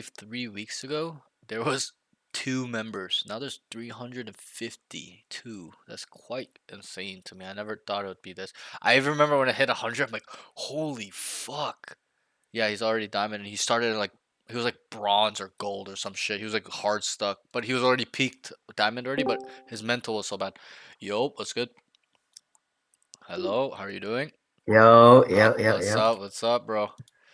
believe 3 weeks ago there was 2 members. Now there's 352. That's quite insane to me. I never thought it would be this. I even remember when I hit 100. I'm like, holy fuck. Yeah, he's already diamond, and he started like he was like bronze or gold or some shit. He was like hard stuck, but he was already peaked diamond already. But his mental was so bad. Yo, what's good? Hello, how are you doing? Yo, yo, yo, What's yo. up? What's up, bro?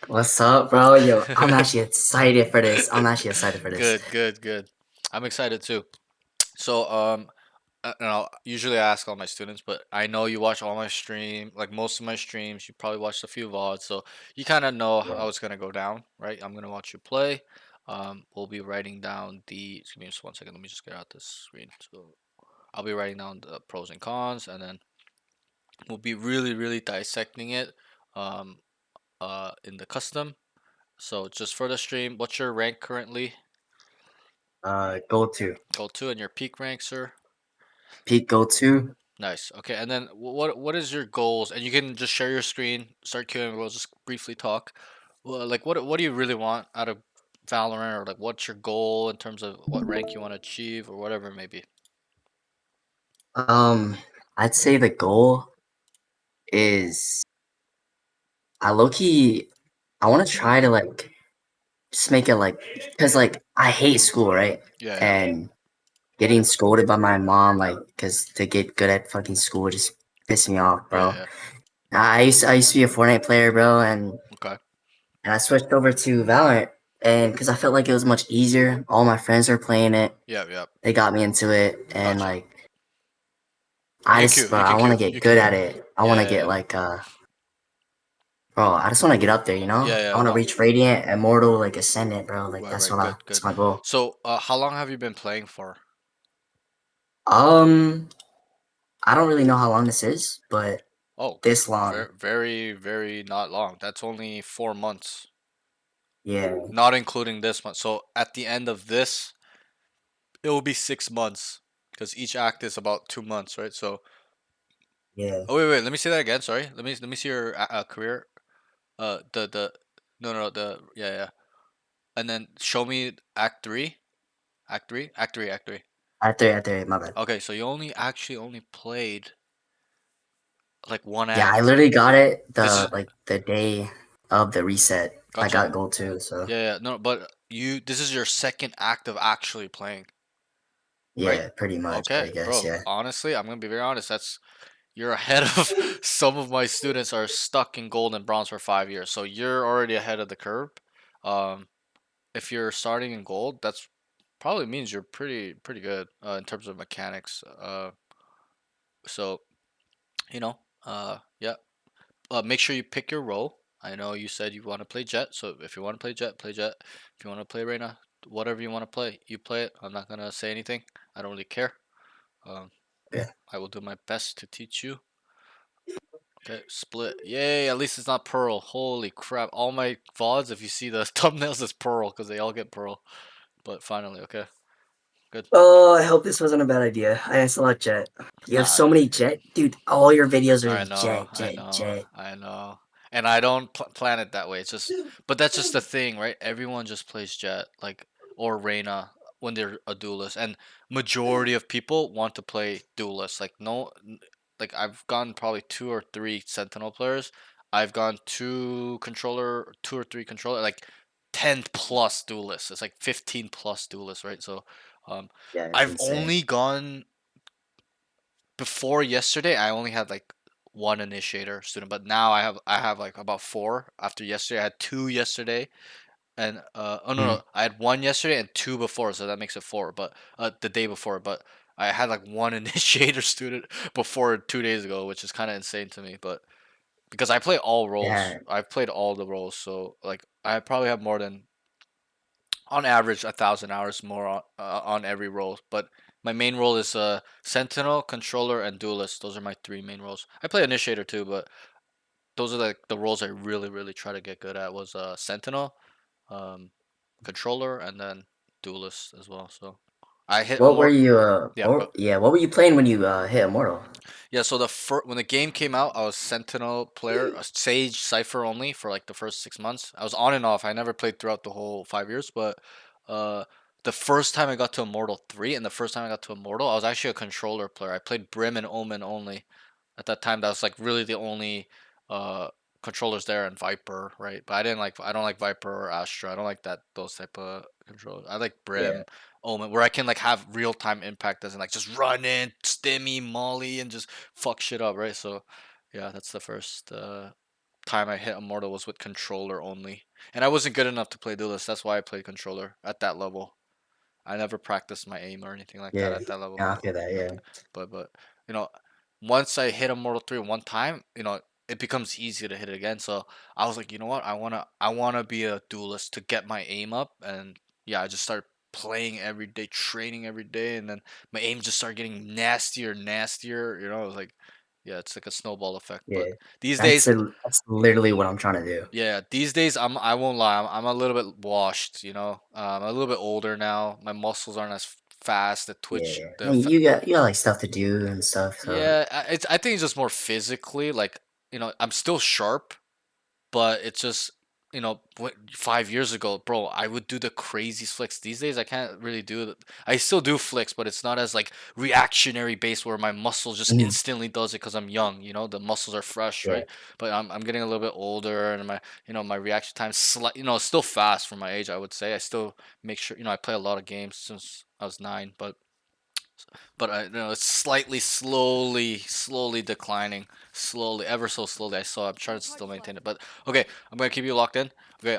What's up, bro? Yo, I'm actually excited for this. I'm actually excited for this. Good, good, good. I'm excited too. So, usually I ask all my students, but I know you watch all my stream, like most of my streams. You probably watched a few VODs, so you kind of know Yeah. how it's gonna go down, right? I'm gonna watch you play. We'll be writing down the. Give me just 1 second. Let me just get out this screen. So I'll be writing down the pros and cons, and then we'll be really, really dissecting it, um, in the custom. So just for the stream, what's your rank currently? Go to. Go to and your peak rank, sir. Peak go to. Nice. Okay, and then what is your goals? And you can just share your screen, start queuing. We'll just briefly talk. Well, like what do you really want out of Valorant, or like what's your goal in terms of what rank you want to achieve, or whatever it may be? Um, I'd say the goal is I low key I want to try to like just make it like because like I hate school, right? Yeah, yeah, And getting scolded by my mom like because to get good at fucking school just piss me off, yeah, bro. yeah. I used to be a Fortnite player, bro, Okay. and I switched over to Valorant, and because I felt like it was much easier. All my friends were playing it. Yeah, yeah. They got me into it, and Gotcha. like You I can just, queue. bro, You I can want queue. to get You can good queue. at it. I Yeah, want to yeah, get yeah. like, bro, I just want to get up there, you know? Yeah, I yeah. want to No. reach Radiant, Immortal, like Ascendant, bro. Like Right, that's right. Good, that's good. my goal. So, how long have you been playing for? Um, I don't really know how long this is, but Oh, this long, very, very, very not long. That's only 4 months, yeah, not including this month. So at the end of this, it will be 6 months because each act is about 2 months, right? So, yeah. oh wait, wait. Let me say that again. Sorry. Let me see your career. The no, no, the yeah, yeah. And then show me act three, act three, act three, act three. After, my bad. Okay, so you only played like one Yeah, I act. literally got it This is the day of the reset. I gotcha. got gold too, so Yeah, yeah. No, but this is your second act of actually playing, right? yeah, pretty much, Okay, I guess, bro. yeah. Honestly, I'm gonna be very honest. That's You're ahead of some of my students are stuck in gold and bronze for 5 years. So you're already ahead of the curve. Um, if you're starting in gold, that's probably means you're pretty good in terms of mechanics. So you know, yeah. Make sure you pick your role. I know you said you want to play Jet, so if you want to play Jet, play Jet. If you want to play Reina, whatever you want to play, you play it. I'm not gonna say anything. I don't really care. Um, Yeah. I will do my best to teach you. Okay, split. Yay, at least it's not Pearl. Holy crap. All my VODs, if you see the thumbnails, it's Pearl because they all get Pearl. But finally, okay, good. Oh, I hope this wasn't a bad idea. I saw Jet. You have Nah, so many Jet, dude. All your videos are I just know, Jet, I Jet, know, Jet. I know. And I don't plan it that way. It's just, but that's just the thing, right? Everyone just plays Jet, like, or Reyna when they're a duelist. And majority of people want to play duelist. Like, no, like, I've gone probably two or three Sentinel players. I've gone two or three controller, like 10 plus duelists. It's like 15 plus duelists, right? So, um, Yeah, it's I've insane. only gone before yesterday. I only had like one initiator student, but now I have like about four after yesterday. I had two yesterday, and oh no, Mhm. no, I had one yesterday and two before, so that makes it four. But the day before, but I had like one initiator student before 2 days ago, which is kind of insane to me. But because I play all roles, Yeah, I've played all the roles, so like I probably have more than on average 1,000 hours more on every role. But my main role is sentinel, controller, and duelist. Those are my three main roles. I play initiator too, but those are like the roles I really try to get good at. Was sentinel, um, controller, and then duelist as well. So I hit What were Immortal. you? Yeah, go. What were you playing when you hit Immortal? Yeah, so when the game came out, I was Sentinel player, a Sage Cipher only for like the first 6 months. I was on and off. I never played throughout the whole 5 years, but uh, the first time I got to Immortal 3 and the first time I got to Immortal, I was actually a controller player. I played Brim and Omen only. At that time, that was like really the only uh controllers there, and Viper, right? But I don't like Viper or Astra. I don't like those type of controllers. I like Yeah, Brim, Omen, where I can like have real time impact as in like just run in, stimmy, molly, and just fuck shit up, right? So yeah, that's the first time I hit Immortal was with controller only. And I wasn't good enough to play Duelist. That's why I played controller at that level. I never practiced my aim or anything like that yeah, at that level. yeah. I feel that. Yeah, But you know, once I hit Immortal 3 one time, it becomes easier to hit it again. So I was like, you know what? I wanna be a duelist to get my aim up, and yeah, I just started playing every day, training every day, and then my aim just started getting nastier and nastier. It was like, yeah, it's like a snowball effect. But yeah. these days, That's literally what I'm trying to do. yeah, these days I won't lie, I'm a little bit washed. I'm a little bit older now. My muscles aren't as fast. The twitch, Yeah, the and you got like stuff to do and stuff. So yeah, I think it's just more physically like, I'm still sharp, but it's just, 5 years ago, bro, I would do the craziest flicks. These days I can't really do it. I still do flicks, but it's not as like reactionary based where my muscle just mhm, instantly does it because I'm young. The muscles are fresh, yeah, right? But I'm getting a little bit older, and my reaction time it's still fast for my age. I would say I still make sure, I play a lot of games since I was 9, but I know it's slightly slowly declining, slowly, ever so slowly. I saw. I'm trying to still maintain it, but okay, I'm gonna keep you locked in. Okay,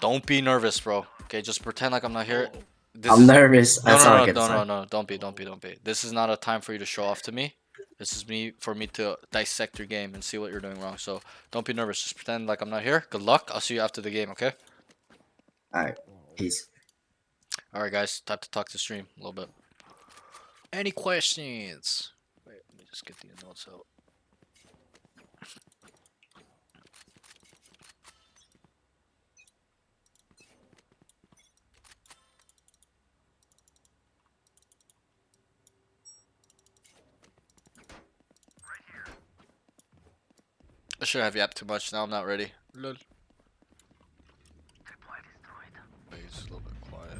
don't be nervous, bro. Okay, just pretend like I'm not here. This I'm is nervous. no, That's not a no, no, good no, sign. no, no. Don't be. This is not a time for you to show off to me. This is for me to dissect your game and see what you're doing wrong. So don't be nervous. Just pretend like I'm not here. Good luck. I'll see you after the game. Okay. All right, peace. All right, guys. Time to talk to stream a little bit. Any questions? Wait, let me just get the notes out. I shouldn't have yapped too much. Now I'm not ready. Lol. Wait, it's a little bit quiet.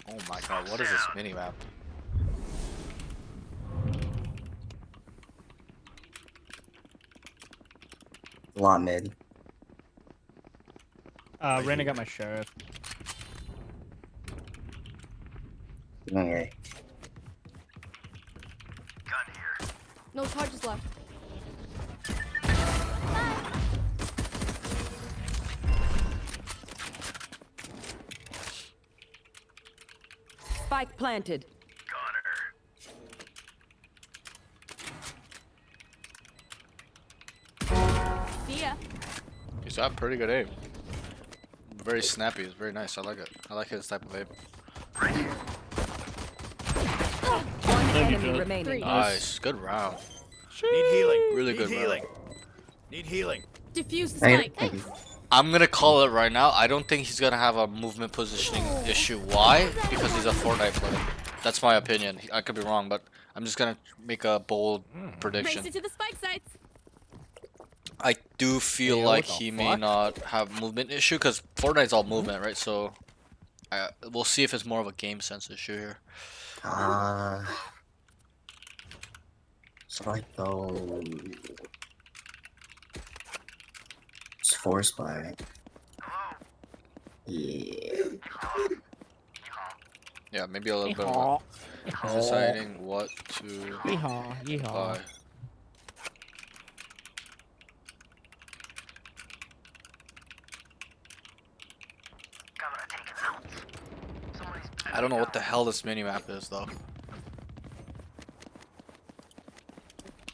Oh my god, what is this mini map? A lot mid. Reyna got my sheriff. Okay. No charges left. Spike planted. See ya. He's got pretty good aim. Very snappy. It's very nice. I like it. I like his type of aim. One enemy remaining. Three. Nice. Good round. Need healing. Really Need good healing. round. Need healing. Diffuse the Thank, spike. thank you. I'm gonna call it right now. I don't think he's gonna have a movement positioning issue. Why? Because he's a Fortnite player. That's my opinion. I could be wrong, but I'm just gonna make a bold Race prediction. it to the spike sites. I do feel Yeah, like what the he may fuck? not have movement issue because Fortnite's all movement, right? So we'll see if it's more of a game sense issue here. Uh, so I go. It's forced by. Yeah. Yeah, maybe a little bit of Yeehaw. a Yeehaw. deciding what to Yeehaw. Yeehaw. buy. I don't know what the hell this minimap is though.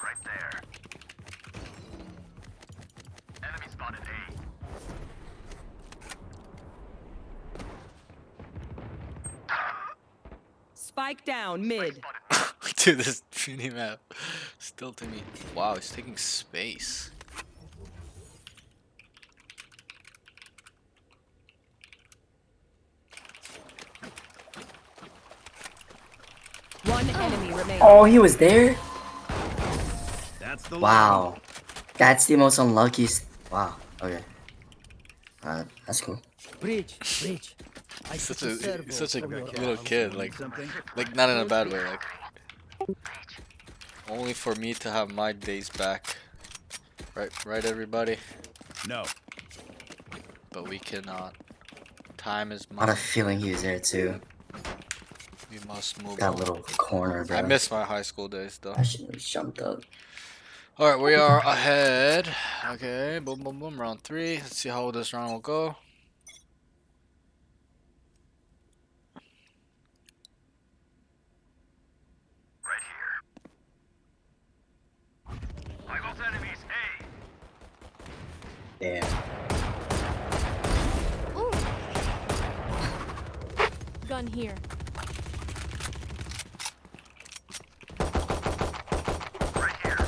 Right there. Enemy spotted A. Spike down mid. Dude, this minimap still to me. Wow, he's taking space. One enemy remaining. Oh, he was there? That's the Wow. That's the most unluckiest. Wow. Okay. That's cool. Bridge, bridge. I He's put such a servo he's such a for your little arms. kid, like not in a bad way, like only for me to have my days back. Right, everybody. No. But we cannot. Time is I had a money. feeling he was there too. We must move That on. little corner, bro. I miss my high school days though. I should have jumped up. All right, we are ahead. Okay, boom, boom, boom. Round 3. Let's see how this round will go. Right here. I got enemies. Hey. Damn. Ooh. Gun here. Right here.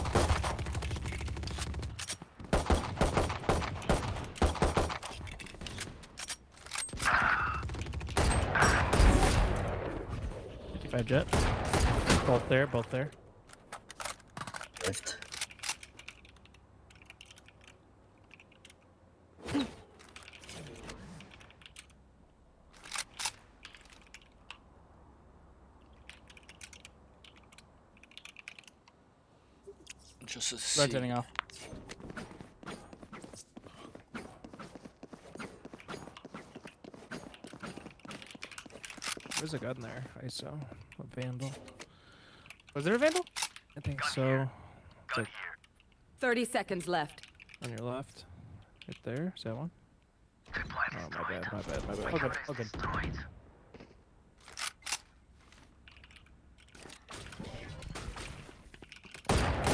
Five jet. Both there, both there. Lift. Just to see. Rotating off. There's a gun there. I saw a vandal. Was there a vandal? I think so. It's like 30 seconds left. on your left. Right there. Is that one? Oh, my bad, my bad, my bad. Oh, good, oh, good.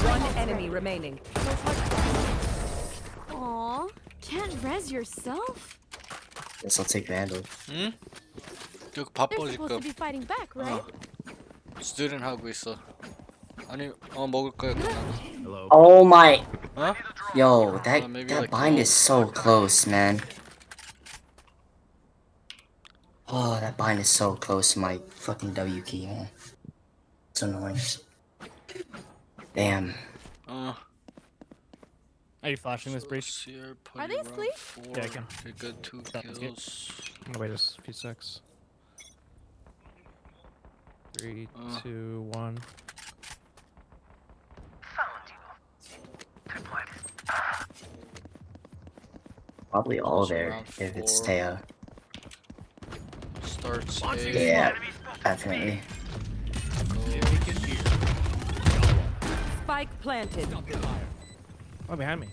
One enemy remaining. No charges left. Aw, can't res yourself? Guess I'll take Vandal. 응? 그 They're 바빠질 supposed to 거. be fighting back, right? 스튜던트 하고 있어. 아니, 먹을 거야. 그냥. Hello. Oh my. 어? Yo, that maybe that like bind no. is so close, man. Oh, that bind is so close to my fucking W key, man. It's annoying. Damn. 어. Are you flashing this breach? Here, Are they round asleep? 4. Yeah, I can. Get good 2 Sounds good. kills. I'm gonna wait a few secs. 3, 2, 1. Probably all Also there around if it's 4. Taya. Starts A. Yeah, definitely. Spike planted. Oh, behind me.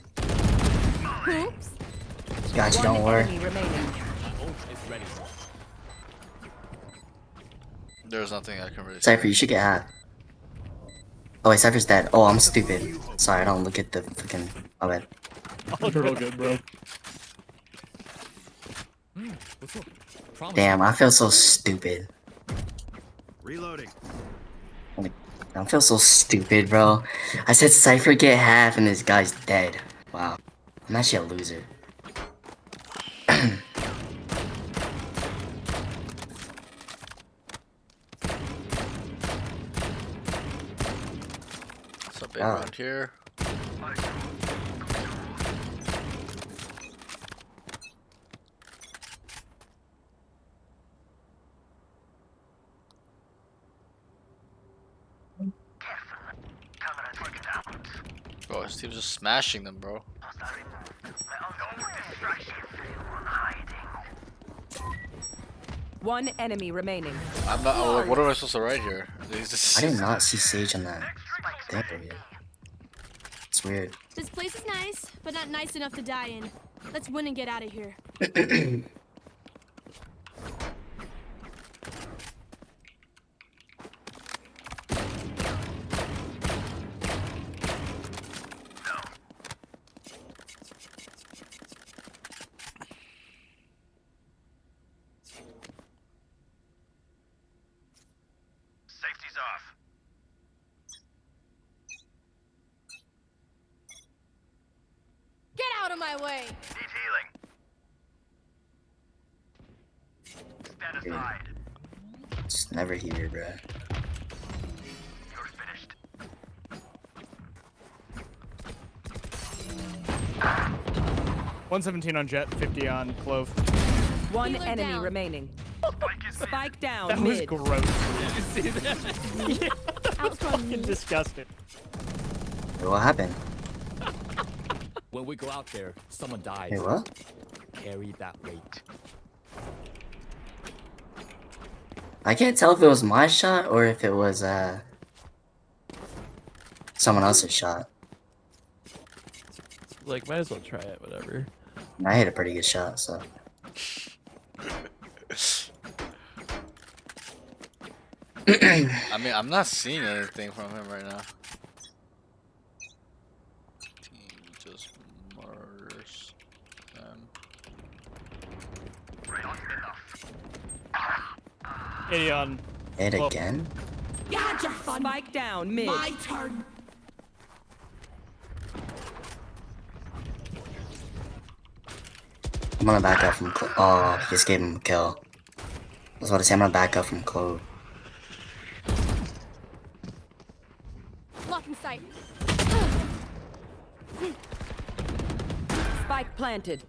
Oops. Gotcha, One don't worry. enemy remaining. There's nothing I can really say. Cypher, you should get hat. Oh wait, Cypher's dead. Oh, I'm stupid. Sorry, I don't look at the freaking. My bad. Oh, you're all good, bro. Damn, I feel so stupid. Reloading. I feel so stupid, bro. I said Cypher get half and this guy's dead. Wow. I'm actually a loser. What's up, big Ah. round here? Bro, this team's just smashing them, bro. One enemy remaining. I'm not. Oh, what am I supposed to write here? He's just, I did not see Sage on that thing area. It's weird. This place is nice, but not nice enough to die in. Let's win and get out of here. Safety's off. Get out of my way! Need healing. Stand aside. It's never here, bro. 117 on Jet, 50 on Clove. One Healer enemy down. remaining. Spike down That was mid. gross. Did you see that? Outrun me. Fucking disgusting. What happened? When we go out there, someone dies. Wait, what? Carry that weight. I can't tell if it was my shot or if it was someone else's shot. Like, might as well try it, whatever. I hit a pretty good shot, so. I mean, I'm not seeing anything from him right now. Team just murders them. 80 on. Hit Well- again? Spike down mid. I'm gonna back up from oh, he just gave him a kill. I was about to say I'm gonna back up from Clove. Lock in sight. Spike planted.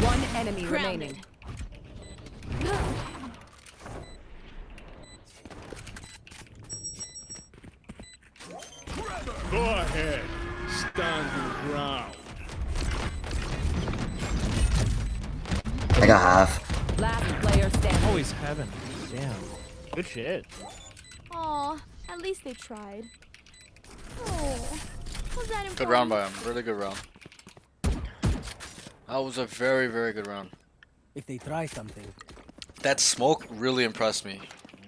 One enemy remaining. Go ahead. Stand your ground. I got half. Last player standing. Always heaven. Damn. Good shit. Aw, at least they tried. Oh, was that important? Good round by him. Really good round. That was a very, very good round. If they try something, That smoke really impressed me.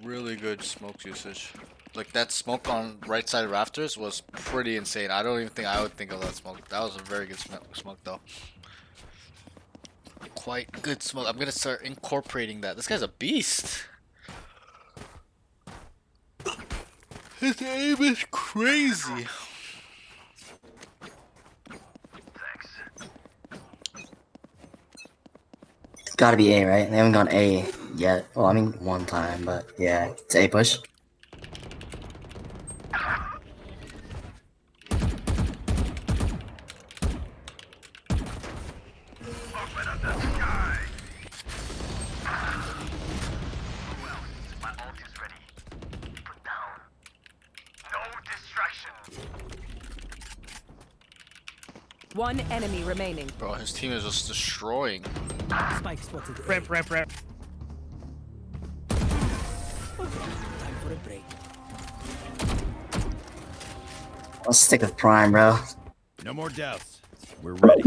Really good smoke usage. Like that smoke on right side rafters was pretty insane. I don't even think I would think of that smoke. That was a very good smoke though. Quite good smoke. I'm gonna start incorporating that. This guy's a beast. His aim is crazy. It's gotta be A, right? They haven't gone A yet. Well, I mean, one time, but yeah, it's A push. My ult is ready. Put down. No distraction. One enemy remaining. Bro, his team is just destroying. spike spotted. Ramp. Time for a break. I'll stick with Prime, bro. No more deaths. We're ready.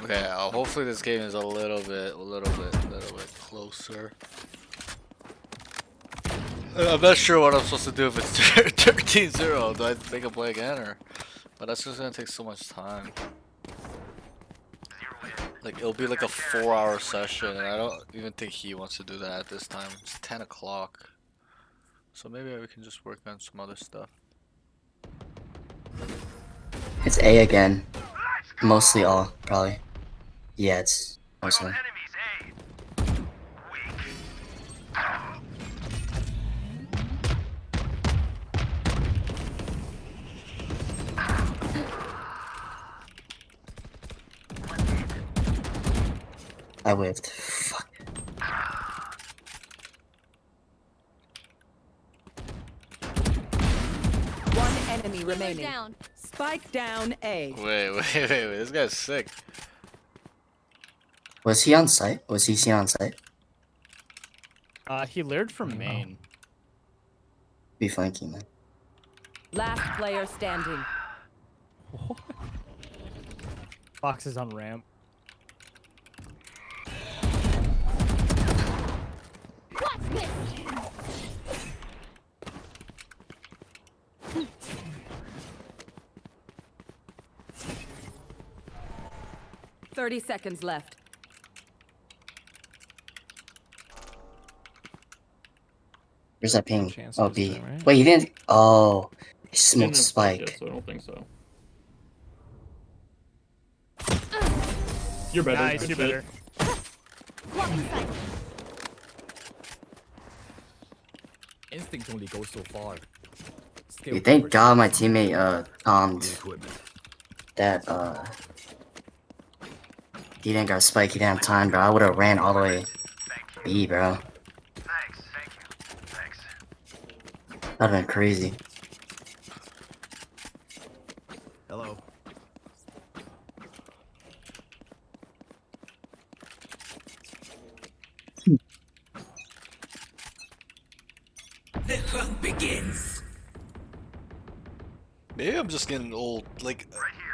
Okay, hopefully this game is a little bit closer. I'm not sure what I'm supposed to do if it's 13-0. Do I make a play again or? But that's just gonna take so much time. Like it'll be like a 4-hour session, and I don't even think he wants to do that at this time. It's 10 o'clock, so maybe we can just work on some other stuff. It's A again. Mostly all, probably. Yeah, it's mostly. Enemies A. Weak. I whiffed. Fuck. One enemy Healer remaining. down. Spike down A. Wait, this guy's sick. Was he on site? Was he seen on site? He lured from main. Be flanking, man. Last player standing. Fox is on ramp. What's this? 30 seconds left. Where's that ping? Chance Oh, this B. time, right? Wait, he didn't. Oh, he smoked Didn't have spike spike. yet, so I don't think so. You're better. Nice, Good you're shit. better. Blocking sight. Instinct only goes so far. Skill Dude, thank covers God my everything. teammate that he didn't got spike, he didn't have time, bro. I would have ran all the way B, bro. That'd been crazy. Hello. The hunt begins. Maybe I'm just getting old. Like,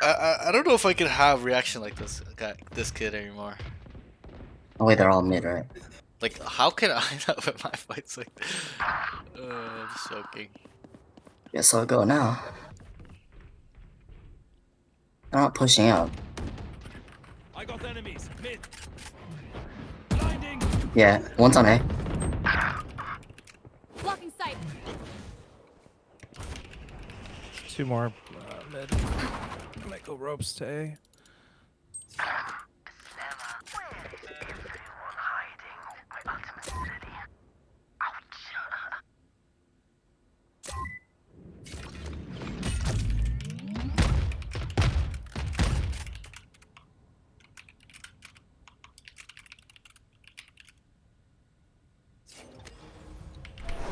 I don't know if I can have reaction like this kid anymore. Oh wait, they're all mid, right? Like, how can I not win my fights like? I'm just joking. Guess I'll go now. I'm not pushing out. I got enemies. Mid. Blinding. Yeah, one's on A. Blocking sight. Two more mid. Might go ropes to A.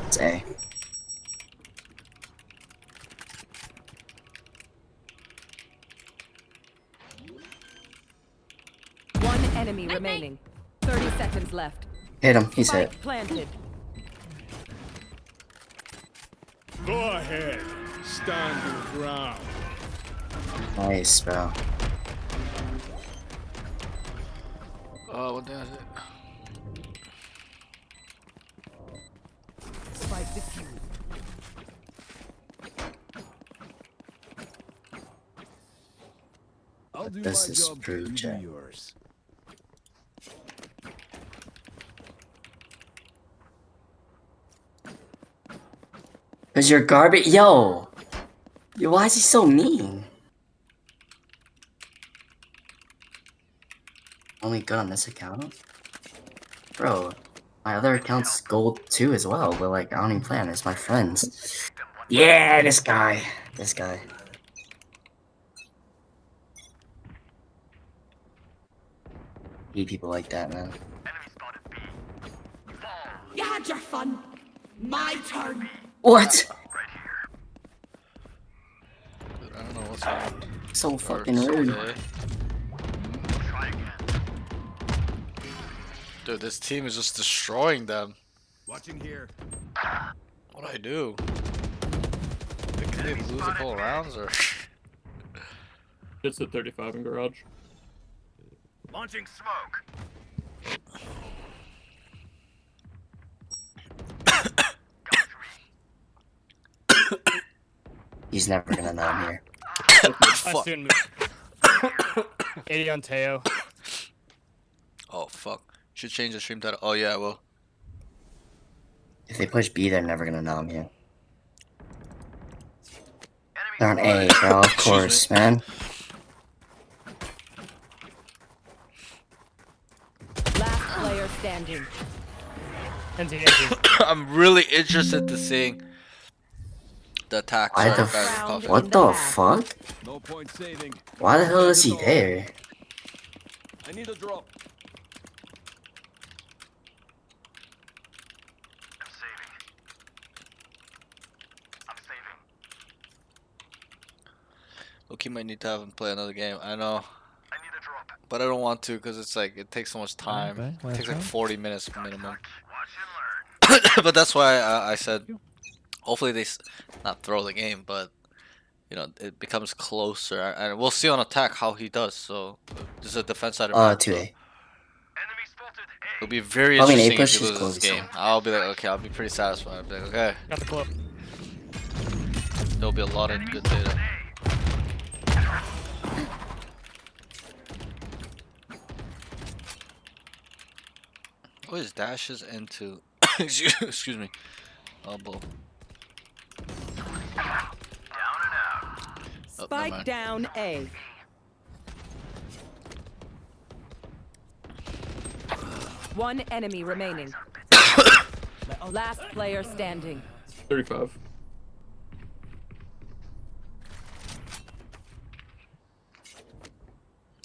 It's A. One enemy Night, night. remaining. 30 seconds left. Hit him, he's hit. Spike planted. Go ahead. Stand your ground. Nice, bro. Oh, what is it? Spike defused. I'll do This my is job. true, You do Jay. yours. Cause you're garbage. Yo, why is he so mean? Only good on this account, bro. My other account's gold too as well, but like I don't even play on it. It's my friends. Yeah, this guy. Hate people like that, man. You had your fun. My turn. What? Dude, I don't know what's wrong. So Or fucking it's rude. okay. Dude, this team is just destroying them. Watching here. What'd I do? Can they lose a couple rounds or? It's at 35 in garage. Launching smoke. He's never gonna know I'm here. I soon move. 80 on Teo. Oh fuck! Should change the stream title. Oh yeah, I will. If they push B, they're never gonna know I'm here. They're on A, bro. Of course, man. Last player standing. NT. I'm really interested to seeing the attack. Why Sorry, the guys, f- coughing. What the fuck? No point saving. Why the hell is he there? I need a drop. Loki might need to have him play another game. I know. But I don't want to because it's like it takes so much time. bye. It takes like Last 40 minutes minimum. But that's why I said hopefully they not throw the game, but you know it becomes closer and we'll see on attack how he does. So this is a defense side. 2A. It'll be very I mean, A interesting if push he is loses close, this game. I'll be like, okay, I'll be pretty satisfied. I'll be like, okay, Got the clip. there'll be a lot of good data. What is dashes into? Excuse me. Elbow. Oh, never Spike mind. down A. One enemy remaining. Last player standing. 35.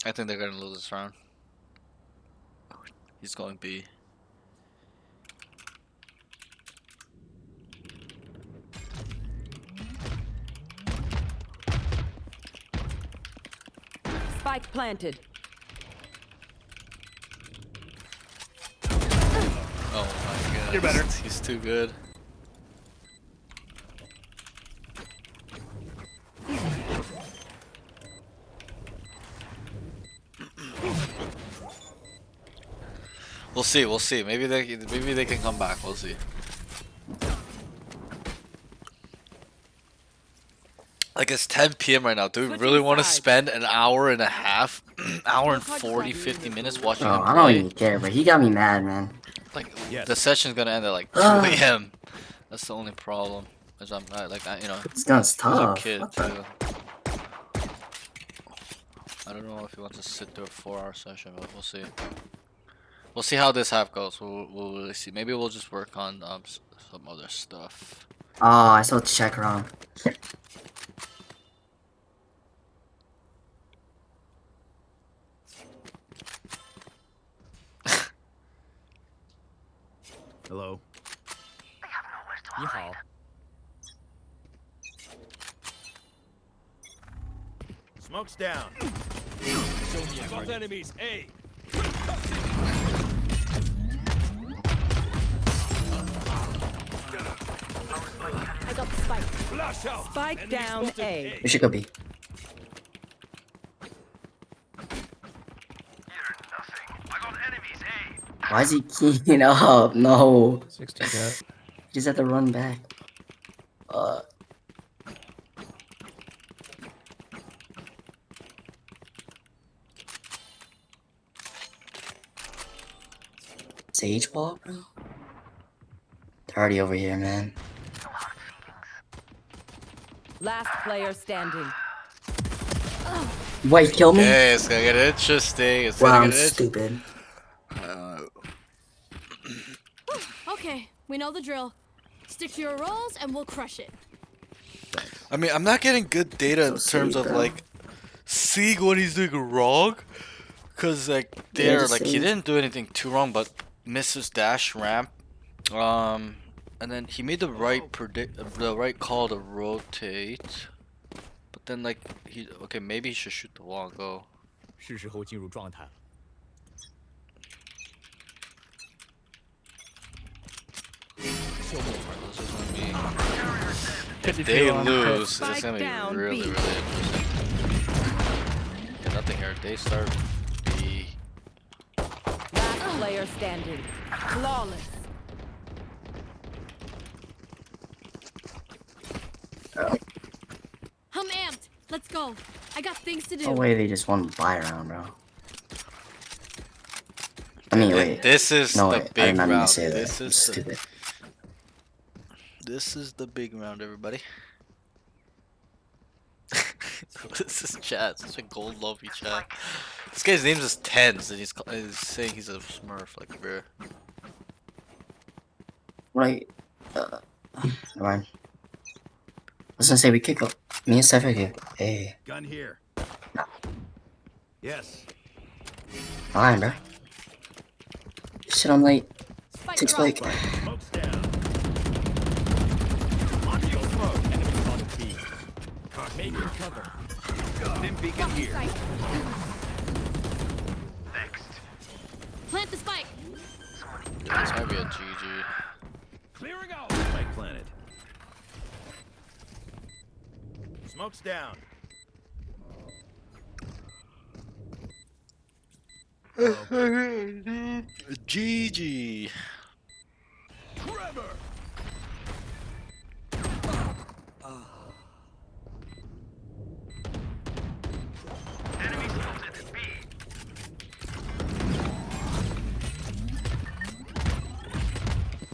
I think they're gonna lose this round. He's going B. Spike planted. Oh my god. You're better. He's too good. We'll see, we'll see. Maybe they can come back. We'll see. Like it's 10 p.m. right now. Do we Switching really want to sides. spend an hour and a half, hour and 40, 50 minutes watching Bro, him I don't play? even care, but he got me mad, man. Like Yes. the session's gonna end at like 2 Ah. a.m. That's the only problem. Cause you know, This gun's he's a tough. kid What the- too. I don't know if he wants to sit through a 4-hour session, but we'll see. We'll see how this half goes. We'll really see. Maybe we'll just work on some other stuff. Oh, I saw check wrong. Hello. 你好。Smoke's down. Both enemies, A. I got the spike. Flash out. Spike down A. We should go B. Why is he keying up? No. 60 got. He just had to run back. Sage ball, bro? They're already over here, man. Last player standing. Wait, kill me? Okay, it's gonna get interesting. It's Wow, gonna I'm get interesting. stupid. Okay, we know the drill. Stick to your roles and we'll crush it. I mean, I'm not getting good data in So terms sweet, of bro. like seeing what he's doing wrong, cause like there, just like he saying. didn't do anything too wrong, but missed his dash ramp, and then he made the right the right call to rotate, but then like okay, maybe he should shoot the wall and go. 是时候进入状态了。 This is gonna be. If 52 they on lose, it's Spike gonna be down, really, B. really interesting. Okay, nothing here. They start B. Last player standing. Flawless. I'm amped. Let's go. I got things to do. No way they just won buy round, bro. I mean, wait. This is No, the wait. I big did not mean to round. say that. This I'm is the, stupid. this is the big round, everybody. This is chat. Such a gold lovey chat. This guy's name is Tens, and he's saying he's a Smurf, like bro. Right. Never mind. I was gonna say we kick up. Me and Steph are here. Hey. Gun here. Yes. Fine, bro. Shit, I'm late. Spike Six drop. Blake. Smoke's down. On your smoke. Enemies on T. Make your cover. Dim beacon Fucking here. sight. Plant the spike. This might be a GG. Clearing out. Spike planted. Smoke's down. GG. Trevor.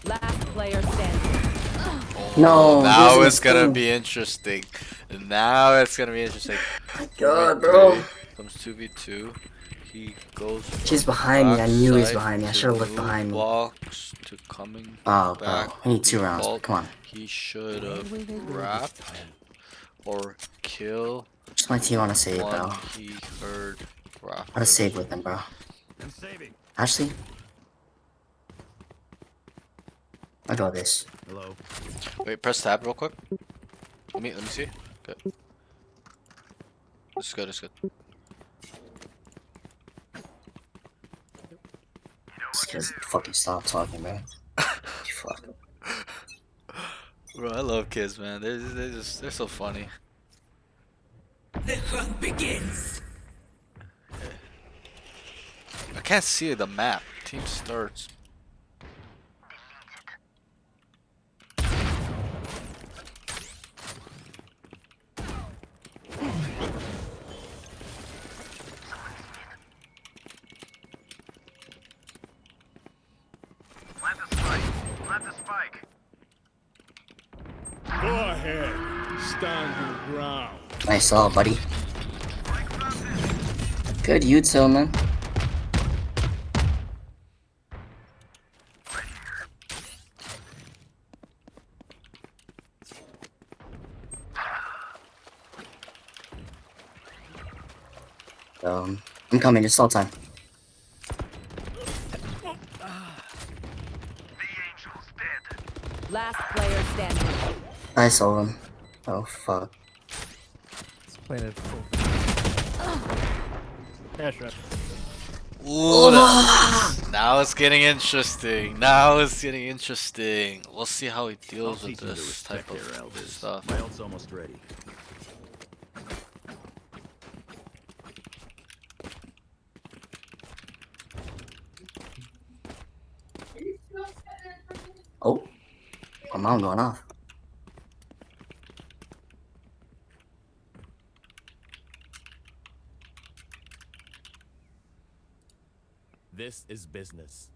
Last player standing. No. Now this it's is gonna cool. be interesting. Now it's gonna be interesting. God, bro. Comes 2v2. He goes. She's from behind me. I knew he was backside behind me. I to should have looked new behind me. box to coming Oh, back. bro. We need 2 rounds. Default. Come on. He should have rapped or kill Just my team on a save, one bro. he heard rap. How to save with them, bro. I'm saving. Ashley? I got this. Hello. Wait, press tab real quick. Let me see. Good. It's good. It's good. Just because fucking stop talking, man. Fuck. Bro, I love kids, man. They're so funny. The hunt begins. I can't see the map. Team starts. Go ahead. Stand your ground. Nice all, buddy. Good util, man. I'm coming, just all time. Last player standing. I saw him. Oh, fuck. It's playing it full. Dash rep. Ooh, now it's getting interesting. Now it's getting interesting. We'll see how he deals with this type of stuff. My ult's almost ready. Oh. My mom going off. This is business.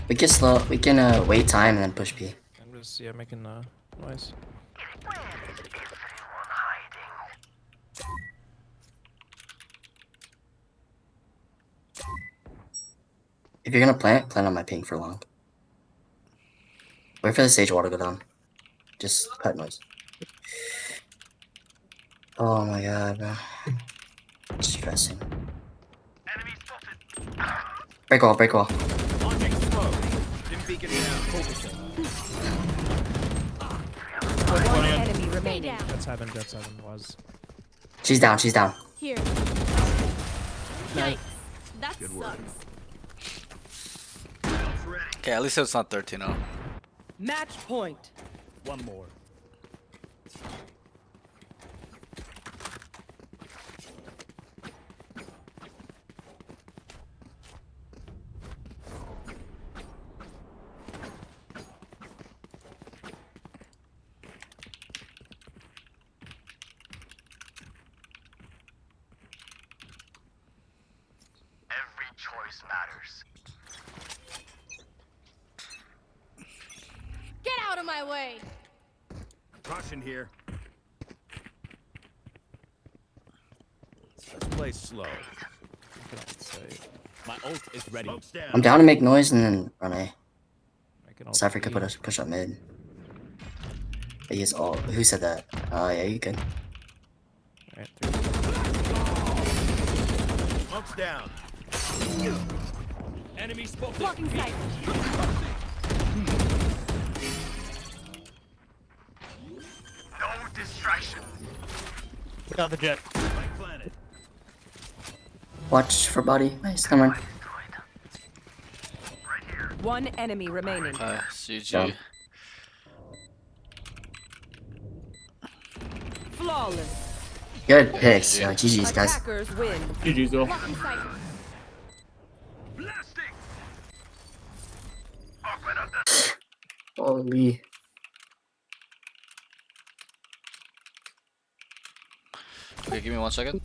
We can wait time and then push B. I'm just making noise. If you're gonna plant on my ping for long. Wait for the sage wall to go down. Just cut noise. Oh my god, bro. Stressing. Break wall, break wall. Launching smoke. Dim beacon down. Focusing. One enemy Stay remaining. down. That's heaven was. She's down, she's down. Here. Yikes. That sucks. Okay, at least it's not 13-0. Match point. One more. Every choice matters. Get out of my way. Caution here. Let's play slow. My ult is ready. I'm down to make noise and then run A. Making all Cypher could three. push up mid. He is all. Who said that? Oh yeah, you could. Alright, 3. Smoke's down. Enemy spotted. Blocking sight. No distraction. Got the jet. Spike planted. Watch for body. Nice, come on. One enemy remaining. CG. Down. Flawless. Good picks. GG's guys. Attackers win. GG's though. Blocking sight. Blasting. Open up the Holy. Okay, give me 1 second.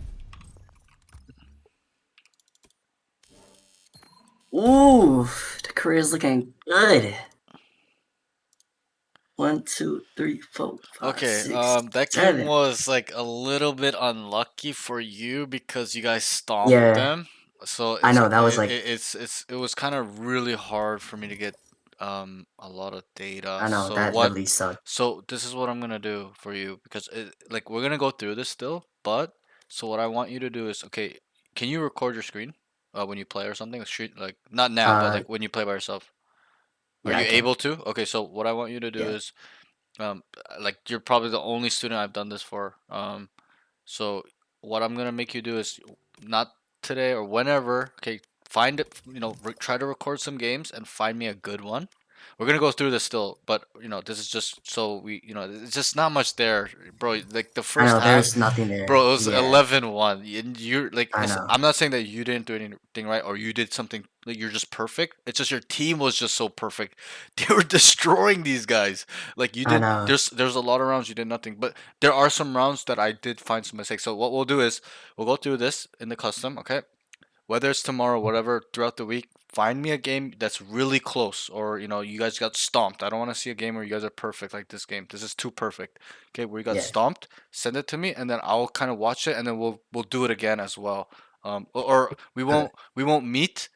Ooh, the career's looking good. 1, 1, 2, 3, 4, 5, Okay, 6, that game 7. was like a little bit unlucky for you because you guys stomped Yeah, them. So I it's know that was like it was kind of really hard for me to get a lot of data. I know So that what? literally sucked. So this is what I'm gonna do for you because like we're gonna go through this still, but so what I want you to do is okay. Can you record your screen when you play or something? Street like not now, but Uh, like when you play by yourself. Are yeah, you I can. able to? Okay, so what I want you to do Yeah. is like you're probably the only student I've done this for. So what I'm gonna make you do is not today or whenever. Okay, find it. Try to record some games and find me a good one. We're gonna go through this still, but this is just so we, it's just not much there, bro. Like the I first know half, there's nothing there. bro, it was Yeah, 11-1. And you're like, I know. I'm not saying that you didn't do anything right or you did something like you're just perfect. It's just your team was just so perfect. They were destroying these guys. Like you I did. know. There's a lot of rounds you did nothing, but there are some rounds that I did find some mistakes. So what we'll do is we'll go through this in the custom, okay? Whether it's tomorrow, whatever, throughout the week, find me a game that's really close, or you guys got stomped. I don't want to see a game where you guys are perfect like this game. This is too perfect. Okay, where you got Yeah. stomped, send it to me, and then I'll kind of watch it, and then we'll do it again as well. Or Okay. we won't meet,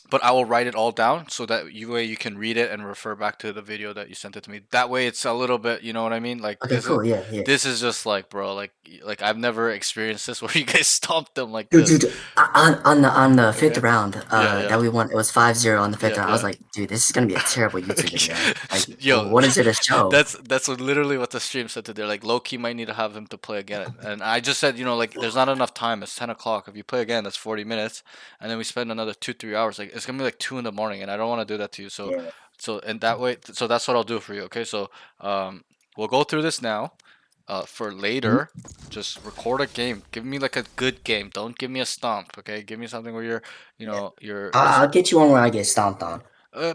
but I will write it all down so that you can read it and refer back to the video that you sent it to me. That way, it's a little bit, you know what I mean? Like Okay, cool. Yeah, yeah. this is just like, bro, like I've never experienced this where you guys stomped them like Dude, this. dude, on the fifth Okay. round, Yeah, yeah, that we won, it was 5-0 on the fifth yeah, round. I was yeah. like, dude, this is gonna be a terrible YouTube video. Like, Yo, what is it to show? that's literally what the stream said today. Like Loki might need to have him to play again, and I just said, like there's not enough time. It's 10 o'clock. If you play again, that's 40 minutes, and then we spend another 2-3 hours. Like it's gonna be like 2 in the morning, and I don't want to do that to you. So, Yeah. and that way, so that's what I'll do for you. Okay, so we'll go through this now. For Mhm. later, just record a game. Give me like a good game. Don't give me a stomp. Okay, give me something where Yeah. you're I'll get you one where I get stomped on.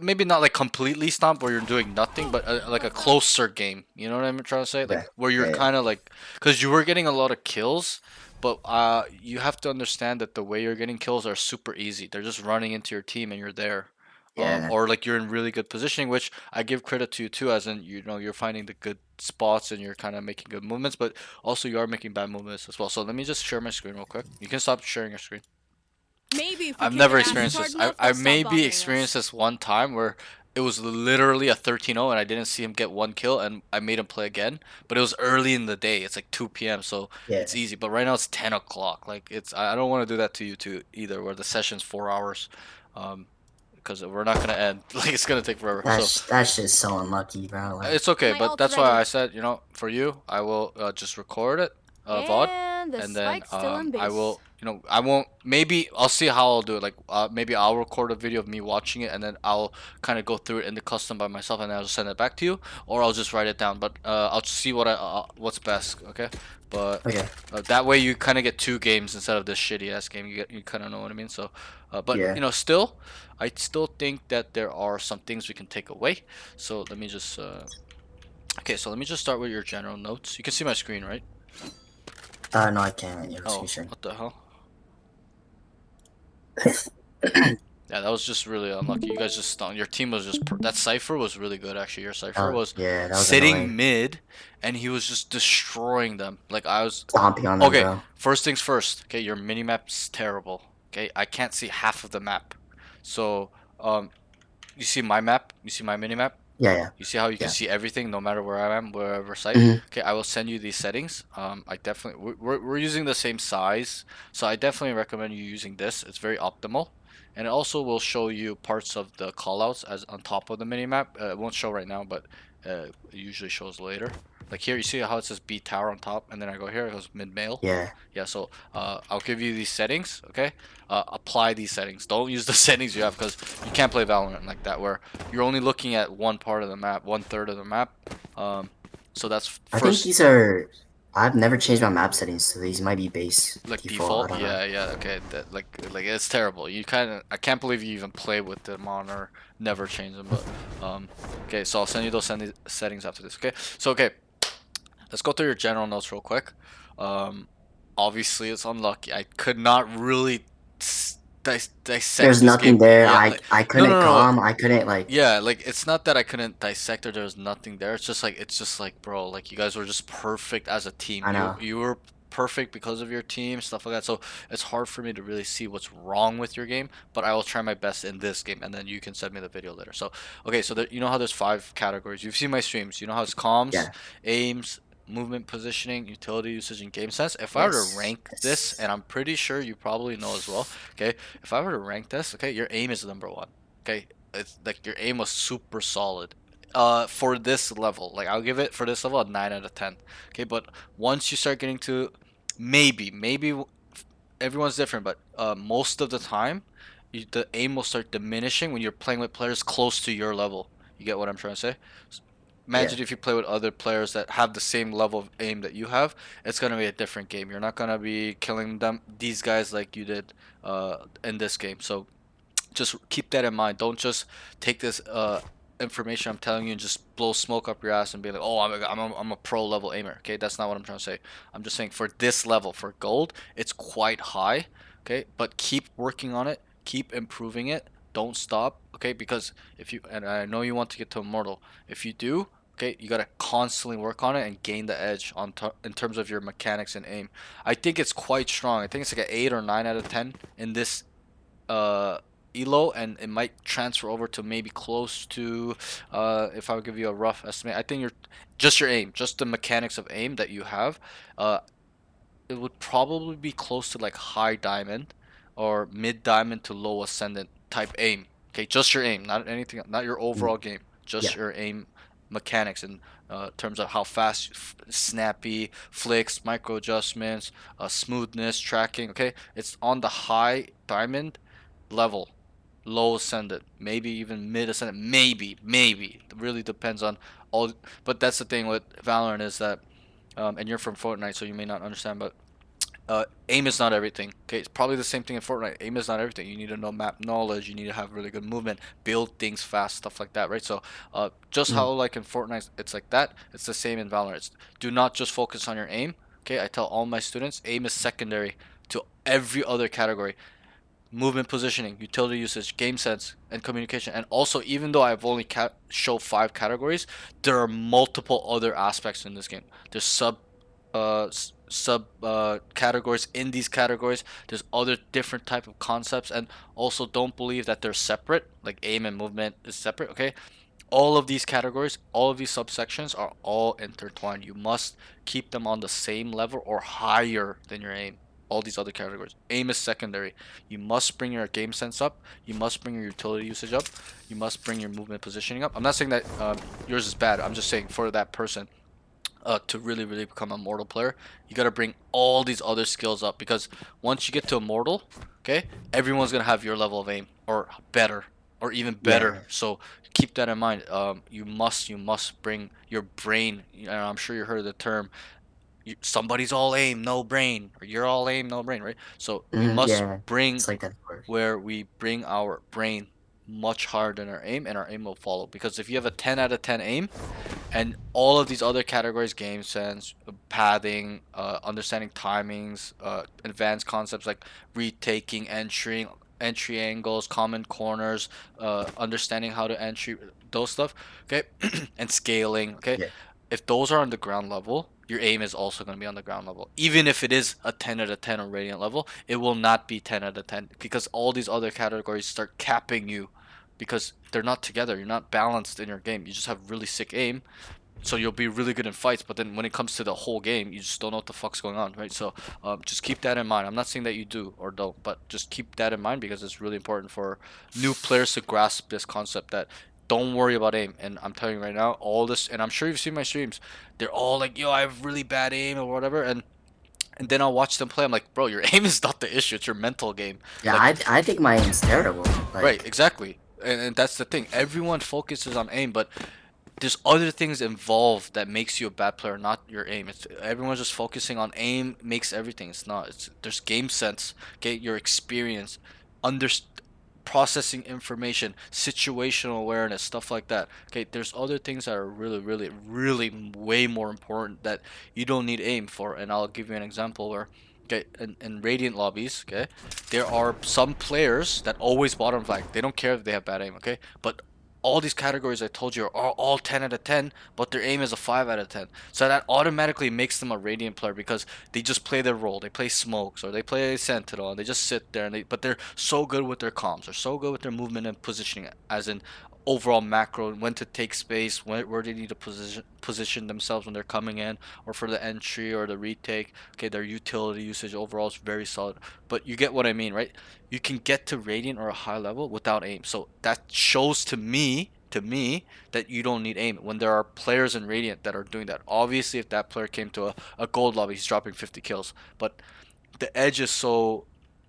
maybe not like completely stomp where you're doing nothing, but like a closer game. You know what I'm trying to say? Okay. Like where you're Yeah, yeah. kind of like, because you were getting a lot of kills, but you have to understand that the way you're getting kills are super easy. They're just running into your team and you're there. Yeah. Or like you're in really good positioning, which I give credit to you too, as in you're finding the good spots and you're kind of making good movements, but also you are making bad movements as well. So let me just share my screen real quick. You can stop sharing your screen. Maybe if we I've kick never their asses experienced hard this. enough, I they'll stop maybe bothering experienced us. this one time where it was literally a 13-0 and I didn't see him get one kill and I made him play again. But it was early in the day. It's like 2 p.m. so Yeah. it's easy. But right now it's 10 o'clock. Like I don't want to do that to you too either. Where the session's 4 hours, because we're not gonna end. Like it's gonna take forever. So That's just so unlucky, bro. Like, it's okay. My But ult's that's why ready. I said for you I will just record it, VOD. And the And then spike's still in I base. will, I won't. Maybe I'll see how I'll do it. Like maybe I'll record a video of me watching it, and then I'll kind of go through it in the custom by myself, and then I'll send it back to you, or I'll just write it down. But I'll see what's best. Okay, but okay. that way you kind of get two games instead of this shitty ass game. You kind of know what I mean. So, but Yeah. still, I still think that there are some things we can take away. So let me just. Okay, so let me just start with your general notes. You can see my screen, right? No, I can't. You're Oh, sure. what the hell? Yeah, that was just really unlucky. You guys just stunned. Your team was just that Cypher was really good actually. Your Cypher Oh, was yeah, that was sitting annoying. mid, and he was just destroying them. Like I was. Stomping on them, Okay, bro. first things first. Okay, your minimap's terrible. Okay, I can't see half of the map. So, you see my map. You see my minimap. Yeah, yeah. You see how you can Yeah. see everything no matter where I am, wherever site. Mhm. Okay, I will send you these settings. I definitely we're using the same size, so I definitely recommend you using this. It's very optimal, and it also will show you parts of the callouts as on top of the minimap. It won't show right now, but it usually shows later. Like here, you see how it says B tower on top, and then I go here, it goes mid mail. Yeah. Yeah, so I'll give you these settings, okay? Apply these settings. Don't use the settings you have because you can't play Valorant like that where you're only looking at one part of the map, 1/3 of the map. So that's I think first, these are. I've never changed my map settings, so these might be base like default. I default. don't know. Yeah, yeah, okay. That like it's terrible. I can't believe you even play with them on or never change them. But okay, so I'll send you those settings after this. Okay, so okay, let's go through your general notes real quick. Obviously it's unlucky. I could not really dissect There's this nothing game. there. Yeah, I no, couldn't no, no. calm. I couldn't like. Yeah, like it's not that I couldn't dissect or there was nothing there. It's just like, bro, like you guys were just perfect as a team. I You know. you were perfect because of your team, stuff like that. So it's hard for me to really see what's wrong with your game, but I will try my best in this game, and then you can send me the video later. So okay, so you know how there's 5 categories. You've seen my streams. You know how it's comms, Yeah. aims, movement, positioning, utility usage, and game sense. If I were to Yes. rank this, Yes. and I'm pretty sure you probably know as well. Okay, if I were to rank this, okay, your aim is number one. Okay, it's like your aim was super solid. For this level, like I'll give it for this level a 9 out of 10. Okay, but once you start getting to maybe everyone's different, but most of the time, the aim will start diminishing when you're playing with players close to your level. You get what I'm trying to say? Yeah. Imagine if you play with other players that have the same level of aim that you have, it's gonna be a different game. You're not gonna be killing these guys like you did in this game. So just keep that in mind. Don't just take this information I'm telling you and just blow smoke up your ass and be like, oh, I'm a pro level aimer. Okay, that's not what I'm trying to say. I'm just saying for this level, for gold, it's quite high. Okay, but keep working on it. Keep improving it. Don't stop. Okay, because if you, and I know you want to get to immortal. If you do, okay, you gotta constantly work on it and gain the edge in terms of your mechanics and aim. I think it's quite strong. I think it's like an 8 or 9 out of 10 in this uh elo, and it might transfer over to maybe close to if I would give you a rough estimate, I think your aim, just the mechanics of aim that you have, uh it would probably be close to like high diamond or mid diamond to low ascendant type aim. Okay, just your aim, not anything, not your Mm, overall game, just yeah. your aim mechanics in terms of how fast, snappy, flicks, micro adjustments, smoothness, tracking. Okay, it's on the high diamond level, low ascendant, maybe even mid ascendant, maybe. It really depends on all. But that's the thing with Valorant is that, and you're from Fortnite, so you may not understand, but aim is not everything. Okay, it's probably the same thing in Fortnite. Aim is not everything. You need to know map knowledge. You need to have really good movement, build things fast, stuff like that, right? So, just Mm, how like in Fortnite, it's like that. It's the same in Valorant. Do not just focus on your aim. Okay, I tell all my students, aim is secondary to every other category: movement, positioning, utility usage, game sense, and communication. And also, even though I've only show 5 categories, there are multiple other aspects in this game. There's sub categories in these categories. There's other different type of concepts, and also don't believe that they're separate. Like aim and movement is separate. Okay, all of these categories, all of these subsections are all intertwined. You must keep them on the same level or higher than your aim. All these other categories. Aim is secondary. You must bring your game sense up. You must bring your utility usage up. You must bring your movement positioning up. I'm not saying that yours is bad. I'm just saying for that person, to really, really become a mortal player, you gotta bring all these other skills up, because once you get to immortal, okay, everyone's gonna have your level of aim or better or even better. yeah. So keep that in mind. You must bring your brain. I'm sure you heard the term. Somebody's all aim, no brain, or you're all aim, no brain, right? So we must Yeah. bring It's like that word. where we bring our brain much higher than our aim, and our aim will follow. Because if you have a 10 out of 10 aim, and all of these other categories, game sense, pathing, understanding timings, advanced concepts like retaking, entry angles, common corners, understanding how to entry, those stuff, okay, and scaling, okay. Yeah. If those are on the ground level, your aim is also going to be on the ground level. Even if it is a 10 out of 10 or radiant level, it will not be 10 out of 10, because all these other categories start capping you, because they're not together. You're not balanced in your game. You just have really sick aim, so you'll be really good in fights, but then when it comes to the whole game, you just don't know what the fuck's going on, right? So just keep that in mind. I'm not saying that you do or don't, but just keep that in mind, because it's really important for new players to grasp this concept that don't worry about aim. And I'm telling you right now, all this, and I'm sure you've seen my streams, they're all like, yo, I have really bad aim or whatever, and then I'll watch them play. I'm like, bro, your aim is not the issue. It's your mental game. Yeah. Like, I think my aim's terrible. right, Like. exactly. And that's the thing. Everyone focuses on aim, but there's other things involved that makes you a bad player, not your aim. It's everyone's just focusing on aim makes everything. It's not. It's there's game sense, okay, your experience, under processing information, situational awareness, stuff like that. Okay, there's other things that are really, way more important that you don't need aim for. And I'll give you an example where okay, in Radiant lobbies, okay, there are some players that always bottom flag. They don't care if they have bad aim, okay? But all these categories I told you are all 10 out of 10, but their aim is a 5 out of 10. So that automatically makes them a Radiant player because they just play their role. They play smokes or they play Sentinel and they just sit there and but they're so good with their comms. They're so good with their movement and positioning, as in overall macro, when to take space, where they need to position themselves when they're coming in, or for the entry or the retake. Okay, their utility usage overall is very solid. But you get what I mean, right? You can get to Radiant or a high level without aim. So that shows to me that you don't need aim when there are players in Radiant that are doing that. Obviously, if that player came to a gold lobby, he's dropping 50 kills. But the edge is so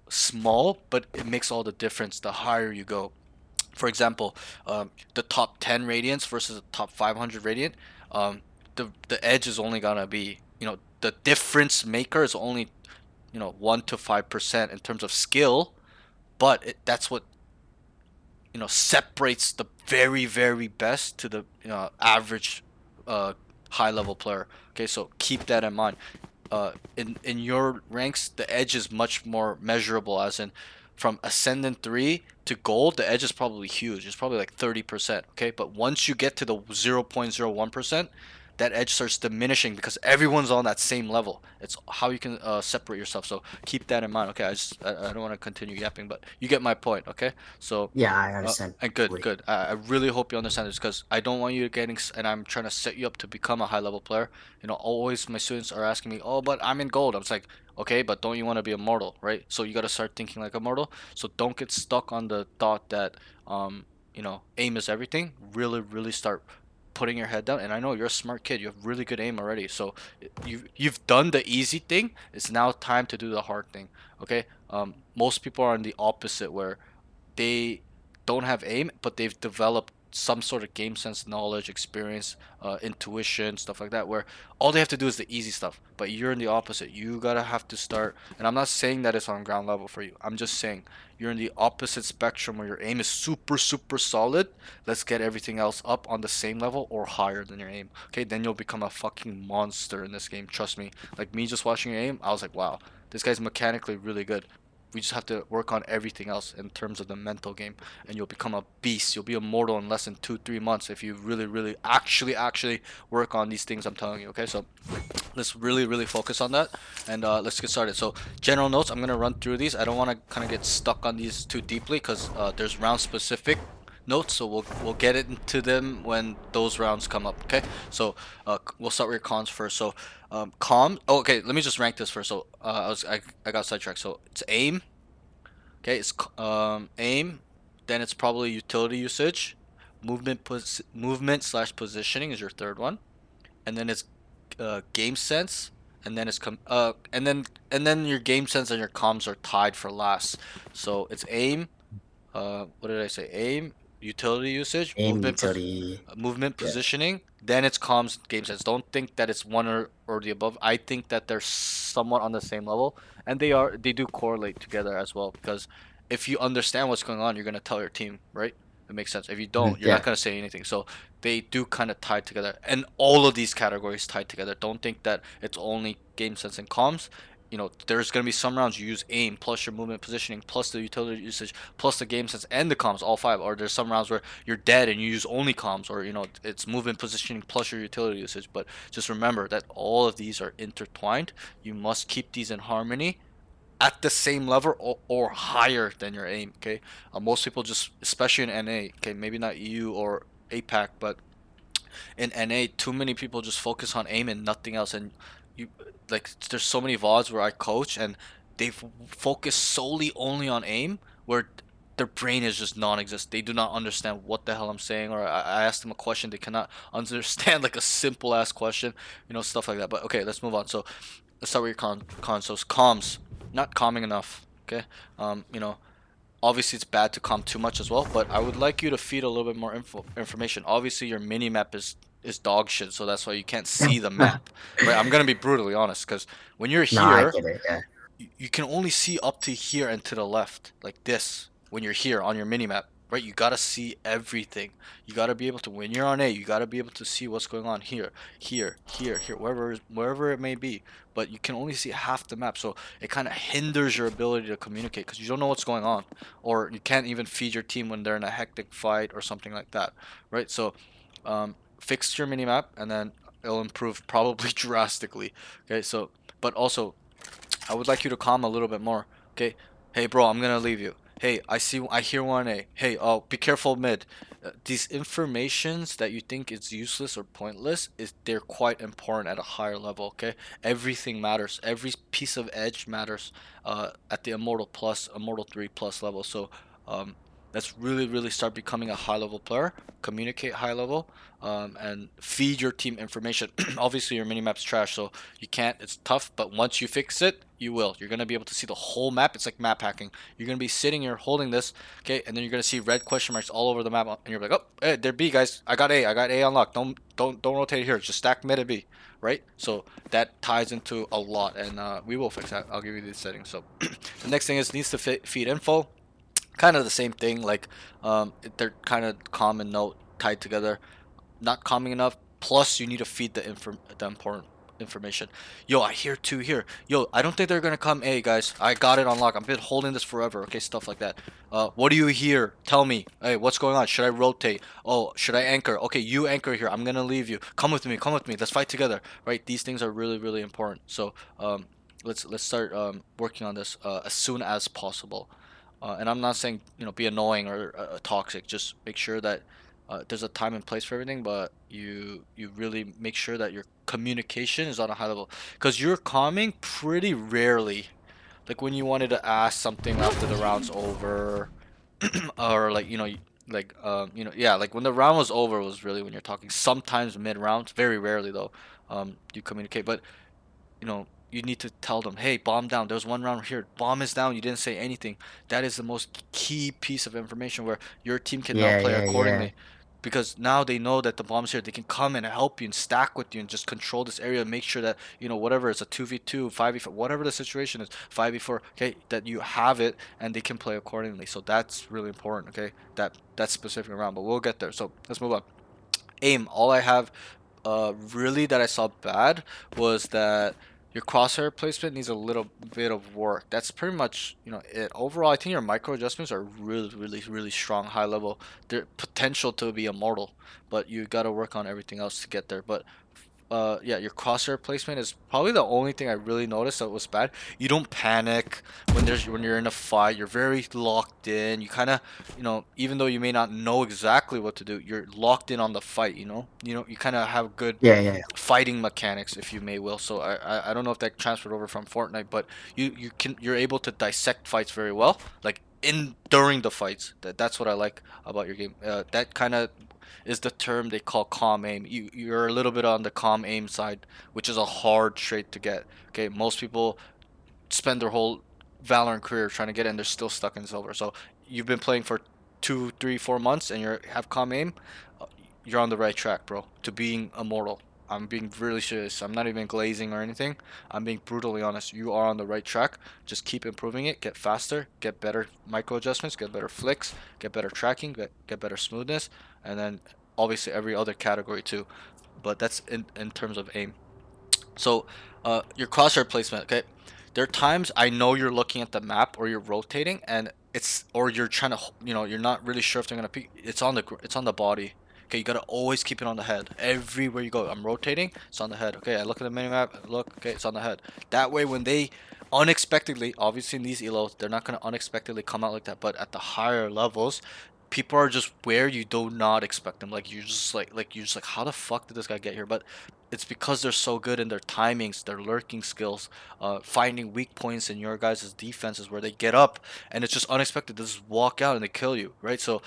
small, but it makes all the difference the higher you go. For example, the top 10 Radiants versus the top 500 Radiant, the edge is only gonna be, the difference maker is only, 1 to 5% in terms of skill, but that's what, separates the very, very best to the, average uh, high level player. Okay, so keep that in mind. In your ranks, the edge is much more measurable, as in from Ascendant 3 to Gold, the edge is probably huge. It's probably like 30%, okay? But once you get to the 0.01%, that edge starts diminishing because everyone's on that same level. It's how you can separate yourself. So keep that in mind, okay? I don't want to continue yapping, but you get my point, okay? So Yeah, I understand. and good, fully. good. I really hope you understand this because I don't want you getting, and I'm trying to set you up to become a high level player. Always my students are asking me, oh, but I'm in gold. I was like, okay, but don't you want to be immortal, right? So you got to start thinking like immortal. So don't get stuck on the thought that, aim is everything. Really, really start putting your head down. And I know you're a smart kid. You have really good aim already. So you've done the easy thing. It's now time to do the hard thing. Okay. Most people are in the opposite where they don't have aim, but they've developed some sort of game sense, knowledge, experience, intuition, stuff like that, where all they have to do is the easy stuff. But you're in the opposite. You gotta have to start, and I'm not saying that it's on ground level for you. I'm just saying you're in the opposite spectrum where your aim is super, super solid. Let's get everything else up on the same level or higher than your aim. Okay, then you'll become a fucking monster in this game. Trust me. Like me just watching your aim, I was like, wow, this guy's mechanically really good. We just have to work on everything else in terms of the mental game, and you'll become a beast. You'll be immortal in less than 2-3 months if you really, really, actually work on these things I'm telling you. Okay, so let's really, really focus on that, and let's get started. So general notes, I'm gonna run through these. I don't want to kind of get stuck on these too deeply because there's round specific notes, so we'll get into them when those rounds come up. Okay, so we'll start with your cons first. So oh, okay, let me just rank this first. So I got sidetracked. So it's aim. Okay, it's aim. Then it's probably utility usage. Movement slash positioning is your third one, and then it's game sense, and then and then your game sense and your comms are tied for last. So it's aim. What did I say? Aim, utility usage, Aim utility. movement Yeah. positioning, then it's comms, game sense. Don't think that it's one or the above. I think that they're somewhat on the same level, and they do correlate together as well, because if you understand what's going on, you're gonna tell your team, right? It makes sense. If you don't, you're not Yeah. gonna say anything. So they do kind of tie together, and all of these categories tie together. Don't think that it's only game sense and comms. There's gonna be some rounds you use aim plus your movement positioning plus the utility usage plus the game sense and the comms, all five. Or there's some rounds where you're dead and you use only comms, or it's movement positioning plus your utility usage. But just remember that all of these are intertwined. You must keep these in harmony at the same level, or higher than your aim. Okay, most people just, especially in NA, okay, maybe not EU or APAC, but in NA, too many people just focus on aim and nothing else. And you, like, there's so many VODs where I coach and they focus solely only on aim, where their brain is just non-existent. They do not understand what the hell I'm saying, or I ask them a question, they cannot understand like a simple ass question, stuff like that. But okay, let's move on. So let's start with your consoles. Comms, not calming enough. Okay, obviously it's bad to calm too much as well, but I would like you to feed a little bit more information. Obviously your mini map is dog shit, so that's why you can't see the map, right? I'm gonna be brutally honest, because when you're No, I here, get it. Yeah. you can only see up to here and to the left, like this, when you're here on your mini map. right? You gotta see everything. You gotta be able to, when you're on A, you gotta be able to see what's going on here, here, wherever it may be. But you can only see half the map, so it kind of hinders your ability to communicate because you don't know what's going on, or you can't even feed your team when they're in a hectic fight or something like that, right? So, fix your mini map, and then it'll improve probably drastically. Okay, so but also I would like you to calm a little bit more. Okay. Hey, bro, I'm gonna leave you. Hey, I hear 1A. Hey, oh, be careful mid. These informations that you think is useless or pointless they're quite important at a higher level. Okay, everything matters. Every piece of edge matters. At the Immortal Plus, Immortal 3 Plus level. So, let's really start becoming a high level player. Communicate high level. And feed your team information. Obviously, your minimap's trash, so you can't. It's tough, but once you fix it, you will. You're gonna be able to see the whole map. It's like map hacking. You're gonna be sitting here holding this, okay, and then you're gonna see red question marks all over the map, and you're like, oh, hey, they're B guys. I got A. I got A unlocked. Don't rotate here. Just stack mid and B, right? So that ties into a lot, and we will fix that. I'll give you these settings. So the next thing is needs to feed info. Kind of the same thing. Like they're kind of common note tied together, not calming enough. Plus, you need to feed the important information. Yo, I hear two here. Yo, I don't think they're gonna come A, guys. I got it on lock. I've been holding this forever. Okay, stuff like that. What do you hear? Tell me. Hey, what's going on? Should I rotate? Oh, should I anchor? Okay, you anchor here. I'm gonna leave you. Come with me. Come with me. Let's fight together. Right? These things are really important. So, let's start working on this as soon as possible. And I'm not saying be annoying or toxic. Just make sure that there's a time and place for everything, but you really make sure that your communication is on a high level because you're calming pretty rarely. Like when you wanted to ask something after the round's over, or like yeah, like when the round was over was really when you're talking. Sometimes mid round, very rarely though, you communicate. But you need to tell them, hey, bomb down. There's one round here. Bomb is down. You didn't say anything. That is the most key piece of information where your team can now Yeah, play yeah. accordingly. Because now they know that the bomb's here. They can come and help you and stack with you and just control this area and make sure that, whatever it's a 2v2, 5v4, whatever the situation is, 5v4, okay, that you have it and they can play accordingly. So that's really important, okay? That's specific around, but we'll get there. So let's move on. Aim. All I have really that I saw bad was that your crosshair placement needs a little bit of work. That's pretty much it. Overall, I think your micro adjustments are really strong, high level. Their potential to be immortal, but you got to work on everything else to get there. But yeah, your crosshair placement is probably the only thing I really noticed that was bad. You don't panic when you're in a fight. You're very locked in. You kind of, even though you may not know exactly what to do, you're locked in on the fight. You kind of have good Yeah. fighting mechanics, if you may will. So I don't know if that transferred over from Fortnite, but you're able to dissect fights very well, like in during the fights. That's what I like about your game. That kind of is the term they call calm aim. You're a little bit on the calm aim side, which is a hard trait to get. Okay, most people spend their whole Valorant career trying to get it, and they're still stuck in silver. So you've been playing for 2, 3, 4 months, and you have calm aim. uh, You're on the right track, bro, to being immortal. I'm being really serious. I'm not even glazing or anything. I'm being brutally honest. You are on the right track. Just keep improving it. Get faster. Get better micro adjustments. Get better flicks. Get better tracking. Get better smoothness. And then obviously every other category too. But that's in terms of aim. So, your crosshair placement, okay? There are times I know you're looking at the map or you're rotating, and or you're trying to, you're not really sure if they're gonna peek. It's on the body. Okay, you gotta always keep it on the head. Everywhere you go, I'm rotating, it's on the head. Okay, I look at the minimap, look, okay, it's on the head. That way, when they unexpectedly, obviously in these elos, they're not gonna unexpectedly come out like that. But at the higher levels, people are just where you do not expect them. Like you're just like, how the fuck did this guy get here? But it's because they're so good in their timings, their lurking skills, finding weak points in your guys' defenses where they get up and it's just unexpected. They just walk out and they kill you, right? So,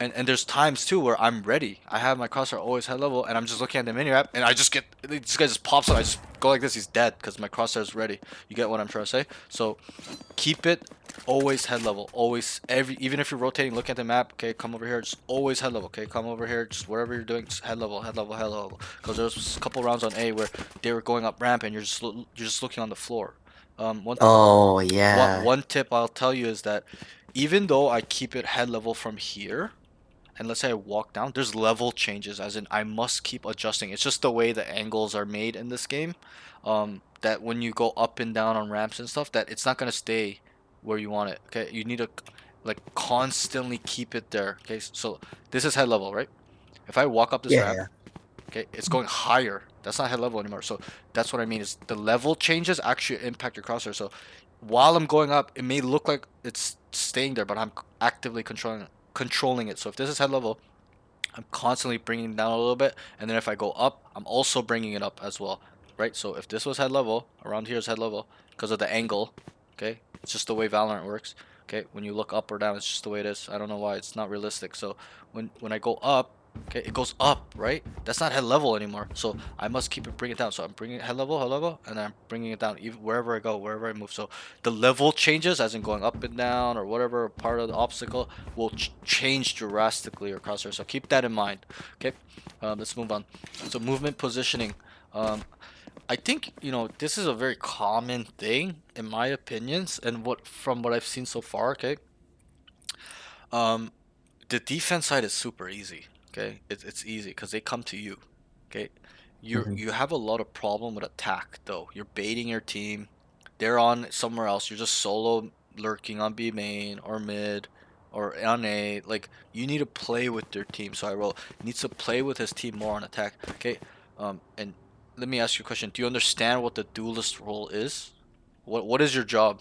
and there's times too where I'm ready. I have my crosshair always head level, and I'm just looking at the mini map, and I just get this guy just pops up. I just go like this. He's dead because my crosshair is ready. You get what I'm trying to say? So keep it always head level. Always even if you're rotating, look at the map. Okay, come over here. Just always head level. Okay, come over here. Just whatever you're doing, just head level, head level, head level. Because there's a couple rounds on A where they were going up ramp, and you're just looking on the floor. Um, one Oh one yeah. one tip I'll tell you is that even though I keep it head level from here, and let's say I walk down, there's level changes, as in I must keep adjusting. It's just the way the angles are made in this game, that when you go up and down on ramps and stuff, that it's not gonna stay where you want it. Okay, you need to like constantly keep it there. Okay, so this is head level, right? If I walk up this Yeah, ramp, yeah. okay, it's going higher. That's not head level anymore. So that's what I mean is the level changes actually impact your crosshair. So while I'm going up, it may look like it's staying there, but I'm actively controlling it. So if this is head level, I'm constantly bringing it down a little bit, and then if I go up, I'm also bringing it up as well, right? So if this was head level, around here is head level because of the angle, okay? It's just the way Valorant works, okay? When you look up or down, it's just the way it is. I don't know why it's not realistic. So when I go up, okay, it goes up, right? That's not head level anymore. So I must keep it, bring it down. So I'm bringing it head level, and then I'm bringing it down even wherever I go, wherever I move. So the level changes, as in going up and down or whatever part of the obstacle, will change drastically your crosshair. So keep that in mind. Okay, let's move on. So movement positioning. I think this is a very common thing in my opinions, and from what I've seen so far. Okay, um, the defense side is super easy. Okay, it's easy because they come to you. Okay, Hmm. you have a lot of problem with attack though. You're baiting your team. They're on somewhere else. You're just solo lurking on B main or mid or on A. Like you need to play with your team. So I wrote needs to play with his team more on attack. Okay, and let me ask you a question. Do you understand what the duelist role is? What is your job?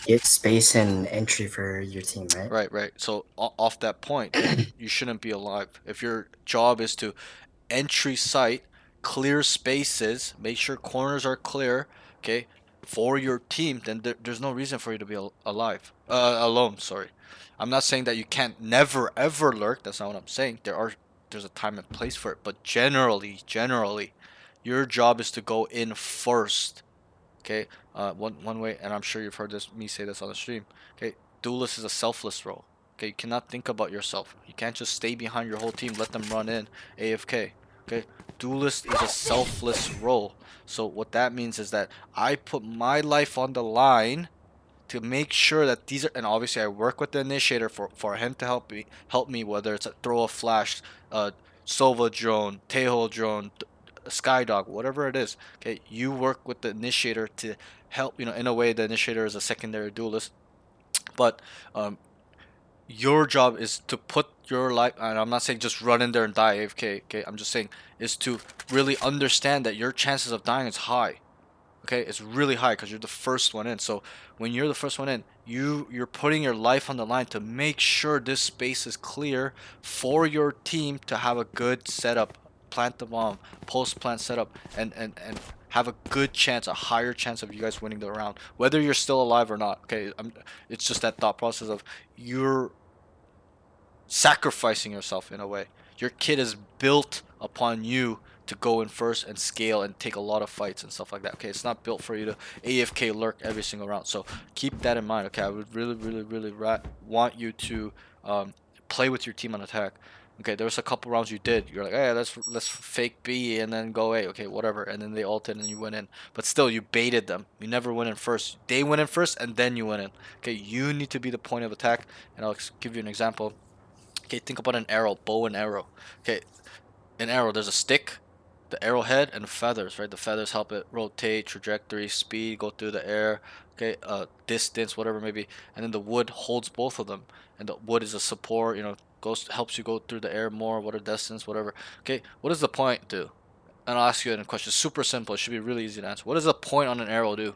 Get space and entry for your team, right? Right, right. So off that point, then you shouldn't be alive. If your job is to entry sight, clear spaces, make sure corners are clear, okay, for your team, then there's no reason for you to be alive. Alone, sorry. I'm not saying that you can't never ever lurk. That's not what I'm saying. There's a time and place for it, but generally, your job is to go in first. Okay, one way, and I'm sure you've heard me say this on the stream. Okay, duelist is a selfless role. Okay, you cannot think about yourself. You can't just stay behind your whole team, let them run in AFK. Okay, duelist is a selfless role. So what that means is that I put my life on the line to make sure that these are, and obviously I work with the initiator for him to help me, whether it's a throw a flash, uh Sova drone, Teho drone, Skydog, whatever it is. Okay, you work with the initiator to help, in a way the initiator is a secondary duelist, but um your job is to put your life, and I'm not saying just run in there and die AFK, okay, I'm just saying is to really understand that your chances of dying is high. Okay, it's really high because you're the first one in. So when you're the first one in, you're putting your life on the line to make sure this space is clear for your team to have a good setup, plant the bomb, post plant setup, and have a good chance, a higher chance of you guys winning the round, whether you're still alive or not. Okay, it's just that thought process of you're sacrificing yourself in a way. Your kid is built upon you to go in first and scale and take a lot of fights and stuff like that. Okay, it's not built for you to AFK lurk every single round. So keep that in mind. Okay, I would really, really, really want you to play with your team on attack. Okay, there was a couple rounds you did. You're like, hey, let's fake B and then go A. Okay, whatever. And then they ulted and you went in. But still, you baited them. You never went in first. They went in first and then you went in. Okay, you need to be the point of attack. And I'll give you an example. Okay, think about an arrow, bow and arrow. Okay, an arrow, there's a stick, the arrowhead, and feathers, right? The feathers help it rotate, trajectory, speed, go through the air, okay, distance, whatever it may be. And then the wood holds both of them. And the wood is a support, helps you go through the air more, what a distance, whatever. Okay, what does the point do? And I'll ask you a question. Super simple. It should be really easy to answer. What does the point on an arrow do?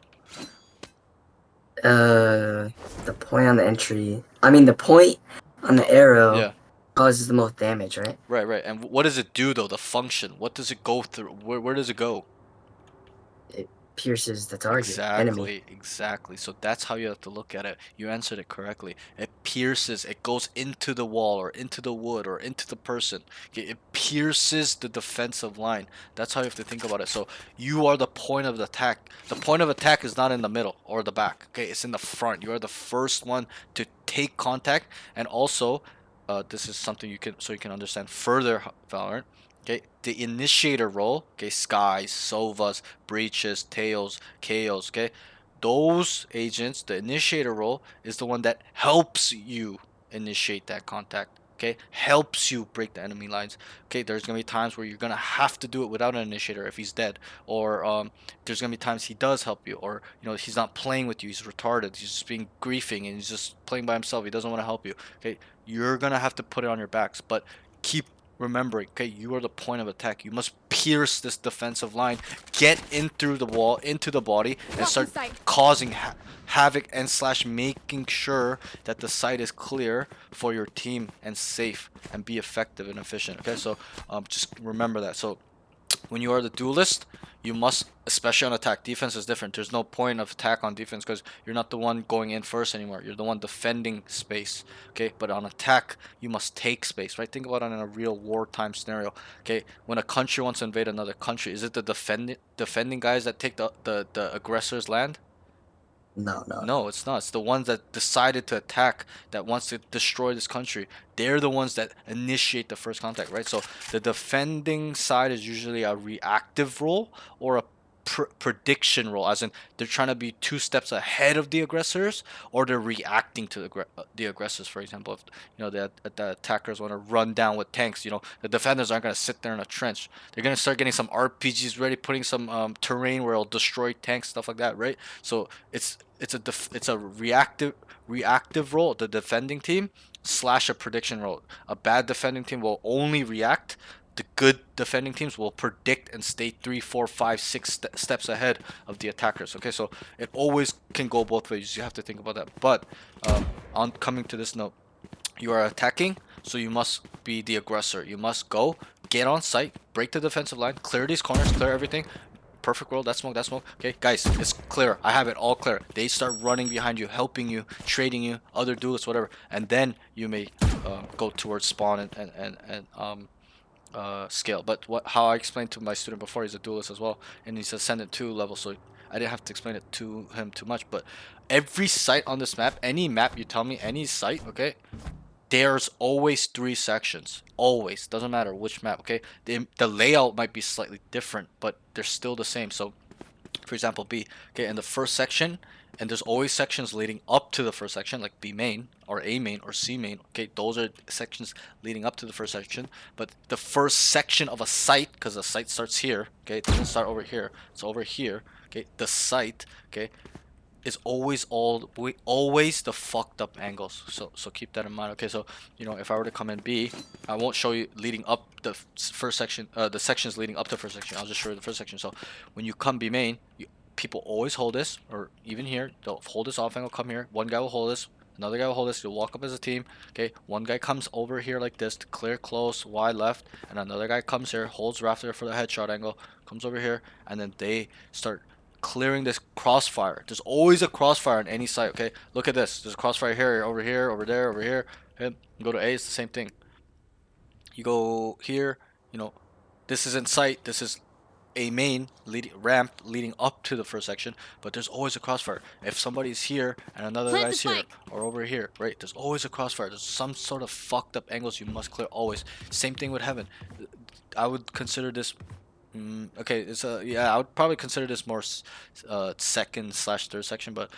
The point on the entry. I mean, the point on the arrow Yeah. causes the most damage, right? Right, right. And what does it do though? The function. What does it go through? Where does it go? It pierces the target, enemy. Exactly, exactly. So that's how you have to look at it. You answered it correctly. It pierces, it goes into the wall or into the wood or into the person. Okay, it pierces the defensive line. That's how you have to think about it. So you are the point of the attack. The point of attack is not in the middle or the back. Okay, it's in the front. You are the first one to take contact, and also, this is something you can understand further, Valorant. Okay, the initiator role, okay, skies, sovas, breaches, tails, KOs, okay, those agents, the initiator role, is the one that helps you initiate that contact. Okay, helps you break the enemy lines. Okay, there's gonna be times where you're gonna have to do it without an initiator if he's dead, or there's gonna be times he does help you, or he's not playing with you, he's retarded, he's just being griefing and he's just playing by himself, he doesn't want to help you. Okay, you're gonna have to put it on your backs, but keep remembering, okay, you are the point of attack. You must pierce this defensive line, get in through the wall, into the body, and start causing havoc and slash making sure that the site is clear for your team and safe and be effective and efficient. Okay, so just remember that. So when you are the duelist, you must, especially on attack, defense is different. There's no point of attack on defense because you're not the one going in first anymore. You're the one defending space. Okay, but on attack, you must take space, right? Think about it in a real wartime scenario. Okay, when a country wants to invade another country, is it the defending guys that take the aggressor's land? No. No, it's not. It's the ones that decided to attack, that wants to destroy this country. They're the ones that initiate the first contact, right? So the defending side is usually a reactive role or a prediction role, as in they're trying to be 2 steps ahead of the aggressors, or they're reacting to the aggressors. For example, if the attackers want to run down with tanks, the defenders aren't going to sit there in a trench. They're going to start getting some RPGs ready, putting some terrain where it'll destroy tanks, stuff like that, right? So it's a reactive role, the defending team slash a prediction role. A bad defending team will only react. The good defending teams will predict and stay 3, 4, 5, 6 steps ahead of the attackers. Okay, so it always can go both ways. You have to think about that. But on coming to this note, you are attacking, so you must be the aggressor. You must go, get on site, break the defensive line, clear these corners, clear everything. Perfect world, that smoke, that smoke. Okay, guys, it's clear. I have it all clear. They start running behind you, helping you, trading you, other duelists, whatever, and then you may go towards spawn and scale. But how I explained to my student before, he's a duelist as well, and he's ascendant 2 level, so I didn't have to explain it to him too much. But every site on this map, any map you tell me, any site, okay, there's always 3 sections. Always, doesn't matter which map. Okay, the layout might be slightly different, but they're still the same. So for example, B, okay, in the first section, and there's always sections leading up to the first section, like B main or A main or C main. Okay, those are sections leading up to the first section. But the first section of a site, because the site starts here, okay, it doesn't start over here, it's over here. Okay, the site, okay, is always always the fucked up angles. So keep that in mind. Okay, so if I were to come in B, I won't show you leading up the first section, the sections leading up to the first section. I'll just show you the first section. So when you come B main, people always hold this, or even here, they'll hold this off angle, come here, one guy will hold this, another guy will hold this, you'll walk up as a team. Okay, one guy comes over here like this to clear close, wide left, and another guy comes here, holds rafter for the headshot angle, comes over here, and then they start clearing this crossfire. There's always a crossfire on any site. Okay, look at this, there's a crossfire here, over here, over there, over here. Okay, you go to A, it's the same thing. You go here, this is in sight, this is a main ramp leading up to the first section, but there's always a crossfire. If somebody's here and another guy's here or over here, right, there's always a crossfire. There's some sort of fucked up angles you must clear always. Same thing with heaven. I would consider this okay, I would probably consider this more second slash third section, but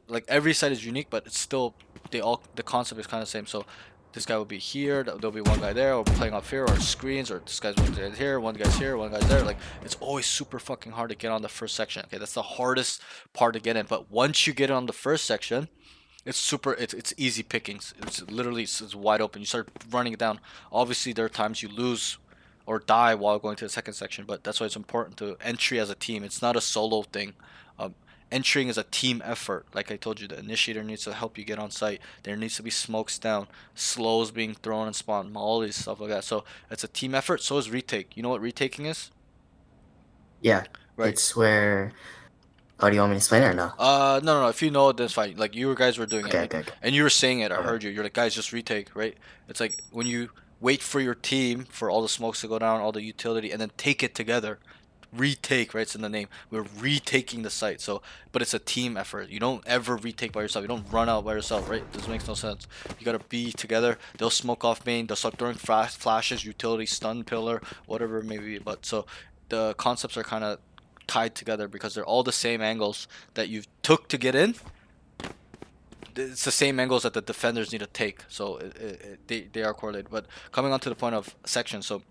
like every site is unique, but it's still the concept is kind of the same. So this guy will be here, there'll be one guy there, or playing off here, or screens, or this guy's one guy here, one guy's here, one guy's there. Like, it's always super fucking hard to get on the first section. Okay, that's the hardest part to get in. But once you get on the first section, it's easy pickings. It's literally it's wide open. You start running it down. Obviously, there are times you lose or die while going to the second section, but that's why it's important to entry as a team. It's not a solo thing. Entering is a team effort. Like I told you, the initiator needs to help you get on site. There needs to be smokes down, slows being thrown and spawn, all these stuff like that. So it's a team effort. So is retake. You know what retaking is? Yeah, right. It's where. Oh, do you want me to explain it or no? No. If you know it, that's fine. Like you guys were doing it, right? Okay. And you were saying it. I heard you. You're like, guys, just retake, right? It's like when you wait for your team for all the smokes to go down, all the utility, and then take it together. Retake, right? It's in the name. We're retaking the site. So, but it's a team effort. You don't ever retake by yourself. You don't run out by yourself, right? This makes no sense. You gotta be together. They'll smoke off main. They'll start throwing flashes, utility, stun pillar, whatever it may be. But so the concepts are kind of tied together because they're all the same angles that you took to get in. It's the same angles that the defenders need to take, so they are correlated. But coming on to the point of section, so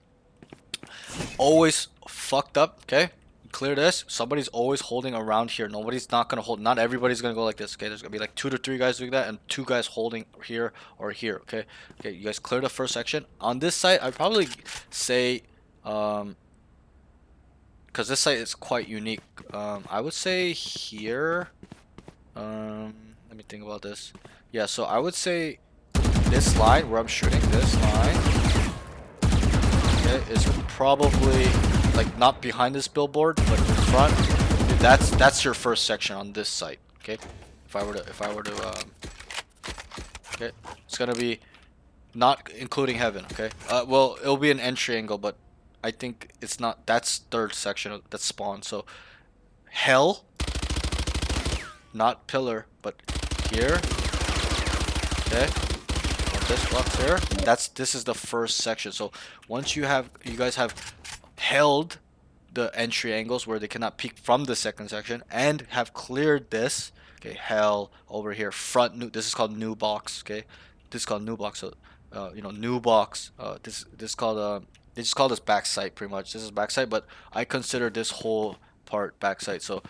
always fucked up, okay? Clear this. Somebody's always holding around here. Nobody's not gonna hold. Not everybody's gonna go like this. Okay, there's gonna be like 2 to 3 guys doing that, and 2 guys holding here or here. Okay, okay. You guys clear the first section. On this site, I'd probably say, because this site is quite unique. I would say here. Let me think about this. Yeah, so I would say this line where I'm shooting, this line, okay, is probably like not behind this billboard, but in front. That's your first section on this site. Okay, if I were to okay, it's gonna be not including heaven. Okay, well, it'll be an entry angle, but I think it's not. That's third section. That's spawn. So hell, not pillar, but here. Okay, this box here. This is the first section. So once you guys have held the entry angles where they cannot peek from the second section and have cleared this. Okay, hell over here, front new. This is called new box. Okay, this is called new box. So you know, new box. This is called they just call this backside pretty much. This is backside, but I consider this whole part backside. So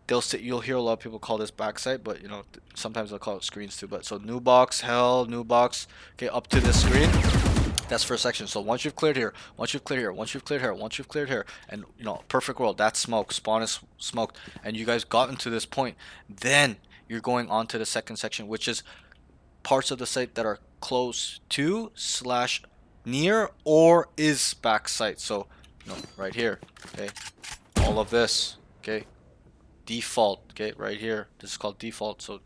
you'll hear a lot of people call this backside, but you know, sometimes they'll call it screens too. But so new box, hell, new box. Okay, up to this screen. That's first section. So once you've cleared here, once you've cleared here, once you've cleared here, once you've cleared here, and you know, perfect world, that's smoke. Spawn is smoked, and you guys gotten to this point. Then you're going on to the second section, which is parts of the site that are close to / near or is backside. So you know, right here, okay, all of this, okay, default, okay, right here. This is called default. So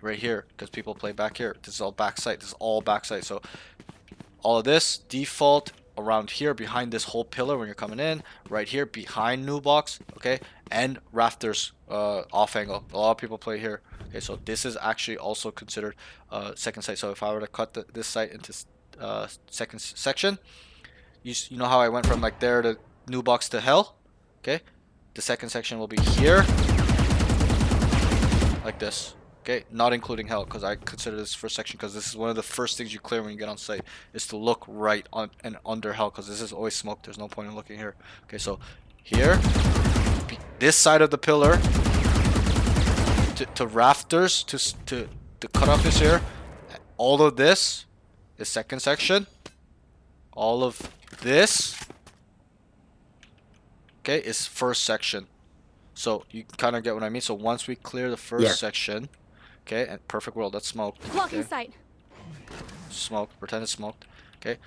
right here, because people play back here. This is all backside. This is all backside. So all of this default around here behind this whole pillar when you're coming in, right here behind new box, okay, and rafters off angle. A lot of people play here. Okay, so this is actually also considered second site. So if I were to cut this site into second section, you know how I went from like there to new box to hell. Okay, the second section will be here, like this. Okay, not including hell, because I consider this first section, because this is one of the first things you clear when you get on site, is to look right on and under hell, because this is always smoke. There's no point in looking here. Okay, so here, this side of the pillar to rafters, to the cutoff is here. All of this is second section. All of this, okay, is first section. So you kind of get what I mean. So once we clear the first section, okay, and perfect world, that's smoked. Blocking Okay. sight. Smoked, pretend it's smoked. Okay,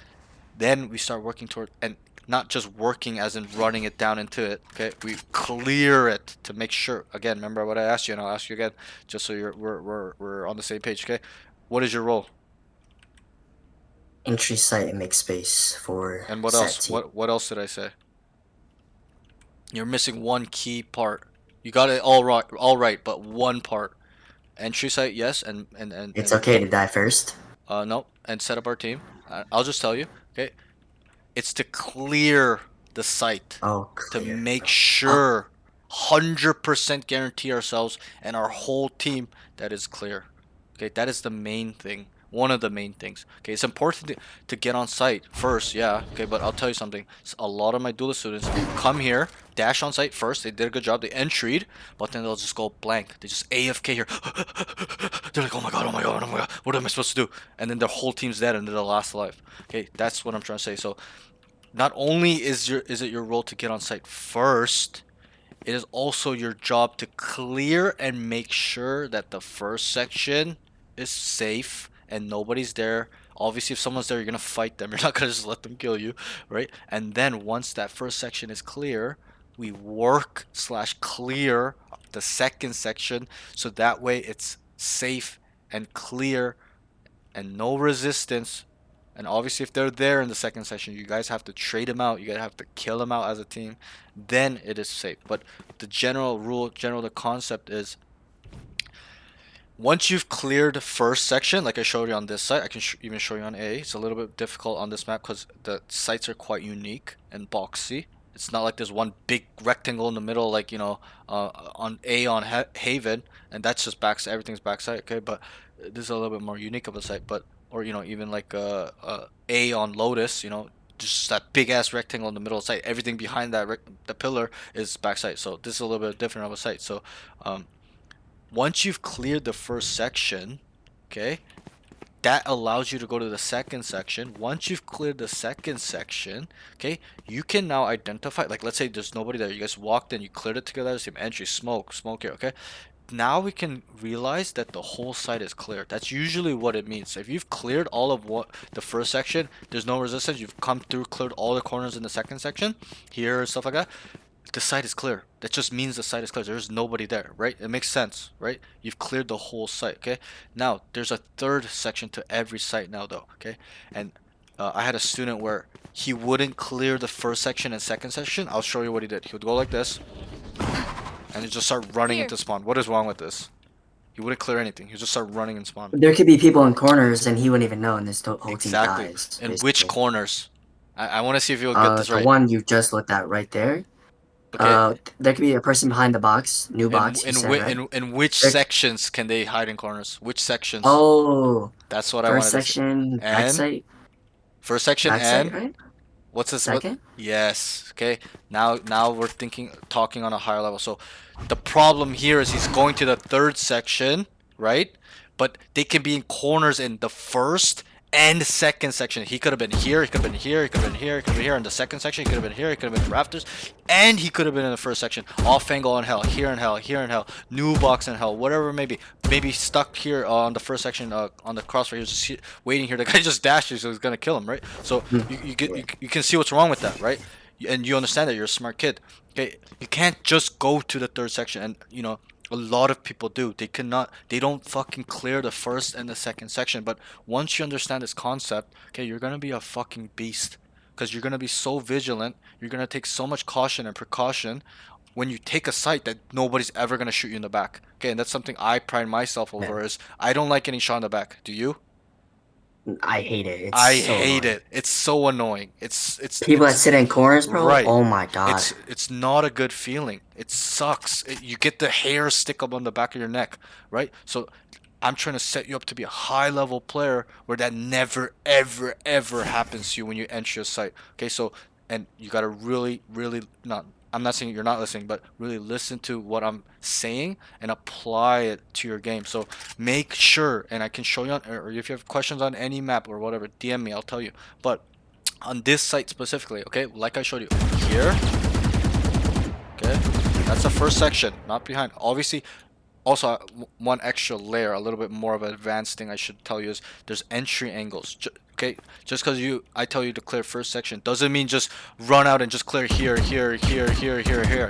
then we start working toward, and not just working as in running it down into it. Okay, we clear it to make sure. Again, remember what I asked you, and I'll ask you again, just so we're on the same page. Okay, what is your role? Entry site and make space for And what set else? team. What else did I say? You're missing one key part. You got it all right, but one part. Entry site, yes, and It's okay to die first. no, and set up our team. I'll just tell you, okay? It's to clear the site, Oh, to clear. make sure 100% guarantee ourselves and our whole team that is clear. Okay, that is the main thing. One of the main things. Okay, it's important to get on site first, yeah. Okay, but I'll tell you something. A lot of my Duelist students come here, dash on site first. They did a good job. They entried, but then they'll just go blank. They just AFK here. They're like, oh my god, oh my god, oh my god. What am I supposed to do? And then their whole team's dead and they're the last alive. Okay, that's what I'm trying to say. So, not only is it your role to get on site first, it is also your job to clear and make sure that the first section is safe and nobody's there. Obviously, if someone's there, you're gonna fight them. You're not gonna just let them kill you, right? And then once that first section is clear, we work / clear the second section, so that way it's safe and clear and no resistance. And obviously, if they're there in the second section, you guys have to trade them out. You guys have to kill them out as a team. Then it is safe. But the general rule, the concept is, once you've cleared the first section, like I showed you on this site, I can even show you on A. It's a little bit difficult on this map because the sites are quite unique and boxy. It's not like there's one big rectangle in the middle, like on A on Haven, and that's just backside. Everything's backside, okay? But this is a little bit more unique of a site, but or even like A on Lotus, just that big ass rectangle in the middle of the site. Everything behind that the pillar is backside. So this is a little bit different of a site. So once you've cleared the first section, okay, that allows you to go to the second section. Once you've cleared the second section, okay, you can now identify, like let's say there's nobody there. You guys walked in, you cleared it together, same entry, smoke here, okay? Now we can realize that the whole site is cleared. That's usually what it means. If you've cleared all of what the first section, there's no resistance, you've come through, cleared all the corners in the second section, here, stuff like that, the site is clear. That just means the site is clear. There's nobody there, right? It makes sense, right? You've cleared the whole site, okay? Now, there's a third section to every site now, though, okay? And I had a student where he wouldn't clear the first section and second section. I'll show you what he did. He would go like this, and he'd just start running into spawn. What is wrong with this? He wouldn't clear anything. He would just start running in spawn. There could be people in corners, and he wouldn't even know, and this whole Exactly. team dies. In Basically. which corners? I want to see if you'll get this The right. one you just looked at right there. Okay. There could be a person behind the box, new box. In which sections can they hide in corners? Which sections? Oh, that's what I wanted first to section, say. backside. First section Backside, and right? what's this? Second? Yes. Okay. Now we're talking on a higher level. So the problem here is he's going to the third section, right? But they can be in corners in the first and second section. He could have been here, he could have been here, he could have been here, he could have been here in the second section, he could have been here, he could have been in the rafters, and he could have been in the first section. Off angle in hell, here in hell, here in hell, new box in hell, whatever it may be. Maybe stuck here on the first section on the crossfire. He was just waiting here. The guy just dashed you, so he's gonna kill him, right? So you can see what's wrong with that, right? And you understand that you're a smart kid. Okay, you can't just go to the third section, and a lot of people do. They don't fucking clear the first and the second section. But once you understand this concept, okay, you're gonna be a fucking beast. Because you're gonna be so vigilant, you're gonna take so much caution and precaution when you take a site that nobody's ever gonna shoot you in the back. Okay, and that's something I pride myself over is I don't like getting shot in the back. Do you? I hate it. I so hate annoying. it. It's so annoying. It's people that sit in corners, bro. right. Oh my god. It's not a good feeling. It sucks. You get the hair stick up on the back of your neck, right? So I'm trying to set you up to be a high level player where that never ever ever happens to you when you enter your site. Okay, so and you gotta really not. I'm not saying you're not listening, but really listen to what I'm saying and apply it to your game. So make sure, and I can show you or if you have questions on any map or whatever, DM me. I'll tell you. But on this site specifically, okay, like I showed you here, okay, that's the first section, not behind. Obviously, also one extra layer, a little bit more of an advanced thing I should tell you is there's entry angles. Okay, just because I tell you to clear first section doesn't mean just run out and just clear here, here.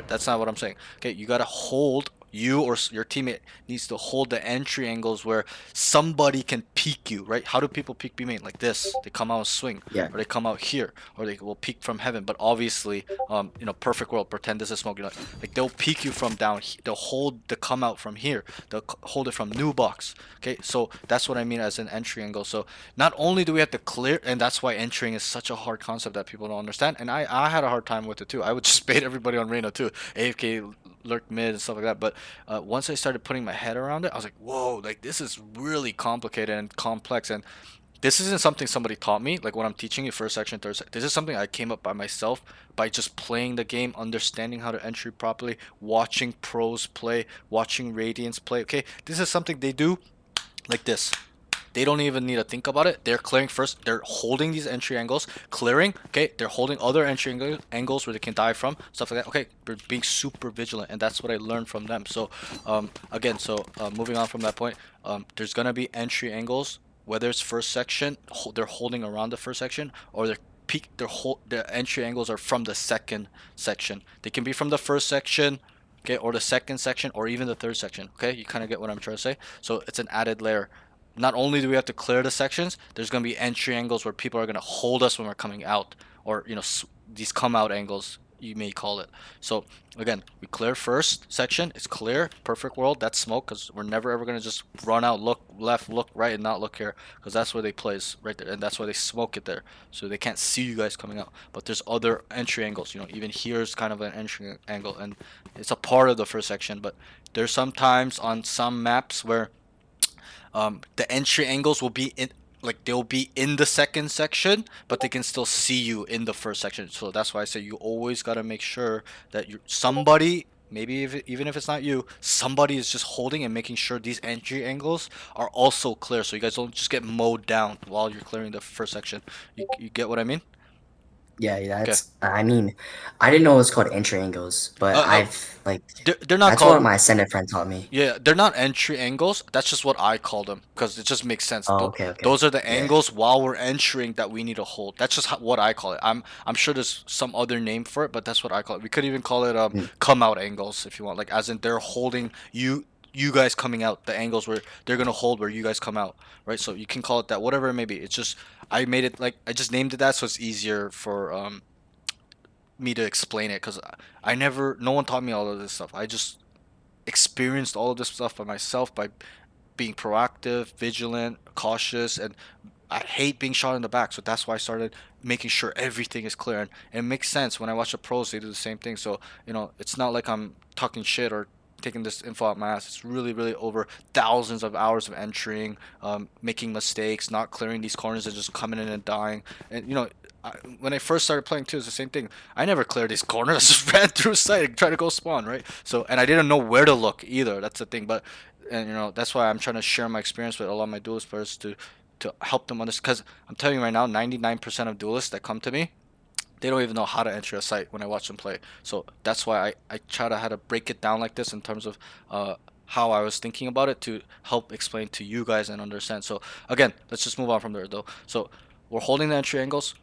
That's not what I'm saying. Okay, you gotta hold. You or your teammate needs to hold the entry angles where somebody can peek you, right? How do people peek B main? Like this. They come out and swing. Yeah. Or they come out here. Or they will peek from heaven. But obviously, perfect world, pretend this is smoke. Like they'll peek you from down. They'll hold the come out from here. They'll hold it from new box. Okay, so that's what I mean as an entry angle. So not only do we have to clear, and that's why entering is such a hard concept that people don't understand. And I had a hard time with it too. I would just bait everybody on Reyna too. AFK lurk mid and stuff like that. But once I started putting my head around it, I was like, whoa, like this is really complicated and complex. And this isn't something somebody taught me, like when I'm teaching you first section, third section. This is something I came up by myself by just playing the game, understanding how to entry properly, watching pros play, watching Radiants play. Okay, this is something they do like this. They don't even need to think about it. They're clearing first. They're holding these entry angles, clearing. Okay, they're holding other entry angles where they can die from, stuff like that. Okay, they're being super vigilant, and that's what I learned from them. So, again, moving on from that point, there's gonna be entry angles, whether it's first section, they're holding around the first section, or they're their entry angles are from the second section. They can be from the first section, okay, or the second section, or even the third section. Okay, you kind of get what I'm trying to say. So it's an added layer. Not only do we have to clear the sections, there's going to be entry angles where people are going to hold us when we're coming out, or these come out angles you may call it. So again, we clear first section. It's clear, perfect world. That's smoke because we're never ever gonna just run out, look left, look right, and not look here because that's where they place right there, and that's why they smoke it there, so they can't see you guys coming out. But there's other entry angles. You know, even here's kind of an entry angle, and it's a part of the first section. But there's sometimes on some maps where the entry angles will be in, like they'll be in the second section, but they can still see you in the first section. So that's why I say you always got to make sure that you somebody, maybe even if it's not you, somebody is just holding and making sure these entry angles are also clear, so you guys don't just get mowed down while you're clearing the first section. You get what I mean? Yeah, Okay. that's. I mean, I didn't know it was called entry angles, but I've like They're not that's what called. my ascendant friend taught me. Yeah, they're not entry angles. That's just what I call them because it just makes sense. Oh, okay, okay. Those are the Yeah. angles while we're entering that we need to hold. That's just what I call it. I'm sure there's some other name for it, but that's what I call it. We could even call it Mm. come out angles if you want. Like as in they're holding you guys coming out. The angles where they're gonna hold where you guys come out, right? So you can call it that, whatever it may be. It's just I made it like I just named it that so it's easier for me to explain it because I never no one taught me all of this stuff. I just experienced all of this stuff by myself by being proactive, vigilant, cautious, and I hate being shot in the back. So that's why I started making sure everything is clear. And it makes sense when I watch the pros, they do the same thing. So, you know, it's not like I'm talking shit or taking this info out my ass. It's really, really over thousands of hours of entering, making mistakes, not clearing these corners and just coming in and dying. And, you know, when I first started playing too, it's the same thing. I never cleared these corners. I just ran through sight and tried to go spawn, right? So, and I didn't know where to look either. That's the thing. But, and you know, that's why I'm trying to share my experience with a lot of my duelist players to help them understand. Because I'm telling you right now, 99% of duelists that come to me, they don't even know how to enter a site when I watch them play. So that's why I try to how to break it down like this in terms of how I was thinking about it to help explain to you guys and understand. So again, let's just move on from there though. So we're holding the entry angles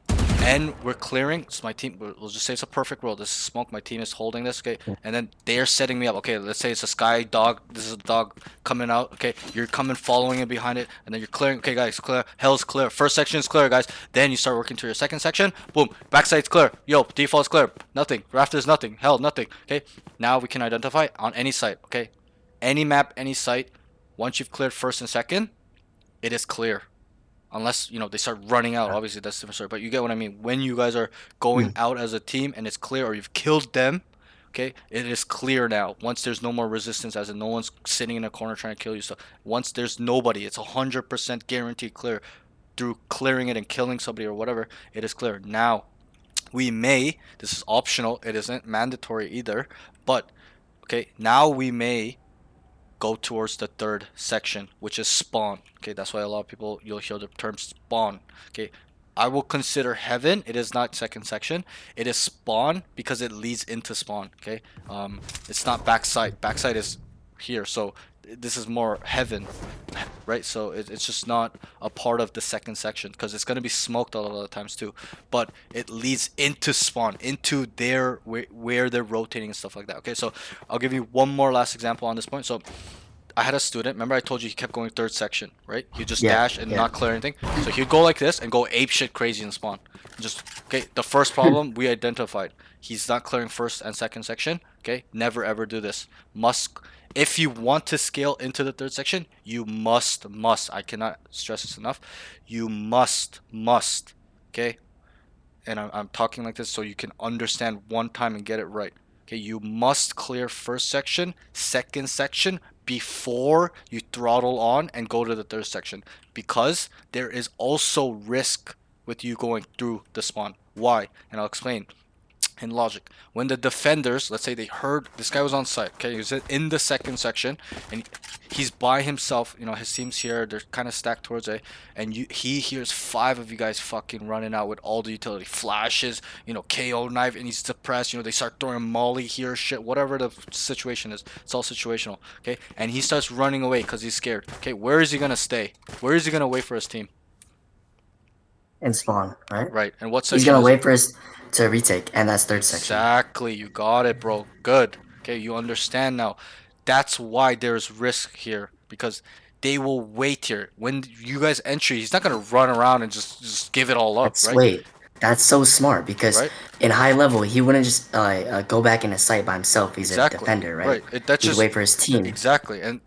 and we're clearing. It's my team. We'll just say it's a perfect roll. This is smoke. My team is holding this. Okay, and then they're setting me up. Okay, let's say it's a sky dog. This is a dog coming out. Okay, you're coming, following it behind it, and then you're clearing. Okay, guys, clear. Hell's clear. First section is clear, guys. Then you start working to your second section. Boom, backside's clear. Yo, default's clear. Nothing. Rafters, nothing. Hell, nothing. Okay, now we can identify on any site. Okay, any map, any site. Once you've cleared first and second, it is clear unless you know they start running out. Obviously that's a different story, but you get what I mean. When you guys are going out as a team and it's clear or you've killed them, okay, it is clear now. Once there's no more resistance, as in no one's sitting in a corner trying to kill you. So once there's nobody, it's 100% guaranteed clear. Through clearing it and killing somebody or whatever, it is clear. Now we may, this is optional, it isn't mandatory either, but okay, now we may go towards the third section, which is spawn. Okay, that's why a lot of people, you'll hear the term spawn. Okay, I will consider heaven. It is not second section. It is spawn because it leads into spawn. Okay, it's not backside. Backside is here, so this is more heaven, right? So it's just not a part of the second section because it's gonna be smoked a lot of the times too. But it leads into spawn, into their where they're rotating and stuff like that. Okay, so I'll give you one more last example on this point. So I had a student. Remember I told you he kept going third section, right? He'd just dash and not clear anything. So he'd go like this and go ape shit crazy in spawn. Just okay. The first problem we identified. He's not clearing first and second section. Okay, never ever do this. Must if you want to scale into the third section, you must. I cannot stress this enough. You must. Okay, and I'm talking like this so you can understand one time and get it right. Okay, you must clear first section, second section before you throttle on and go to the third section because there is also risk with you going through the spawn. Why? And I'll explain in logic. When the defenders, let's say they heard this guy was on site, okay, he was in the second section and he's by himself, you know, his team's here, they're kind of stacked towards A, and he hears 5 of you guys fucking running out with all the utility flashes, you know, KO knife, and he's depressed, you know, they start throwing molly here, shit, whatever the situation is, it's all situational, okay, and he starts running away because he's scared. Okay, where is he gonna stay? Where is he gonna wait for his team? In spawn, right? Right, and what section He's gonna is wait for us to retake, and that's third section. Exactly, you got it, bro. Good. Okay, you understand now. That's why there's risk here because they will wait here. When you guys enter, he's not gonna run around and just give it all up, right? Wait, That's so smart because right? in high level he wouldn't just go back in a site by himself. He's a Exactly. defender, right? Right. That's He'd just wait for his team. exactly, and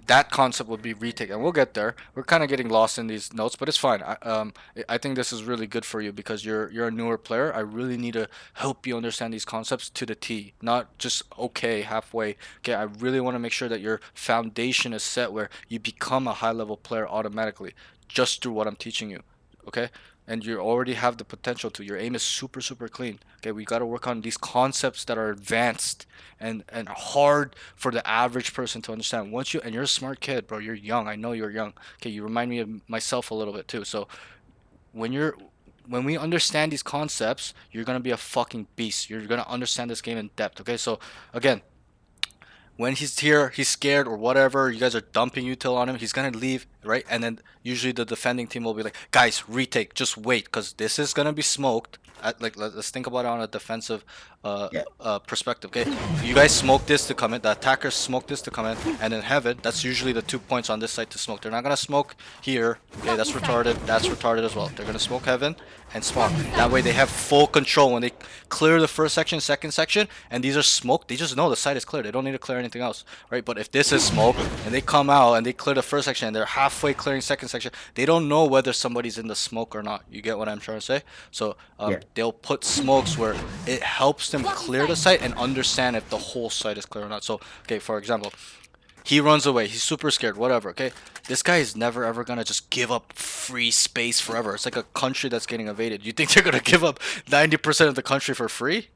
that concept would be retake, and we'll get there. We're kind of getting lost in these notes, but it's fine. I think this is really good for you because you're a newer player. I really need to help you understand these concepts to the T, not just okay halfway. Okay, I really want to make sure that your foundation is set where you become a high level player automatically just through what I'm teaching you. Okay, and you already have the potential to. Your aim is super super clean. Okay, we got to work on these concepts that are advanced and hard for the average person to understand. Once you and you're a smart kid, bro. You're young. I know you're young. Okay, you remind me of myself a little bit too. So when you're when we understand these concepts, you're gonna be a fucking beast. You're gonna understand this game in depth. Okay, so again, when he's here, he's scared or whatever, you guys are dumping util on him, he's gonna leave, right? And then usually the defending team will be like, guys, retake, just wait, because this is gonna be smoked. Like let's think about it on a defensive Yeah. perspective. Okay, you guys smoke this to come in, the attackers smoke this to come in, and then heaven, that's usually the 2 points on this side to smoke. They're not gonna smoke here. Okay, that's retarded. That's retarded as well. They're gonna smoke heaven and spawn. That way they have full control when they clear the first section, second section, and these are smoked. They just know the site is clear. They don't need to clear anything else, right? But if this is smoke and they come out and they clear the first section and they're halfway clearing second section, they don't know whether somebody's in the smoke or not. You get what I'm trying to say? So Yeah. they'll put smokes where it helps them clear the site and understand if the whole site is clear or not. So okay, for example, he runs away. He's super scared. Whatever. Okay. This guy is never ever gonna just give up free space forever. It's like a country that's getting invaded. You think they're gonna give up 90% of the country for free?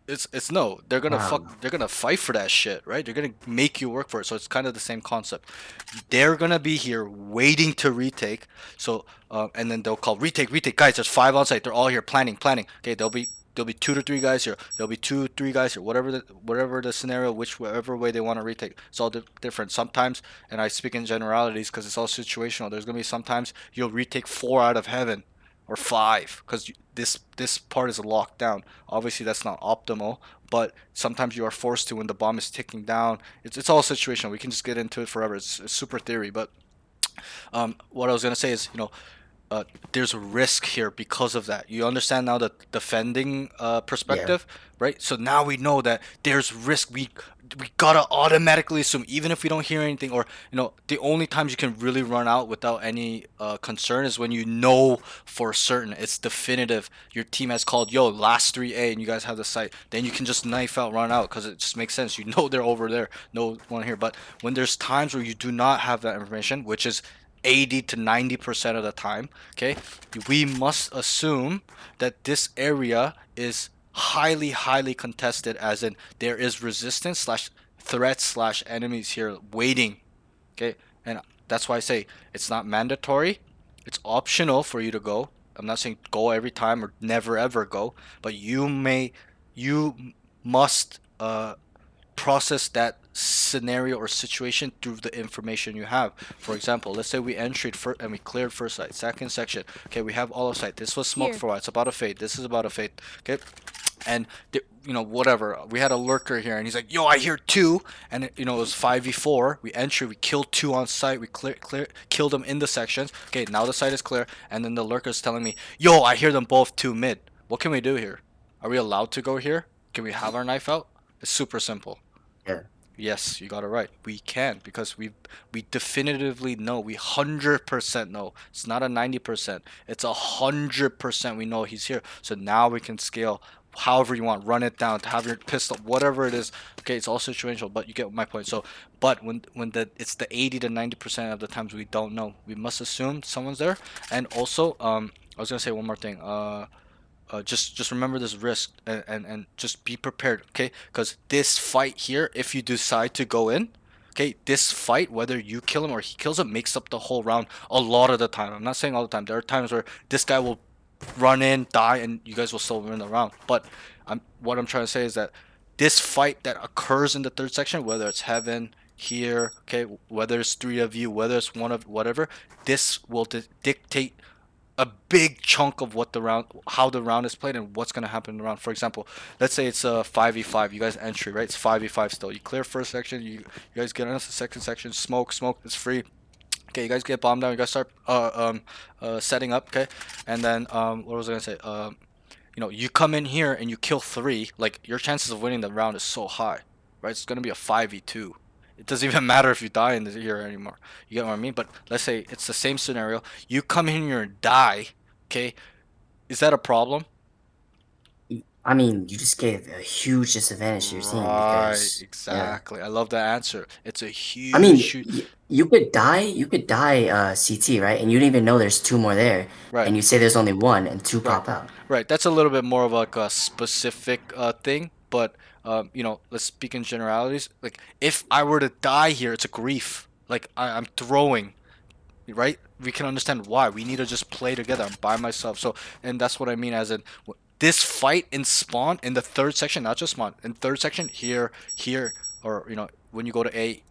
It's no. They're gonna Wow. They're gonna fight for that shit, right? They're gonna make you work for it. So it's kind of the same concept. They're gonna be here waiting to retake. So and then they'll call retake, retake, guys. There's 5 on site. They're all here planning, planning. Okay, there'll be 2 to 3 guys here. There'll be 2 3 guys here. Whatever the scenario, whichever way they want to retake. It's all different. Sometimes, and I speak in generalities because it's all situational. There's gonna be sometimes you'll retake 4 out of heaven or 5 because this part is locked down. Obviously, that's not optimal, but sometimes you are forced to when the bomb is ticking down. It's all situational. We can just get into it forever. It's super theory, but what I was gonna say is, there's a risk here because of that. You understand now the defending Yeah. perspective, right? So now we know that there's risk. We gotta automatically assume, even if we don't hear anything, or the only times you can really run out without any concern is when you know for certain it's definitive. Your team has called, yo, last 3A, and you guys have the site. Then you can just knife out, run out, because it just makes sense. You know they're over there, no one here. But when there's times where you do not have that information, which is 80 to 90% of the time, okay, we must assume that this area is highly contested, as in there is resistance slash threats slash enemies here waiting. Okay, and that's why I say it's not mandatory, it's optional for you to go. I'm not saying go every time or never ever go, but you must process that scenario or situation through the information you have. For example, let's say we entered first and we cleared first site, second section. Okay, we have all of site. This was smoked Here. for a while. It's about a fade. This is about a fade. Okay, and whatever. We had a lurker here, and he's like, "Yo, I hear 2," and it was 5v4. We entered. We killed 2 on site. We killed them in the sections. Okay, now the site is clear, and then the lurker is telling me, "Yo, I hear them both 2 mid." What can we do here? Are we allowed to go here? Can we have our knife out? It's super simple. Yeah. Yes, you got it right. We can, because we definitively know. We 100% know. It's not a 90%. It's 100% we know he's here. So now we can scale however you want. Run it down to have your pistol, whatever it is. Okay, it's all situational, but you get my point. So, but when it's the 80 to 90% of the times we don't know, we must assume someone's there. And also, I was gonna say one more thing. Just remember this risk, and just be prepared, okay? Because this fight here, if you decide to go in, okay, this fight, whether you kill him or he kills him, makes up the whole round a lot of the time. I'm not saying all the time. There are times where this guy will run in, die, and you guys will still win the round. But what I'm trying to say is that this fight that occurs in the third section, whether it's heaven here, okay, whether it's 3 of you, whether it's 1 of whatever, this will dictate a big chunk of how the round is played and what's gonna happen in the round. For example, let's say it's a 5v5. You guys entry, right? It's 5v5 still. You clear first section. You guys get into the second section. Smoke. It's free. Okay, you guys get bombed down. You guys start setting up. Okay, and then what was I gonna say? You know, you come in here and you kill 3. Like your chances of winning the round is so high, right? It's gonna be a 5v2. It doesn't even matter if you die in the here anymore. You get what I mean? But let's say it's the same scenario. You come in here and die. Okay, is that a problem? I mean, you just gave a huge disadvantage to your team Right, because yeah. exactly. I love that answer. It's a I huge, mean, huge. you could die CT, right? And you don't even know there's 2 more there, Right, and you say there's only 1 and 2 right, pop out. right. That's a little bit more of like a specific thing, but you know, let's speak in generalities. Like, if I were to die here, it's a grief. Like I'm throwing, right? We can understand why. We need to just play together. I'm by myself. So, and that's what I mean as in this fight in spawn in the third section, not just spawn, in third section here, here, or you know, when you go to A,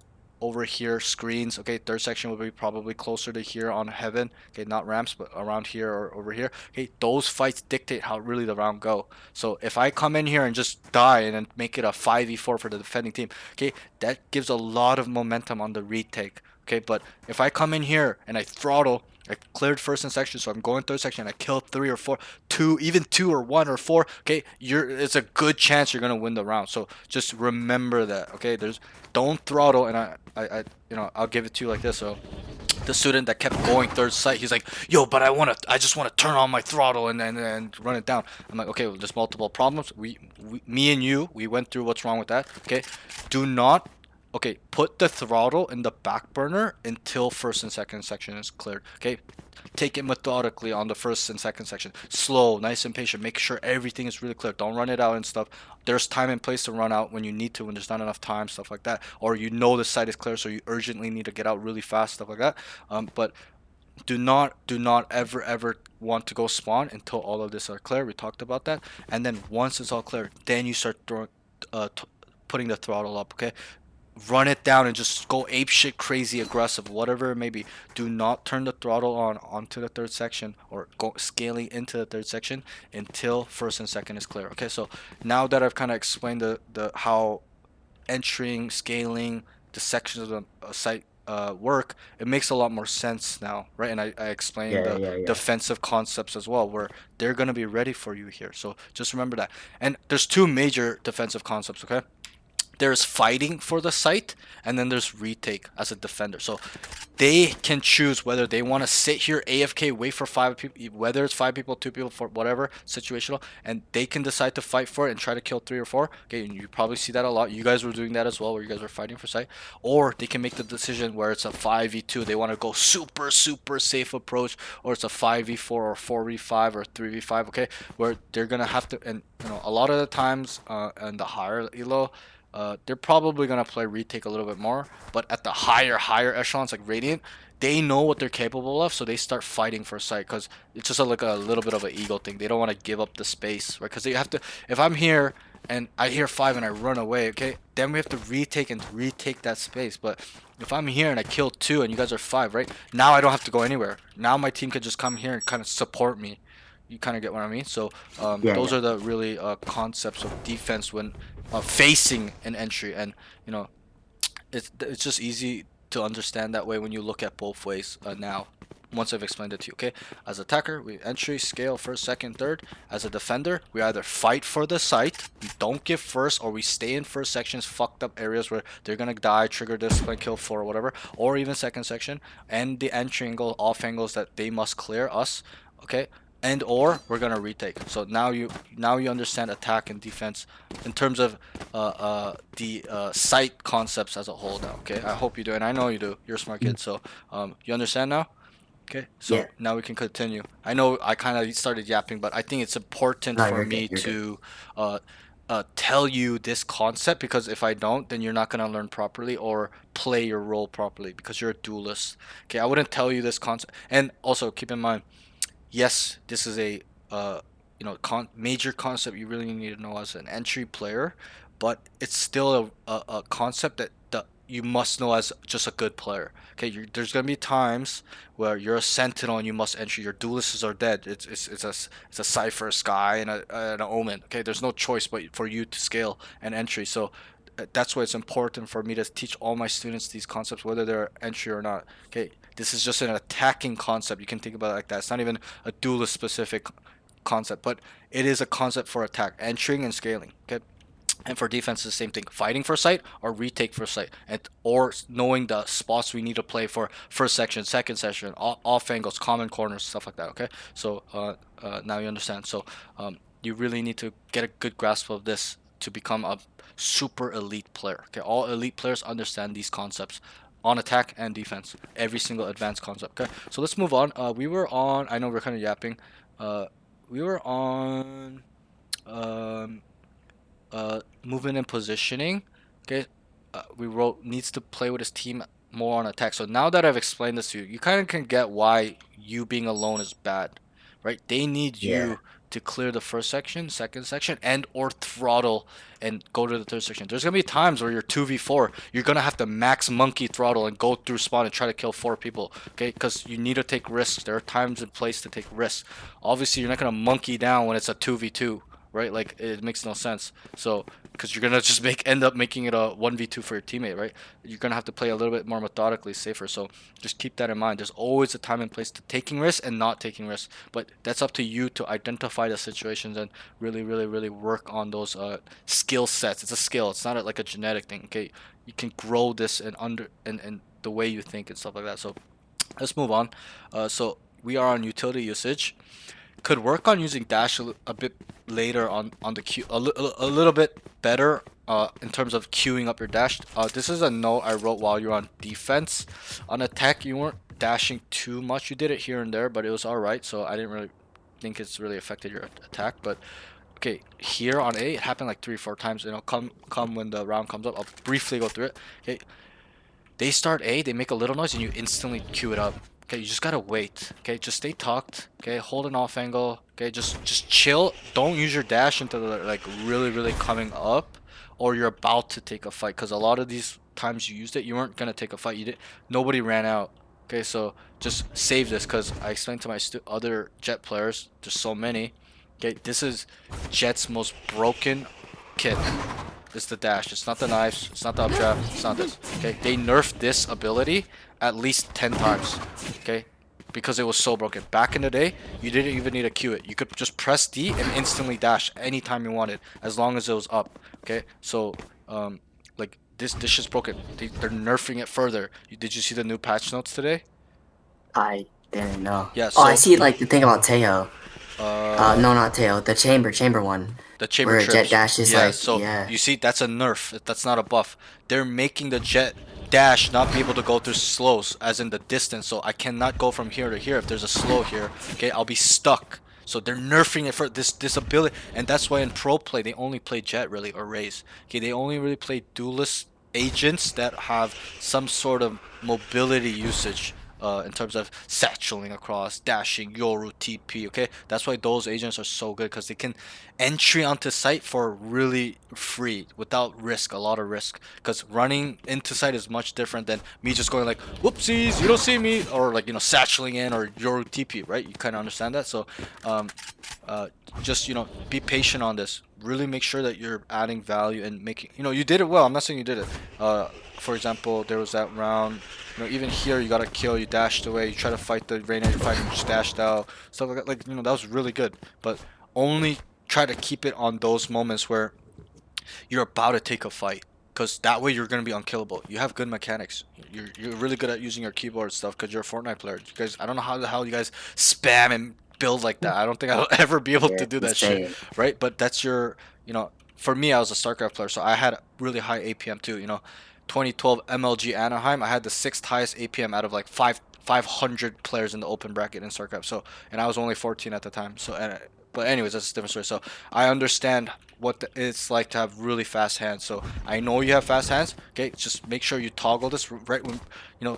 over here, screens. Okay, third section will be probably closer to here on heaven. Okay, not ramps, but around here or over here. Okay, those fights dictate how really the round go. So if I come in here and just die and then make it a 5v4 for the defending team, okay, that gives a lot of momentum on the retake. Okay, but if I come in here and I throttle, I cleared first and section, so I'm going third section. I killed 3 or 4, 2, even 2 or 1 or 4. Okay, it's a good chance you're gonna win the round. So just remember that. Okay, don't throttle, and you know, I'll give it to you like this. So the student that kept going third site, he's like, yo, but I just want to turn on my throttle and run it down. I'm like, okay, well, there's multiple problems. Me and you, we went through what's wrong with that. Okay, do not. Okay, put the throttle in the back burner until first and second section is cleared. Okay, take it methodically on the first and second section. Slow, nice and patient. Make sure everything is really clear. Don't run it out and stuff. There's time and place to run out when you need to, when there's not enough time, stuff like that. Or you know the site is clear, so you urgently need to get out really fast, stuff like that. But do not ever want to go spawn until all of this are clear. We talked about that. And then once it's all clear, then you start throwing, putting the throttle up. Okay, run it down and just go ape shit crazy aggressive, whatever it may be. Do not turn the throttle on onto the third section or go scaling into the third section until first and second is clear. Okay, so now that I've kind of explained the how entering, scaling, the sections of the site work, it makes a lot more sense now, right? And I explained Yeah, the yeah, yeah. defensive concepts as well, where they're gonna be ready for you here. So just remember that. And there's 2 major defensive concepts. Okay, there's fighting for the site, and then there's retake as a defender. So they can choose whether they want to sit here AFK, wait for 5 people, whether it's 5 people, 2 people, for whatever situational, and they can decide to fight for it and try to kill 3 or 4. Okay, and you probably see that a lot. You guys were doing that as well, where you guys were fighting for site. Or they can make the decision where it's a 5v2. They want to go super safe approach, or it's a 5v4 or 4v5 or 3v5. Okay, where they're gonna have to, and you know, a lot of the times in the higher elo, they're probably gonna play retake a little bit more, but at the higher echelons like Radiant, they know what they're capable of, so they start fighting for site because it's just like a little bit of an ego thing. They don't want to give up the space, right? Because they have to. If I'm here and I hear 5 and I run away, okay, then we have to retake that space. But if I'm here and I kill 2 and you guys are 5, right? Now I don't have to go anywhere. Now my team could just come here and kind of support me. You kind of get what I mean? So Yeah, those yeah. are the really concepts of defense when facing an entry, and you know, it's just easy to understand that way when you look at both ways now. Once I've explained it to you, okay? As attacker, we entry, scale, first, second, third. As a defender, we either fight for the site, we don't give first, or we stay in first sections, fucked up areas where they're gonna die, trigger discipline, kill 4 or whatever, or even second section, and the entry angle, off angles that they must clear us, okay? And or we're gonna retake. So now you understand attack and defense in terms of the site concepts as a whole now. Okay, I hope you do, and I know you do. You're a smart kid, so you understand now. Okay, so Yeah. now we can continue. I know I kind of started yapping, but I think it's important No, for you're me good. You're good. to tell you this concept, because if I don't, then you're not gonna learn properly or play your role properly because you're a duelist. Okay, I wouldn't tell you this concept, and also keep in mind, yes, this is a uh, you know, major concept you really need to know as an entry player, but it's still a concept that you must know as just a good player. Okay, there's gonna be times where you're a sentinel and you must entry. Your duelists are dead. It's a cipher, a sky, and an omen. Okay, there's no choice but for you to scale and entry. So that's why it's important for me to teach all my students these concepts, whether they're entry or not. Okay, this is just an attacking concept. You can think about it like that. It's not even a duelist specific concept, but it is a concept for attack, entering and scaling. Okay. And for defense, it's the same thing: fighting for site or retake for site, and or knowing the spots we need to play for first section, second section, off angles, common corners, stuff like that. Okay, so now you understand. So you really need to get a good grasp of this to become a super elite player. Okay, all elite players understand these concepts on attack and defense, every single advanced concept. Okay, so let's move on. We were on. I know we're kind of yapping. We were on. Um, movement and positioning. Okay, we wrote needs to play with his team more on attack. So now that I've explained this to you, you kind of can get why you being alone is bad, right? They need Yeah. you to clear the first section, second section, and or throttle and go to the third section. There's gonna be times where you're 2v4, you're gonna have to max monkey throttle and go through spawn and try to kill 4 people, okay? Because you need to take risks. There are times and place to take risks. Obviously, you're not gonna monkey down when it's a 2v2, right? Like, it makes no sense. So because you're gonna just end up making it a 1v2 for your teammate, right? You're gonna have to play a little bit more methodically, safer. So just keep that in mind. There's always a time and place to taking risks and not taking risks, but that's up to you to identify the situations and really, really, really work on those skill sets. It's a skill. It's not like a genetic thing. Okay, you can grow this and the way you think and stuff like that. So let's move on. So we are on utility usage. Could work on using dash a bit later on the queue, a little bit better in terms of queuing up your dash. This is a note I wrote while you're on defense. On attack, you weren't dashing too much. You did it here and there, but it was all right. So I didn't really think it's really affected your attack. But okay, here on A, it happened like 3 or 4 times. You know, come when the round comes up. I'll briefly go through it. Okay, they start A, they make a little noise, and you instantly queue it up. Okay, you just gotta wait. Okay, just stay tucked. Okay, hold an off angle. Okay, just chill. Don't use your dash until they're like really coming up, or you're about to take a fight. Cause a lot of these times you used it, you weren't gonna take a fight. You did. Nobody ran out. Okay, so just save this. Cause I explained to my other Jet players. There's so many. Okay, this is Jet's most broken kit. It's the dash. It's not the knives. It's not the updraft. It's not this. Okay, they nerfed this ability at least 10 times. Okay, because it was so broken. Back in the day, you didn't even need to queue it. You could just press D and instantly dash anytime you wanted, as long as it was up. Okay, so like this shit's broken. They're nerfing it further. Did you see the new patch notes today? I didn't know. Yeah. Oh, I So see like the thing about Teo. No, not Teo. The chamber one. the chamber Where trips. Jet dash is Yeah, like, so yeah. you see, that's a nerf. That's not a buff. They're making the Jet dash not be able to go through slows, as in the distance. So I cannot go from here to here if there's a slow here. Okay, I'll be stuck. So they're nerfing it for this ability, and that's why in pro play they only play Jet really, or Raze. Okay, they only really play duelist agents that have some sort of mobility usage. In terms of satcheling across, dashing, Yoru, TP, okay? That's why those agents are so good, because they can entry onto site for really free, without risk, a lot of risk. Because running into site is much different than me just going like, whoopsies, you don't see me, or like, you know, satcheling in, or Yoru TP, right? You kind of understand that? So, just, you know, be patient on this. Really make sure that you're adding value and making, you know, you did it well. I'm not saying you did it. For example, there was that round, you know, even here you got a kill, you dashed away, you try to fight the Reyna you're fighting, you just dashed out, stuff like that. Like, you know, that was really good. But only try to keep it on those moments where you're about to take a fight, because that way you're going to be unkillable. You have good mechanics. You're really good at using your keyboard and stuff, because you're a Fortnite player. You guys, I don't know how the hell you guys spam and build like that. I don't think I'll ever be able to do that shit, right? But that's your, you know, for me, I was a StarCraft player, so I had really high APM too. You know, 2012 MLG Anaheim, I had the 6th highest APM out of like 500 players in the open bracket in StarCraft. So, and I was only 14 at the time. So, but anyways, that's a different story. So I understand what it's like to have really fast hands. So I know you have fast hands. Okay, just make sure you toggle this right when, you know,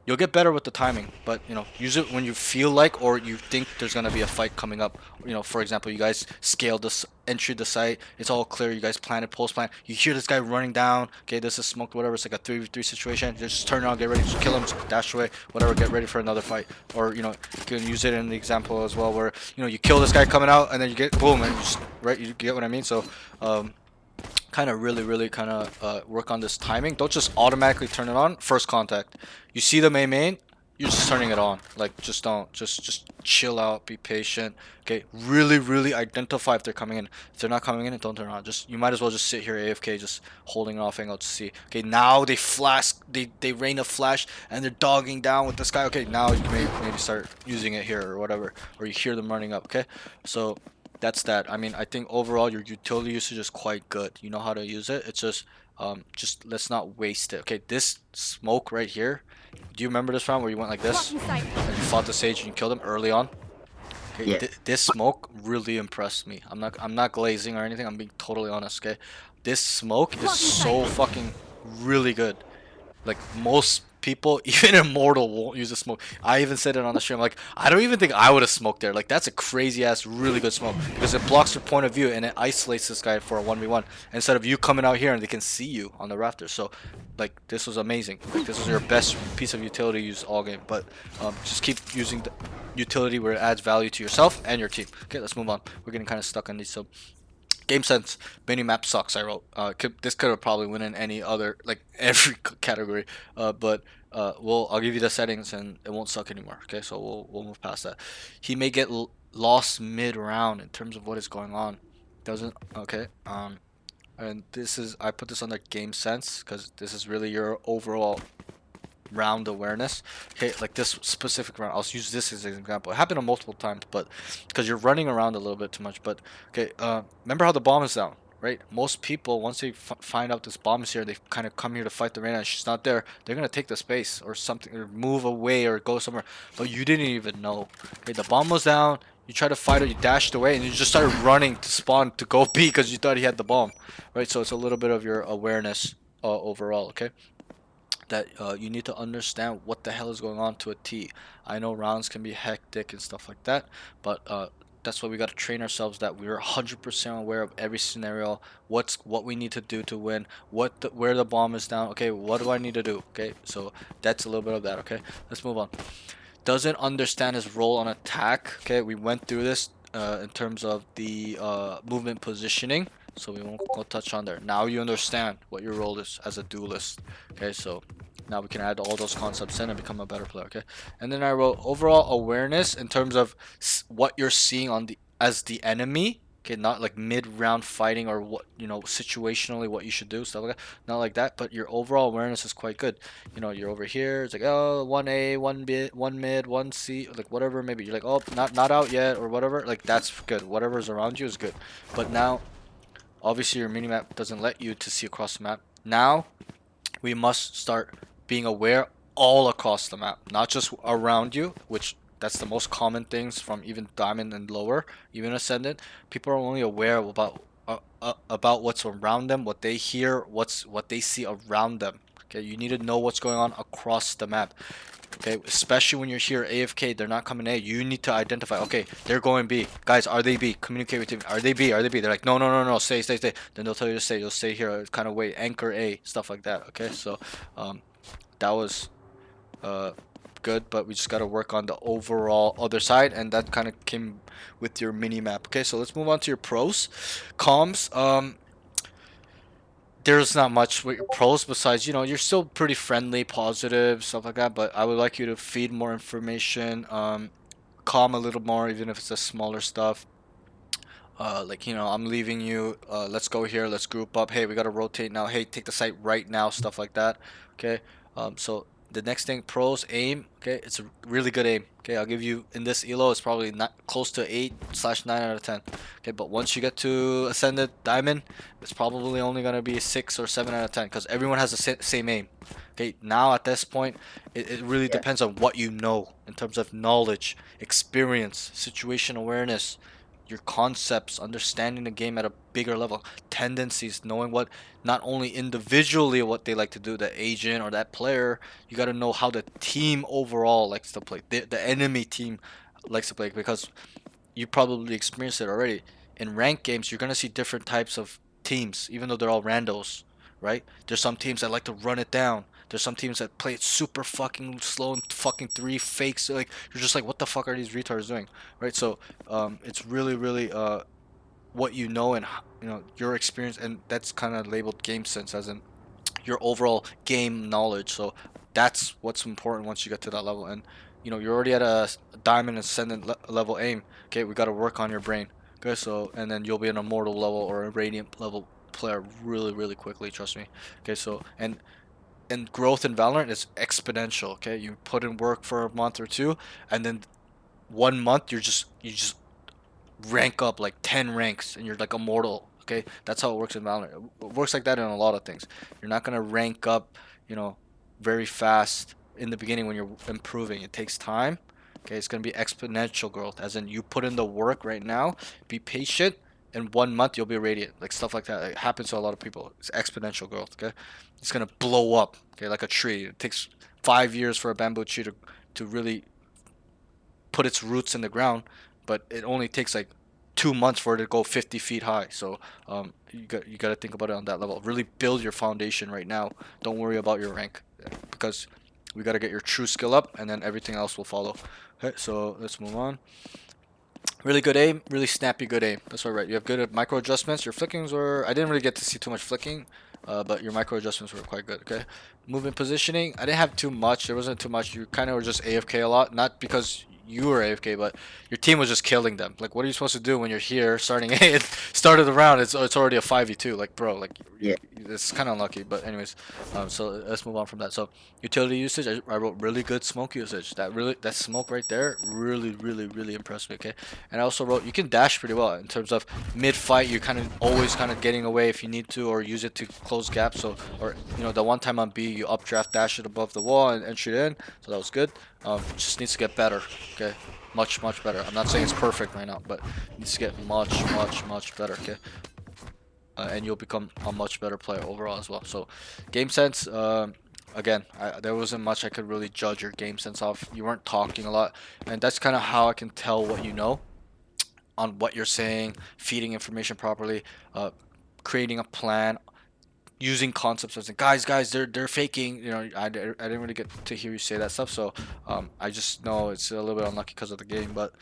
you'll get better with the timing, but you know, use it when you feel like, or you think there's gonna be a fight coming up. You know, for example, you guys scaled this entry the site, it's all clear, you guys planted, post plan, you hear this guy running down, okay, this is smoked, whatever, it's like a 3v3 situation, just turn around, get ready, just kill him, just dash away, whatever, get ready for another fight. Or, you know, you can use it in the example as well, where, you know, you kill this guy coming out, and then you get boom, and you just, right, you get what I mean? So, kind of really kind of work on this timing. Don't just automatically turn it on first contact. You see the main, you're just turning it on. Like, just don't, just chill out, be patient. Okay, really identify if they're coming in. If they're not coming in, don't turn it on. Just, you might as well just sit here AFK, just holding off angle to see. Okay, now they flash, they rain a flash, and they're dogging down with this guy. Okay, now you can maybe start using it here or whatever, or you hear them running up. Okay, so that's that. I mean, I think overall your utility usage is quite good. You know how to use it. It's just let's not waste it. Okay, this smoke right here. Do you remember this round where you went like this Blocking sight. and you fought the sage and you killed him early on? Okay, Yeah. this smoke really impressed me. I'm not glazing or anything. I'm being totally honest. Okay, this smoke is so fucking really good. Like, most people, even Immortal, won't use a smoke. I even said it on the stream. Like, I don't even think I would have smoked there. Like, that's a crazy ass, really good smoke because it blocks your point of view and it isolates this guy for a 1v1 instead of you coming out here and they can see you on the rafters. So, like, this was amazing. Like, this was your best piece of utility use all game. But just keep using the utility where it adds value to yourself and your team. Okay, let's move on. We're getting kind of stuck on these. So, game sense minimap sucks. I wrote. This could have probably went in any other, like, every category. But I'll give you the settings and it won't suck anymore. Okay, so we'll move past that. He may get lost mid round in terms of what is going on. Doesn't okay. And this is, I put this under game sense because this is really your overall round awareness. Okay, like this specific round, I'll use this as an example. It happened multiple times, but because you're running around a little bit too much. But okay, remember how the bomb is down, right? Most people, once they find out this bomb is here, they kind of come here to fight the Reyna and she's not there, they're gonna take the space or something, or move away or go somewhere, but you didn't even know. Okay, the bomb was down, you tried to fight it, you dashed away, and you just started running to spawn to go B because you thought he had the bomb, right? So it's a little bit of your awareness overall. Okay, that you need to understand what the hell is going on to a T. I know rounds can be hectic and stuff like that, but that's why we got to train ourselves, that we're 100% aware of every scenario, what we need to do to win, where the bomb is down. Okay, what do I need to do? Okay, so that's a little bit of that. Okay, let's move on. Doesn't understand his role on attack. Okay, we went through this in terms of the movement positioning, so we won't go touch on there. Now you understand what your role is as a duelist. Okay, so now we can add all those concepts in and become a better player. Okay, and then I wrote overall awareness in terms of what you're seeing on the as the enemy. Okay, not like mid-round fighting or what, you know, situationally what you should do, stuff like that. Not like that, but your overall awareness is quite good. You know, you're over here, it's like, oh, 1A, 1B, 1 mid, 1 C, like whatever, maybe you're like, oh, not out yet or whatever. Like, that's good. Whatever's around you is good. But now, obviously your minimap doesn't let you to see across the map. Now, we must start being aware all across the map, not just around you, which that's the most common things from even diamond and lower, even ascendant. People are only aware about what's around them, what they hear, what they see around them. Okay, you need to know what's going on across the map. Okay, especially when you're here AFK, they're not coming A. You need to identify. Okay, they're going B. Guys, are they B? Communicate with them. Are they B? Are they B? They're like, no. Stay. Then they'll tell you to stay. You'll stay here. Kind of wait. Anchor A. Stuff like that. Okay, so that was good, but we just got to work on the overall other side, and that kind of came with your mini map. Okay, so let's move on to your pros. Comms. There's not much with your pros besides, you know, you're still pretty friendly, positive, stuff like that, but I would like you to feed more information, calm a little more, even if it's the smaller stuff. Like, you know, I'm leaving you, let's go here, let's group up, hey, we gotta rotate now, hey, take the site right now, stuff like that. Okay, so the next thing, pros, aim. Okay, it's a really good aim. Okay, I'll give you, in this elo, it's probably not close to 8/9 out of 10. Okay, but once you get to ascended diamond, it's probably only gonna be 6 or 7 out of 10 because everyone has the same aim. Okay, now at this point, it really depends on what you know in terms of knowledge, experience, situation awareness, your concepts, understanding the game at a bigger level, tendencies, knowing what, not only individually what they like to do, the agent or that player, you got to know how the team overall likes to play, the enemy team likes to play, because you probably experienced it already. In ranked games, you're going to see different types of teams, even though they're all randos, right? There's some teams that like to run it down. There's some teams that play it super fucking slow and fucking 3 fakes. Like, you're just like, what the fuck are these retards doing, right? So it's really what you know and your experience, and that's kind of labeled game sense as in your overall game knowledge. So that's what's important once you get to that level. And you're already at a diamond ascendant level aim. Okay, we got to work on your brain. Okay, so and then you'll be an immortal level or a radiant level player really quickly. Trust me. Okay, so and growth in Valorant is exponential. Okay, you put in work for a month or two, and then 1 month you just rank up like 10 ranks and you're like immortal. Okay, that's how it works in Valorant. It works like that in a lot of things. You're not gonna rank up very fast in the beginning when you're improving. It takes time. Okay, it's gonna be exponential growth, as in you put in the work right now, be patient. In 1 month you'll be radiant, like stuff like that. It happens to a lot of people. It's exponential growth. Okay, it's gonna blow up. Okay, like a tree. It takes 5 years for a bamboo tree to really put its roots in the ground, but it only takes like 2 months for it to go 50 feet high. So you got to think about it on that level. Really build your foundation right now. Don't worry about your rank, because we got to get your true skill up, and then everything else will follow. Okay, so let's move on. Really good aim, really snappy good aim. That's right. You have good micro adjustments. Your flickings were, I didn't really get to see too much flicking, but your micro adjustments were quite good. Okay, movement positioning, I didn't have too much. There wasn't too much. You kind of were just AFK a lot, not because you were AFK, but your team was just killing them. Like, what are you supposed to do when you're here starting A? Start of the round, it's already a 5v2. Like, bro, like Yeah. it's kind of unlucky. But anyways, so let's move on from that. So utility usage, I wrote really good smoke usage. That smoke right there really impressed me. Okay, and I also wrote you can dash pretty well in terms of mid fight. You're kind of always kind of getting away if you need to, or use it to close gaps. So, or the one time on B, you updraft dash it above the wall and shoot in. So that was good. Just needs to get better. Okay, much better. I'm not saying it's perfect right now, but it needs to get much better. Okay. And you'll become a much better player overall as well. So, game sense, again, there wasn't much I could really judge your game sense off. You weren't talking a lot, and that's kind of how I can tell what you know on what you're saying, feeding information properly, creating a plan, using concepts as in, guys, they're faking. I didn't really get to hear you say that stuff, so I just know it's a little bit unlucky because of the game, but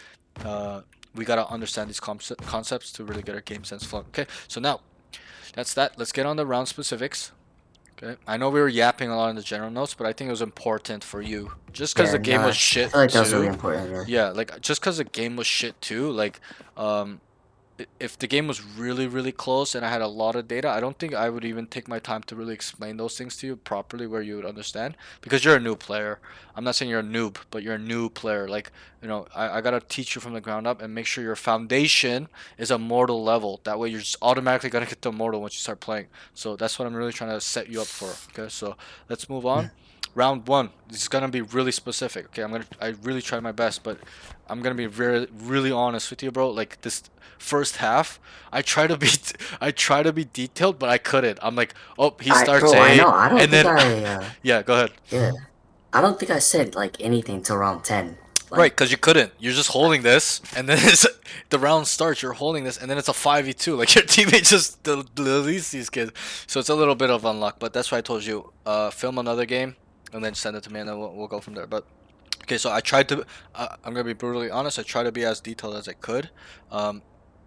we gotta understand these concepts to really get our game sense flowing. Okay, so now that's that. Let's get on the round specifics. Okay, I know we were yapping a lot in the general notes, but I think it was important for you just because Yeah, the game no, was I shit feel like that was really too. important. Yeah. Yeah, like just because the game was shit too. Like, if the game was really close and I had a lot of data, I don't think I would even take my time to really explain those things to you properly where you would understand, because you're a new player. I'm not saying you're a noob, but you're a new player. Like, I gotta teach you from the ground up and make sure your foundation is a mortal level. That way you're just automatically gonna get to mortal once you start playing. So that's what I'm really trying to set you up for. Okay, so let's move on. Round one. This is gonna be really specific. Okay, I really try my best, but I'm gonna be really honest with you, bro. Like, this first half, I try to be detailed, but I couldn't. I'm like, oh, he starts Bro, I A, know. I don't and think then I. yeah, go ahead. Yeah. I don't think I said like anything till round 10. Right, Like, because you couldn't. You're just holding this, and then the round starts. You're holding this, and then it's a 5v2. Like, your teammate just deletes these kids. So it's a little bit of unluck, but that's why I told you, film another game, and then send it to me, and then we'll go from there. But okay, so I tried to. I'm gonna be brutally honest. I tried to be as detailed as I could.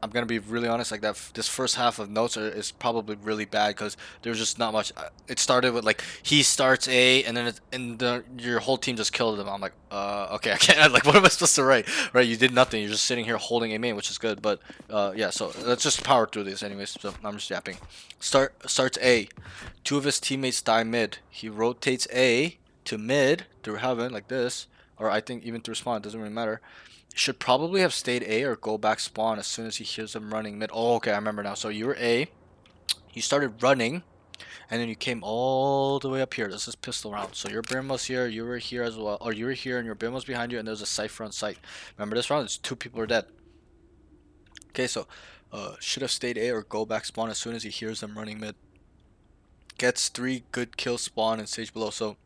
I'm gonna be really honest. Like that, this first half of notes is probably really bad because there's just not much. It started with like he starts A, and then your whole team just killed him. I'm like, okay, I can't. Like, what am I supposed to write? Right, you did nothing. You're just sitting here holding a main, which is good. But yeah. So let's just power through this, anyways. So I'm just yapping. Starts A. Two of his teammates die mid. He rotates A to mid through heaven like this, or I think even through spawn, it doesn't really matter. Should probably have stayed A or go back spawn as soon as he hears them running mid. Oh, okay, I remember now. So you were A, you started running, and then you came all the way up here. This is pistol round. So your brim was here, you were here as well, or you were here and your brim was behind you, and there's a cypher on site. Remember this round? It's 2 people are dead. Okay, so should have stayed A or go back spawn as soon as he hears them running mid. Gets 3 good kills spawn and stage below. So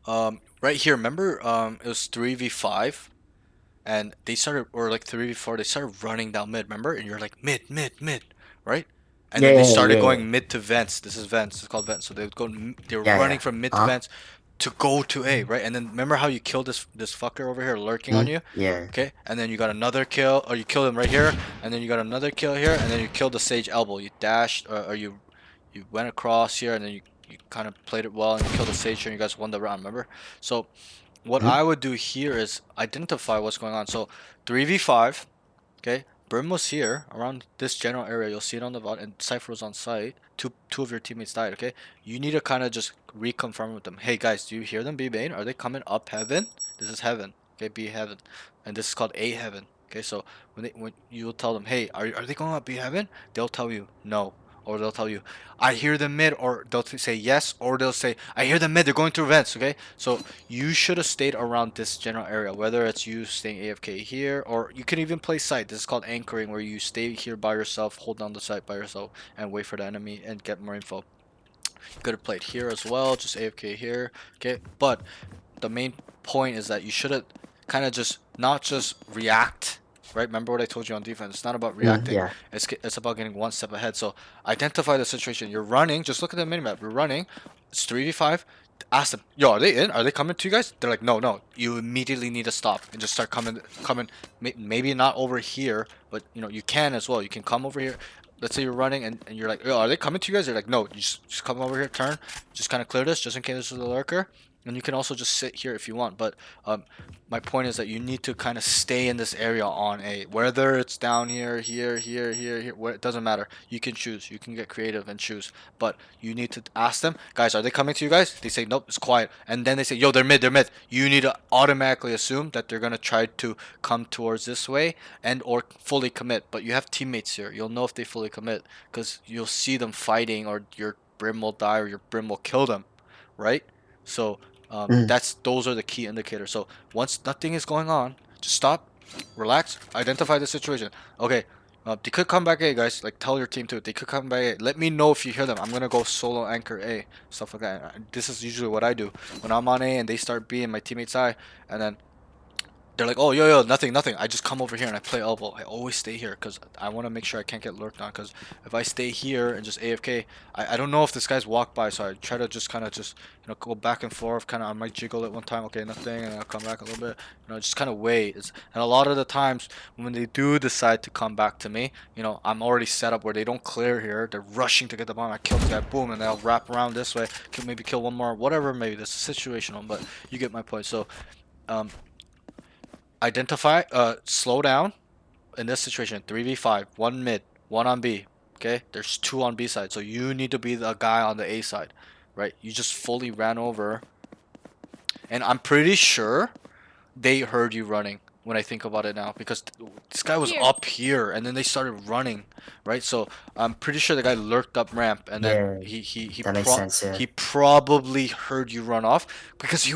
right here, remember it was 3v5. And they started, or like 3v4, they started running down mid, remember? And you're like, mid, right? And then they started yeah. going mid to vents. This is vents. It's called vents. So they would go, they were running from mid to vents. to go to A, right? And then remember how you killed this fucker over here lurking on you? Yeah. Okay, and then you got another kill, or you killed him right here, and then you got another kill here, and then you killed the Sage elbow. You dashed, or you went across here, and then you kind of played it well, and you killed the Sage here, and you guys won the round, remember? So what I would do here is identify what's going on. So 3v5, okay? Brim was here around this general area. You'll see it on the VOD, and Cypher was on site. Two of your teammates died. Okay, you need to kind of just reconfirm with them. Hey guys, do you hear them? B main? Are they coming up heaven? This is heaven. Okay, B heaven, and this is called A heaven. Okay, so when you tell them, hey, are they going up B heaven? They'll tell you no, or they'll tell you, I hear them mid, or they'll say yes, or they'll say, I hear them mid. They're going through vents. Okay, so you should have stayed around this general area, whether it's you staying AFK here, or you can even play site. This is called anchoring, where you stay here by yourself, hold down the site by yourself, and wait for the enemy and get more info. You could have played here as well, just AFK here. Okay, but the main point is that you should have kind of just not just react. Right? Remember what I told you on defense. It's not about reacting. Yeah. It's about getting one step ahead. So identify the situation. You're running. Just look at the minimap. You're running. It's 3v5. Ask them, yo, are they in? Are they coming to you guys? They're like, no, no. You immediately need to stop and just start coming. Maybe not over here, but you know you can as well. You can come over here. Let's say you're running and you're like, yo, are they coming to you guys? They're like, no. You just come over here, turn, just kind of clear this, just in case this is a lurker. And you can also just sit here if you want, but my point is that you need to kind of stay in this area on A. Whether it's down here, here, where it doesn't matter. You can choose. You can get creative and choose. But you need to ask them, guys, are they coming to you guys? They say, nope, it's quiet. And then they say, yo, they're mid, they're mid. You need to automatically assume that they're going to try to come towards this way and or fully commit. But you have teammates here. You'll know if they fully commit because you'll see them fighting, or your Brim will die, or your Brim will kill them, right? So those are the key indicators. So once nothing is going on, just stop, relax, identify the situation. Okay, they could come back A, guys. Like, tell your team to. They could come back A. Let me know if you hear them. I'm gonna go solo anchor A, stuff like that. This is usually what I do when I'm on A and they start B and my teammates I, and then they're like, oh, yo, nothing. I just come over here and I play elbow. I always stay here because I want to make sure I can't get lurked on. Because if I stay here and just AFK, I don't know if this guy's walked by, so I try to just kind of just, go back and forth. Kind of, I might jiggle it one time, okay, nothing, and I'll come back a little bit. Just kind of wait. And a lot of the times when they do decide to come back to me, I'm already set up where they don't clear here. They're rushing to get the bomb. I kill the guy, boom, and they'll wrap around this way. Maybe kill one more, whatever. Maybe this is situational, but you get my point. So, identify, slow down in this situation. 3v5, one mid, one on B. Okay, there's two on B side, so you need to be the guy on the A side, right? You just fully ran over, and I'm pretty sure they heard you running when I think about it now, because this guy was up here and then they started running, right? So I'm pretty sure the guy lurked up ramp, and then that makes sense, yeah. he probably heard you run off, because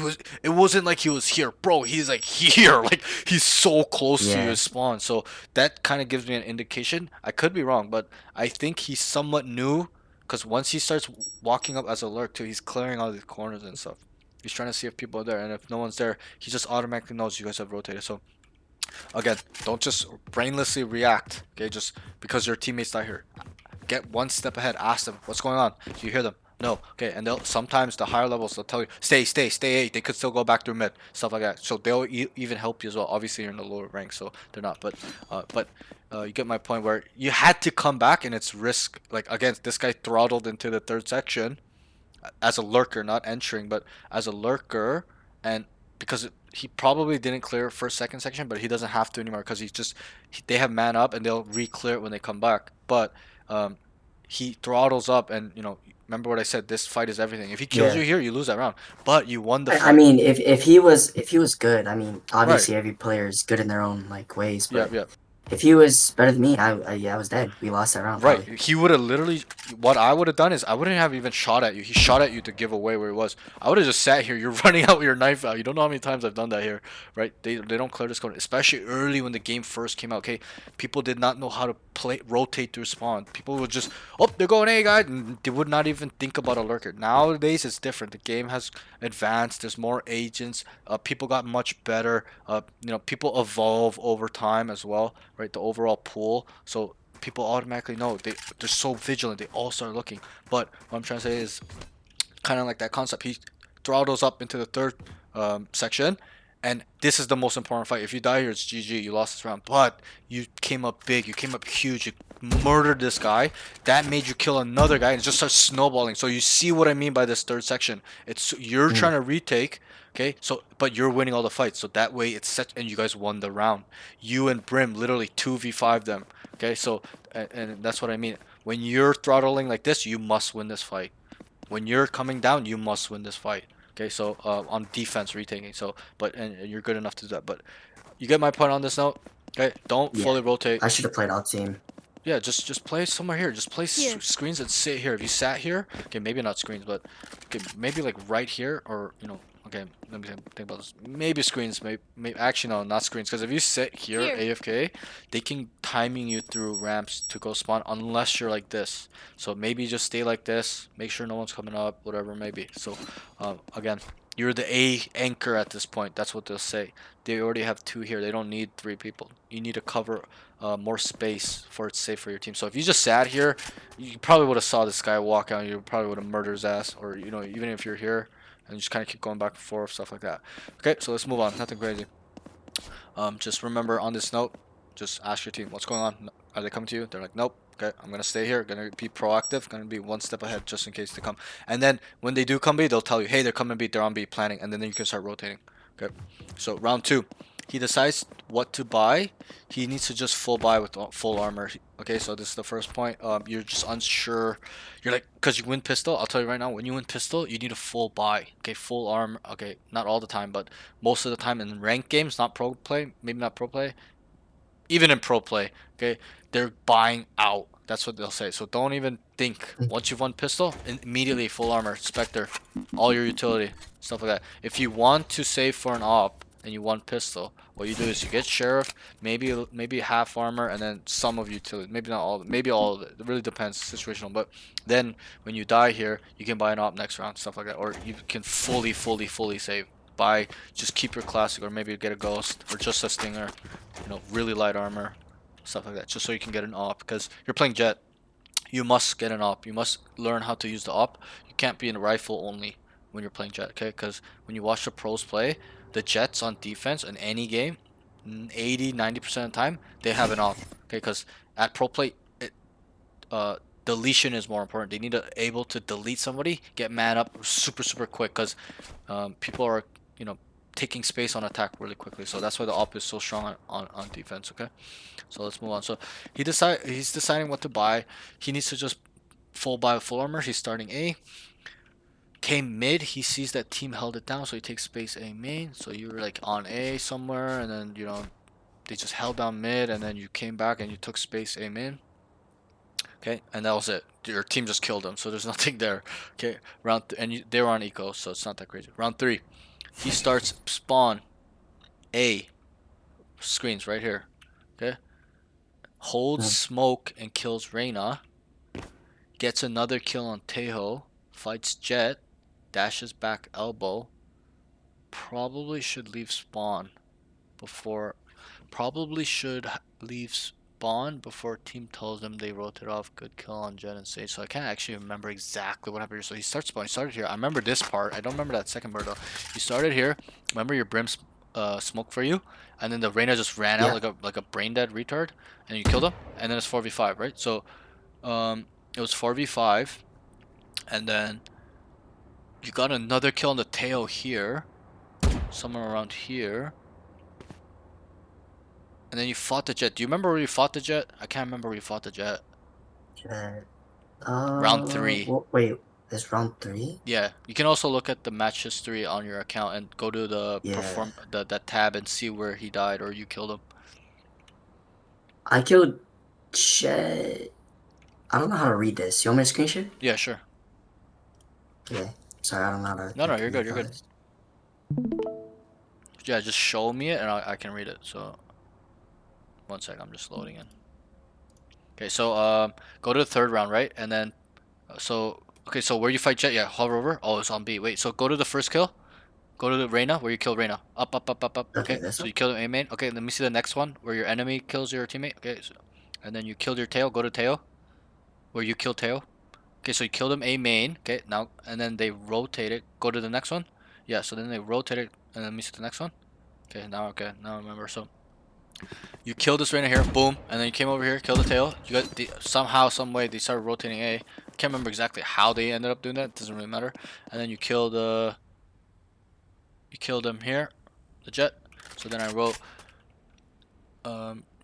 it wasn't like he was here, bro. He's like here, like he's so close to your spawn. So that kind of gives me an indication. I could be wrong, but I think he somewhat knew, because once he starts walking up as a lurk too, he's clearing all these corners and stuff. He's trying to see if people are there, and if no one's there, he just automatically knows you guys have rotated. So again, don't just brainlessly react, okay? Just because your teammates die here, get one step ahead. Ask them, what's going on? Do you hear them? No. Okay, and they'll sometimes the higher levels, they'll tell you, stay A. They could still go back through mid, stuff like that. So they'll even help you as well. Obviously you're in the lower rank, so they're not, but you get my point, where you had to come back, and it's risk. Like, again, this guy throttled into the third section as a lurker, not entering, but as a lurker, and because he probably didn't clear first, second section, but he doesn't have to anymore, because they have man up and they'll re-clear it when they come back. But he throttles up, and remember what I said, this fight is everything. If he kills you here, you lose that round, but you won the fight. I mean, if he was good, I mean, obviously every player is good in their own ways, but if he was better than me, I was dead. We lost that round. Right. Probably. He would have literally. What I would have done is I wouldn't have even shot at you. He shot at you to give away where he was. I would have just sat here. You're running out with your knife out. You don't know how many times I've done that here, right? They don't clear this corner, especially early when the game first came out. Okay, people did not know how to rotate through spawn. People would just, oh, they're going A, guys, and they would not even think about a lurker. Nowadays it's different. The game has advanced. There's more agents. People got much better. People evolve over time as well, right? The overall pool. So people automatically know. They're so vigilant. They all start looking. But what I'm trying to say is kind of like that concept. throttles up into the third section. And this is the most important fight. If you die here, it's GG. You lost this round. But you came up big. You came up huge. You murdered this guy. That made you kill another guy, and it just starts snowballing. So you see what I mean by this third section. It's you're trying to retake. Okay, so but you're winning all the fights. So that way it's set, and you guys won the round. You and Brim literally 2v5 them. Okay, so and that's what I mean. When you're throttling like this, you must win this fight. When you're coming down, you must win this fight. Okay, so on defense retaking. So, but and you're good enough to do that. But you get my point on this note. Okay, don't fully rotate. I should have played out team. Yeah, just play somewhere here. Just play Here. screens and sit here. If you sat here, okay, maybe not screens, but okay, maybe like right here, or okay, let me think about this. Maybe screens, maybe actually no, not screens, because if you sit here, AFK, they can timing you through ramps to go spawn unless you're like this. So maybe just stay like this. Make sure no one's coming up, whatever maybe. So again, you're the A anchor at this point. That's what they'll say. They already have 2 here. They don't need 3 people. You need to cover more space for it's safe for your team. So if you just sat here, you probably would have saw this guy walk out. You probably would have murdered his ass. Or even if you're here and just kind of keep going back and forth, stuff like that. Okay, so let's move on. Nothing crazy. Just remember on this note, just ask your team what's going on. Are they coming to you? They're like, nope. Okay, I'm gonna stay here. Gonna be proactive. Gonna be 1 step ahead just in case they come. And then when they do come B, they'll tell you, hey, they're coming B. They're on B, planning, and then you can start rotating. Okay. So round 2, he decides what to buy. He needs to just full buy with full armor. Okay, so this is the first point. You're just unsure. You're like, because you win pistol. I'll tell you right now, when you win pistol, you need a full buy. Okay, full armor. Okay, not all the time, but most of the time in ranked games, not pro play, maybe not pro play. Even in pro play, okay, they're buying out. That's what they'll say. So don't even think. Once you've won pistol, immediately full armor, Spectre, all your utility, stuff like that. If you want to save for an op and you want pistol, what you do is you get sheriff, maybe half armor, and then some of utility. Maybe not all. Maybe all of it. It really depends, situational. But then when you die here, you can buy an op next round, stuff like that, or you can fully save. Buy, just keep your classic, or maybe get a ghost, or just a stinger. Really light armor, stuff like that, just so you can get an op, because you're playing jet. You must get an op. You must learn how to use the op. You can't be in a rifle only when you're playing jet, okay? Because when you watch the pros play, the jets on defense in any game, 80-90% of the time, they have an op, okay? Because at pro play, deletion is more important. They need to able to delete somebody, get man up super quick, because people are taking space on attack really quickly. So that's why the op is so strong on defense. Okay, so let's move on. So he's deciding what to buy. He needs to just full buy full armor. He's starting A. Came mid. He sees that team held it down, so he takes space A main. So you were like on A somewhere, and then they just held down mid, and then you came back and you took space A main. Okay, and that was it. Your team just killed them, so there's nothing there. Okay, they were on eco, so it's not that crazy. Round 3, he starts spawn A screens right here. Okay, holds smoke and kills Reyna. Gets another kill on Tejo. Fights Jet. Dashes back elbow. Probably should leave spawn before. Probably should leave spawn before team tells them they rotate off. Good kill on Jet and Sage. So I can't actually remember exactly what happened here. So he starts spawn. He started here. I remember this part. I don't remember that second part though. You started here. Remember your Brim smoke for you, and then the Reyna just ran out like a brain dead retard, and you killed him. And then it's 4v5, right? So it was 4v5, and then you got another kill on the tail here, somewhere around here. And then you fought the Jet. Do you remember where you fought the Jet? I can't remember where you fought the Jet. Jet. Round 3. Wait, it's round 3? Yeah. You can also look at the match history on your account and go to the that tab and see where he died or you killed him. I killed Jet. I don't know how to read this. You want me to screenshot? Yeah, sure. Okay. Sorry, I don't know how to. No, you're good. You're good. Yeah, just show me it and I can read it. So, one sec, I'm just loading in. Okay, so go to the third round, right? And then, so where you fight Jet? Yeah, hover over. Oh, it's on B. Wait, so go to the first kill. Go to the Reyna where you kill Reyna. Up. Okay, so you kill A main. Okay, let me see the next one where your enemy kills your teammate. Okay, and then you killed your tail. Go to tail. Where you kill tail. Okay, so you killed him A main. Okay, now and then they rotate it. Go to the next one. Yeah, so then they rotated, and then let me see the next one. Okay, now I remember. So you killed this Reyna here, boom, and then you came over here, killed the tail. You got somehow, some way they started rotating A. I can't remember exactly how they ended up doing that. It doesn't really matter. And then you killed him here, the Jet. So then I wrote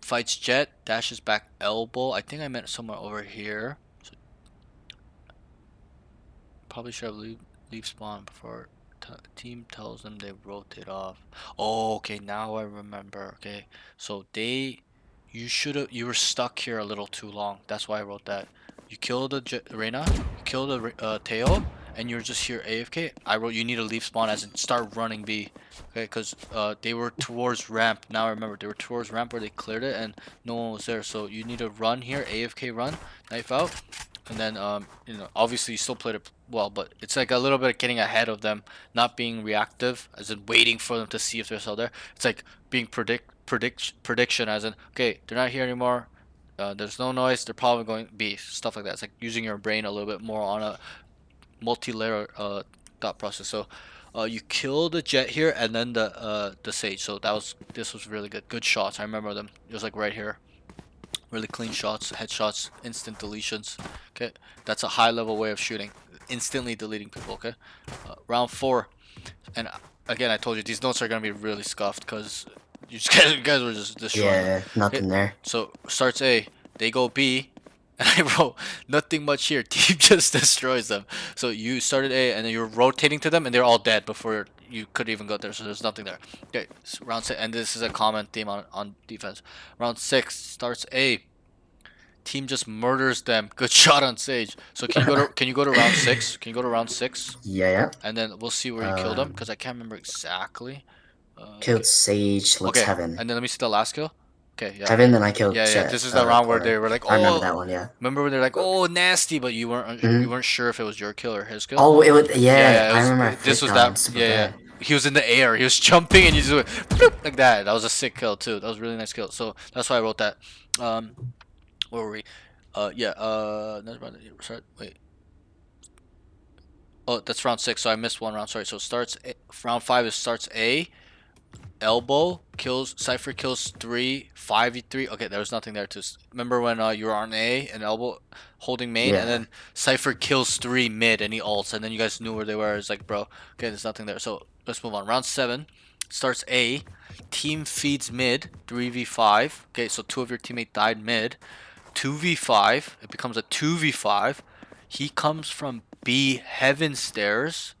fights Jet, dashes back elbow. I think I meant somewhere over here. So probably should have leave spawn before team tells them they rotate off. Oh, okay, now I remember. Okay, so you were stuck here a little too long. That's why I wrote that. You killed the Reyna, you killed the Teo, and you're just here AFK. I wrote you need to leave spawn as in start running B. Okay, because they were towards ramp. Now I remember they were towards ramp where they cleared it and no one was there. So you need to run here, AFK run, knife out. And then, obviously you still played it well, but it's like a little bit of getting ahead of them, not being reactive, as in waiting for them to see if they're still there. It's like being prediction, as in, okay, they're not here anymore. There's no noise. They're probably going B, stuff like that. It's like using your brain a little bit more on a multi-layer thought process. So, you kill the Jet here, and then the Sage. So this was really good. Good shots. I remember them. It was like right here. Really clean shots, headshots, instant deletions. Okay, that's a high level way of shooting. Instantly deleting people. Okay, round 4, and again I told you these notes are gonna be really scuffed because you guys were just destroying them. Yeah, nothing Okay, there. so starts A, they go B, and I wrote nothing much here. Team just destroys them. So you started A, and then you're rotating to them, and they're all dead before you could even go there. So there's nothing there. Okay, so round 6, and this is a common theme on defense. Round 6 starts A. Team just murders them. Good shot on Sage. So can you go to round 6? Can you go to round 6? Yeah. And then we'll see where you killed them because I can't remember exactly. Killed Sage. Looks Okay, Heaven. and then let me see the last kill. Okay, yeah. Heaven, then I killed Yeah, Jet. this is the round where Corner. they were like, I remember "Oh," that one. Yeah. remember when they're like, "Oh, nasty," but you weren't sure if it was your kill or his kill. Oh, it was. Yeah, Yeah, it I was. remember. I This was flicked on that. super Yeah, bad. he was in the air. He was jumping, and you just went bloop, like that. That was a sick kill too. That was a really nice kill. So that's why I wrote that. Where were we? Yeah. Sorry, wait. Oh, that's round 6. So I missed one round. Sorry. So starts round 5 is starts A. Elbow kills Cypher kills 3 5v3. Okay, there was nothing there to remember when you were on A and elbow holding main, and Yeah. then Cypher kills 3 mid and he ults, and then you guys knew where they were. It's like, bro, okay, there's nothing there. So let's move on. Round 7 starts A. Team feeds mid 3v5. Okay, so 2 of your teammate died mid. 2v5. It becomes a 2v5. He comes from B heaven stairs.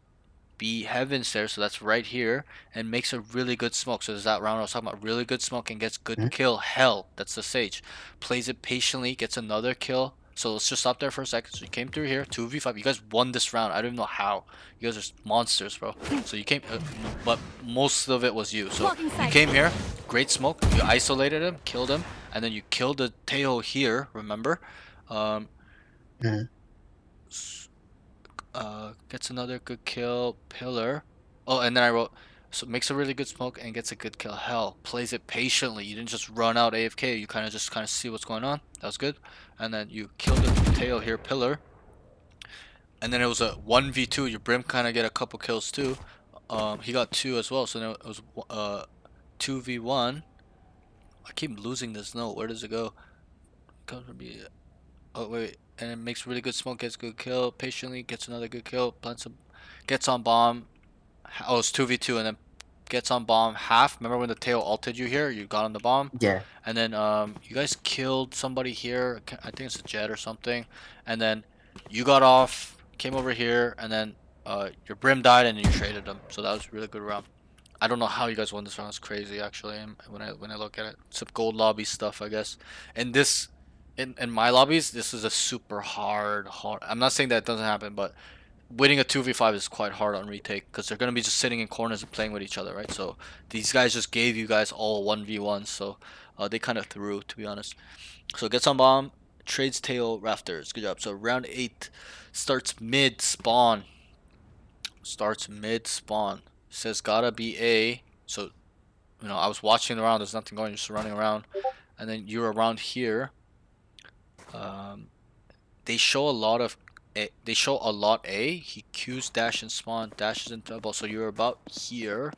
So that's right here, and makes a really good smoke. So there's that round I was talking about, really good smoke and gets good kill. Hell, that's the Sage. Plays it patiently, gets another kill. So let's just stop there for a second. So you came through here, 2v5. You guys won this round. I don't even know how. You guys are monsters, bro. So you came, but most of it was you. So you came here, great smoke. You isolated him, killed him, and then you killed the Teo here. Remember? Mhm. Gets another good kill. Pillar. Oh, and then I wrote, so makes a really good smoke and gets a good kill. Hell, plays it patiently. You didn't just run out AFK. You kind of see what's going on. That was good. And then you killed the tail here, pillar. And then it was a 1v2. Your Brim kind of get a couple kills too. He got 2 as well. So then it was 2v1. I keep losing this note. Where does it go? Comes from B. Oh wait, and it makes really good smoke, gets good kill, patiently gets another good kill, plants a, gets on bomb. Oh, it's 2v2, and then gets on bomb half. Remember when the tail ulted you here? You got on the bomb, Yeah. and then you guys killed somebody here. I think it's a Jet or something, and then you got off, came over here, and then your Brim died, and you traded them. So that was a really good round. I don't know how you guys won this round. It's crazy actually. When I look at it, some gold lobby stuff, I guess. And this, in my lobbies, this is a super hard. I'm not saying that it doesn't happen, but winning a 2v5 is quite hard on retake because they're gonna be just sitting in corners and playing with each other, right? So these guys just gave you guys all 1v1, so they kind of threw, to be honest. So gets on bomb, trades tail rafters. Good job. So round 8 starts mid spawn. Says gotta be A. So, I was watching around. There's nothing going. Just running around, and then you're around here. They show a lot of They show a lot A. He Qs dash and spawn, dashes into elbow. So you're about here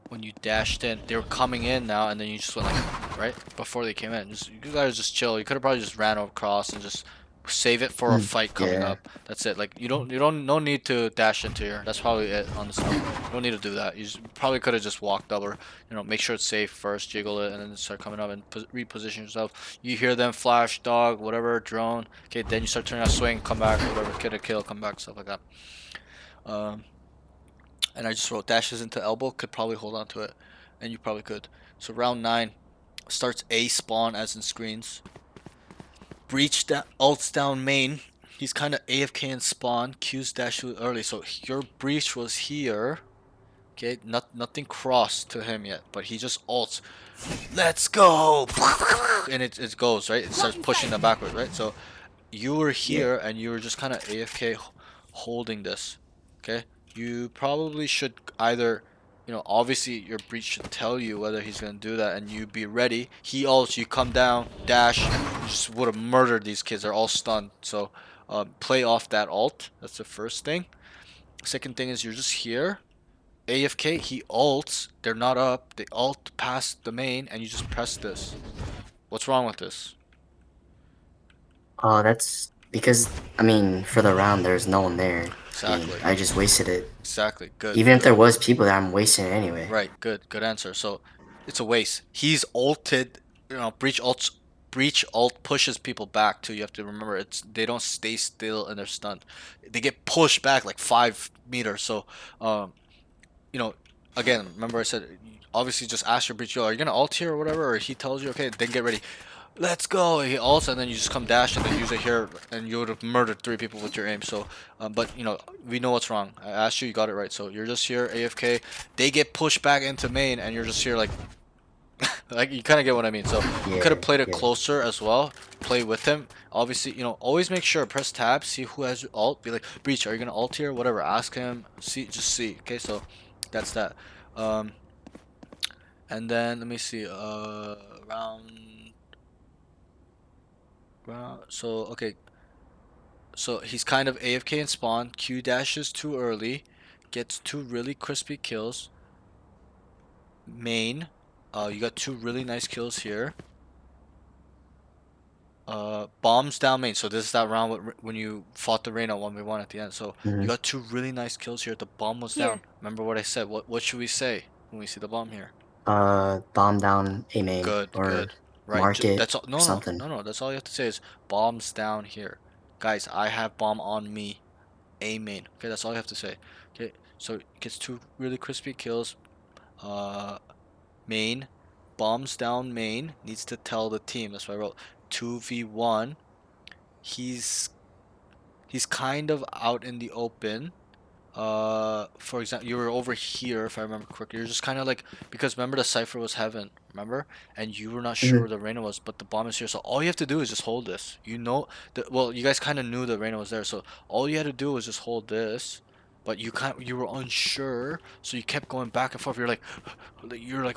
when you dashed in. They were coming in now, and then you just went like right before they came in. You guys just chill. You could have probably just ran across and just save it for a fight coming Yeah. up. That's it. Like you don't no need to dash into here. That's probably it on the snow. You don't need to do that. Probably could have just walked up or make sure it's safe first, jiggle it, and then start coming up and reposition yourself. You hear them flash, dog, whatever, drone. Okay, then you start turning out swing, come back, whatever, get a kill, come back, stuff like that. And I just wrote dashes into elbow, could probably hold on to it, and you probably could. So round 9 starts A spawn as in screens. Breach that ults down main. He's kind of AFK in spawn. Q's dash early, so your breach was here. Okay, nothing crossed to him yet, but he just ults. Let's go, and it goes right. It starts pushing them backwards, right? So you were here and you were just kind of AFK holding this. Okay, you probably should either, obviously your breach should tell you whether he's gonna do that, and you be ready. He ults, you come down, dash, you just would have murdered these kids. They're all stunned. So play off that ult. That's the first thing. Second thing is you're just here. AFK, he ults, they're not up, they ult past the main, and you just press this. What's wrong with this? Oh, that's because I mean, for the round, there's no one there. Exactly. I just wasted it. Exactly. Good. Even if good. there was people there, I'm wasting it anyway. Right. Good answer. So it's a waste. He's ulted. Breach ult pushes people back too. You have to remember they don't stay still and they're stunned. They get pushed back like 5 meters. So again, remember I said obviously just ask your breach, yo, are you gonna ult here or whatever? Or he tells you, okay, then get ready. Let's go. He ults and then you just come dash and then use it here and you would have murdered 3 people with your aim. So, but we know what's wrong. I asked you, you got it right. So you're just here AFK. They get pushed back into main and you're just here like, like you kind of get what I mean. So you could have played it closer as well. Play with him. Obviously, always make sure press tab, see who has ult. Be like, breach, are you gonna ult here? Whatever. Ask him. Just see. Okay, so that's that. And then let me see. So okay, so he's kind of AFK in spawn. Q dashes too early, gets 2 really crispy kills. Main, you got 2 really nice kills here. Bombs down main. So this is that round when you fought the Reyna 1v1 at the end. So you got 2 really nice kills here. The bomb was down. Remember what I said? What should we say when we see the bomb here? Bomb down A main. Good. Right. Market. That's all. Something. No. That's all you have to say is bombs down here, guys. I have bomb on me, A main. Okay, that's all you have to say. Okay, so it gets 2 really crispy kills. Main, bombs down main. Needs to tell the team. That's why I wrote 2v1. He's kind of out in the open. For example, you were over here if I remember correctly. You're just kind of like, because remember the cipher was heaven, remember, and you were not sure where the Reyna was, but the bomb is here. So all you have to do is just hold this. Well, you guys kind of knew the Reyna was there, so all you had to do was just hold this. But you were unsure, so you kept going back and forth. You're like,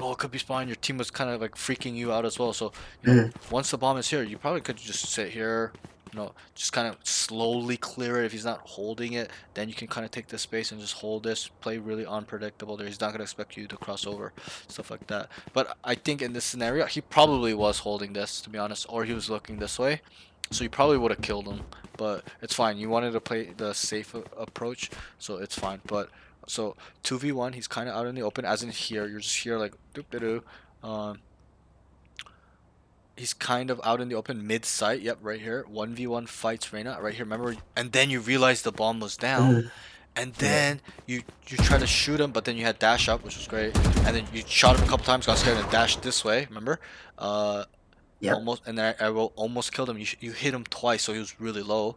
oh, it could be spawn. Your team was kind of like freaking you out as well. So once the bomb is here, you probably could just sit here. Just kind of slowly clear it. If he's not holding it, then you can kind of take this space and just hold this. Play really unpredictable there. He's not going to expect you to cross over, stuff like that. But I think in this scenario, he probably was holding this, to be honest, or he was looking this way. So you probably would have killed him, but it's fine. You wanted to play the safe approach, so it's fine. But so 2v1, he's kind of out in the open, as in here. You're just here like doop-de-doo. He's kind of out in the open mid-site. Yep, right here. 1v1 fights Reyna right here. Remember? And then you realized the bomb was down. And then you try to shoot him, but then you had dash up, which was great. And then you shot him a couple times, got scared, and dashed this way. Remember? Almost, and then I wrote almost killed him. You hit him twice, so he was really low.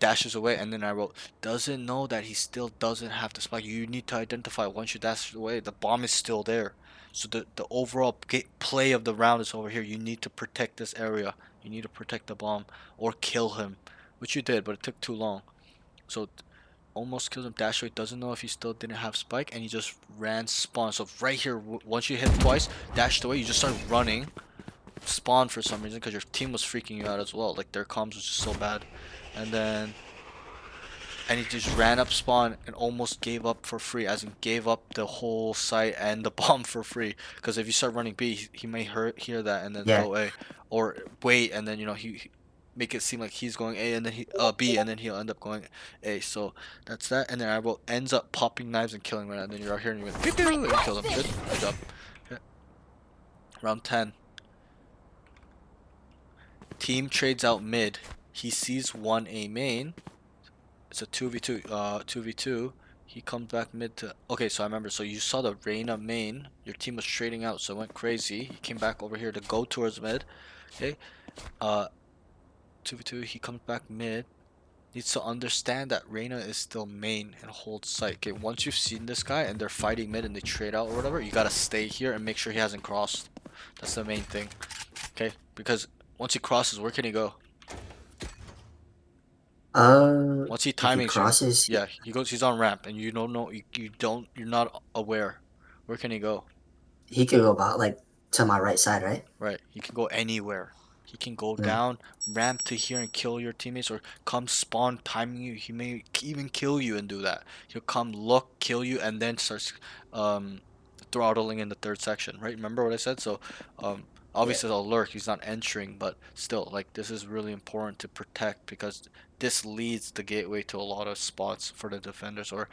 Dashes away, and then I wrote doesn't know that he still doesn't have the spike. You need to identify once you dash away, the bomb is still there. So the overall play of the round is over here. You need to protect this area. You need to protect the bomb or kill him, which you did, but it took too long. So almost killed him. Dash away, doesn't know if he still didn't have spike, and he just ran spawn. So right here, once you hit twice, dashed away, you just start running. spawn for some reason because your team was freaking you out as well. Like their comms was just so bad, and he just ran up spawn and almost gave up for free, as in gave up the whole site and the bomb for free. Because if you start running B, he may hear that and then Yeah. go A, or wait and then he make it seem like he's going A and then he B and then he'll end up going A. So that's that. And then Arrow ends up popping knives and killing right, and then you're out here and you went pew pew and you kill him. Good job. Okay. Round 10. Team trades out mid. He sees 1A main. It's a 2v2. 2v2. He comes back mid to. Okay, so I remember. So you saw the Reyna main. Your team was trading out, so it went crazy. He came back over here to go towards mid. Okay. 2v2. He comes back mid. Needs to understand that Reyna is still main and holds site. Okay, once you've seen this guy and they're fighting mid and they trade out or whatever, you gotta stay here and make sure he hasn't crossed. That's the main thing. Okay, because once he crosses, where can he go? Once he If he timings you, crosses, yeah, he's on ramp, and you don't know, you're not aware. Where can he go? he could go about like to my right side, right? Right, he can go anywhere. He can go Yeah. down, ramp to here and kill your teammates, or come spawn timing you. He may even kill you and do that. He'll come look, kill you, and then starts um, throttling in the third section. Right? Remember what I said? So um, obviously they'll lurk. He's not entering, but still, like this is really important to protect because this leads the gateway to a lot of spots for the defenders, or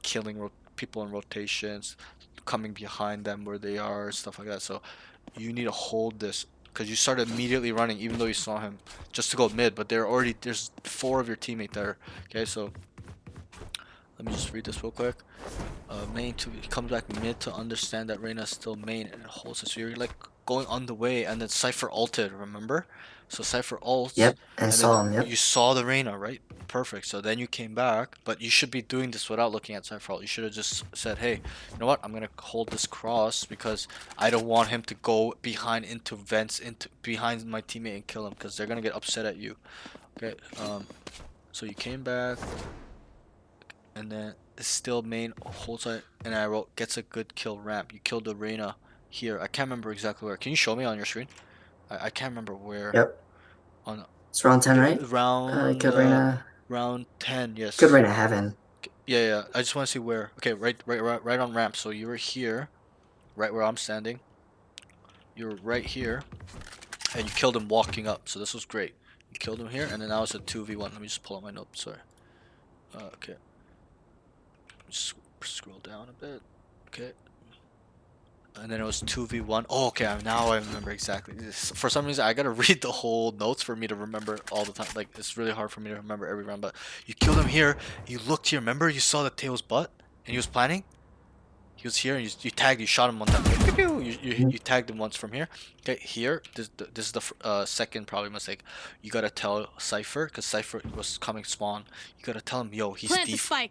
killing people in rotations, coming behind them where they are, stuff like that. So you need to hold this because you started immediately running even though you saw him just to go mid, but there's 4 of your teammate there. Okay, so let me just read this real quick. Main to he comes back mid to understand that Reyna's still main and it holds it. So you're like going on the way, and then Cypher ulted, remember? So Cypher ults, Yep, and and saw then him. Yep. you saw the Reyna, right? Perfect. So then you came back, but you should be doing this without looking at Cypher ult. You should have just said, hey, you know what? I'm gonna hold this cross because I don't want him to go behind into vents into behind my teammate and kill him because they're gonna get upset at you. Okay. So you came back, and then it's still main holds it, and I wrote gets a good kill ramp. You killed the Reyna here. I can't remember exactly where. Can you show me on your screen? I can't remember where. Yep. On It's round 10, right? round Good Reyna. round 10, Good yes. Reyna heaven. Yeah. I just want to see where. Okay, right on ramp. So you were here, right where I'm standing. You were right here, and you killed him walking up. So this was great. You killed him here, and then now it's a 2v1. Let me just pull up my notes. Sorry. Okay. Just scroll down a bit. Okay. And then it was 2v1. Oh, okay, now I remember exactly. For some reason, I gotta read the whole notes for me to remember all the time. Like, it's really hard for me to remember every round. But you killed him here. You looked here. Remember, you saw the tail's butt? And he was planning? He was here, and you tagged, you shot him one time. Pew, pew, pew. You tagged him once from here. Okay, here, this is the second probably mistake. You gotta tell Cypher, because Cypher was coming spawn. You gotta tell him, yo, he's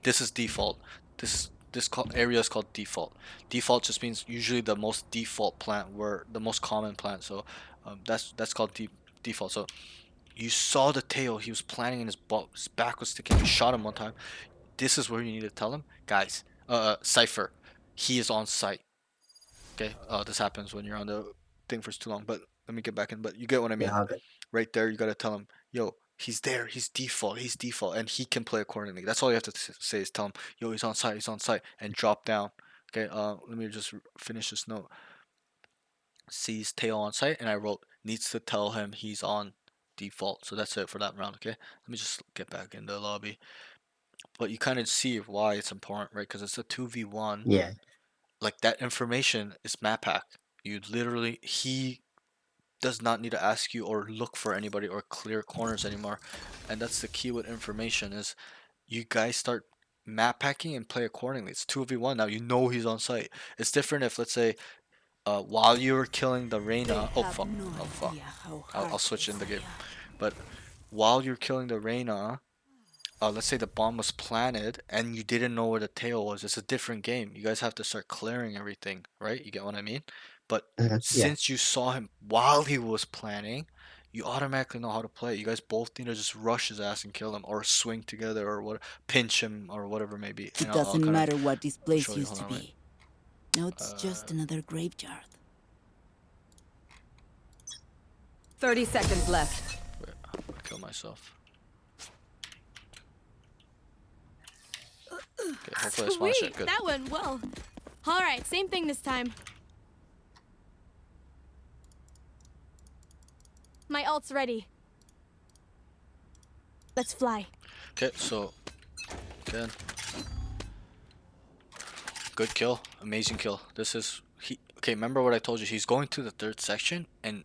this is default. This area is called default. Default just means usually the most default plant, where the most common plant. So that's called default. So you saw the tail. He was planning in his butt. His back was sticking. You shot him one time. This is where you need to tell him, guys. Cypher, he is on site. Okay. This happens when you're on the thing for too long. But let me get back in. But you get what I mean. Yeah, all good. Right there, you gotta tell him, yo, he's there, he's default, and he can play accordingly. That's all you have to say is tell him, yo, he's on site, and drop down. Okay, let me just finish this note. Sees tail on site, and I wrote needs to tell him he's on default. So that's it for that round. Okay, let me just get back in the lobby. But you kind of see why it's important, right? Because it's a 2v1. Yeah. Like that information is map hack. You literally he does not need to ask you or look for anybody or clear corners anymore. And that's the key with information is you guys start map hacking and play accordingly. It's 2v1 now. You know he's on site. It's different if, let's say, while you were killing the Reyna. Oh fuck. Oh fuck. I'll switch in the game. But while you're killing the Reyna, let's say the bomb was planted and you didn't know where the tail was. It's a different game. You guys have to start clearing everything, right? You get what I mean? But Yeah. since you saw him while he was planning, you automatically know how to play. You guys both need to just rush his ass and kill him, or swing together, or what, pinch him, or whatever it may be. It doesn't matter what this place show you. used Hold to on, be. Now it's just another graveyard. 30 seconds left. Wait, I'm gonna kill myself. Okay, hopefully I spawn shit. Sweet, Good. that went well. All right, same thing this time. My ult's ready. Let's fly. Okay, so good. Good kill. Amazing kill. This is he. Okay, remember what I told you? He's going to the third section, and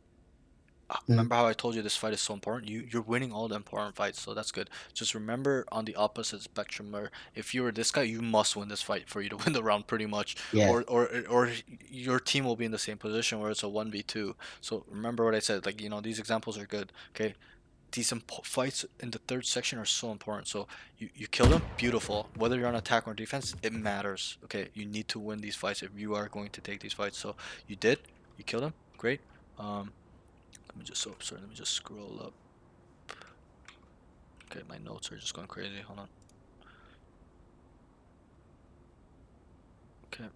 remember how I told you this fight is so important? You're winning all the important fights, so that's good. Just remember on the opposite spectrum, where if you were this guy, you must win this fight for you to win the round, pretty much. Yeah. Or your team will be in the same position where it's a 1v2. So remember what I said. Like, these examples are good. Okay, these fights in the third section are so important. So you kill them, beautiful. Whether you're on attack or defense, it matters. Okay, you need to win these fights if you are going to take these fights. So you did. You killed him. Great. Let me just sorry. Let me just scroll up. Okay, my notes are just going crazy. Hold on. Okay.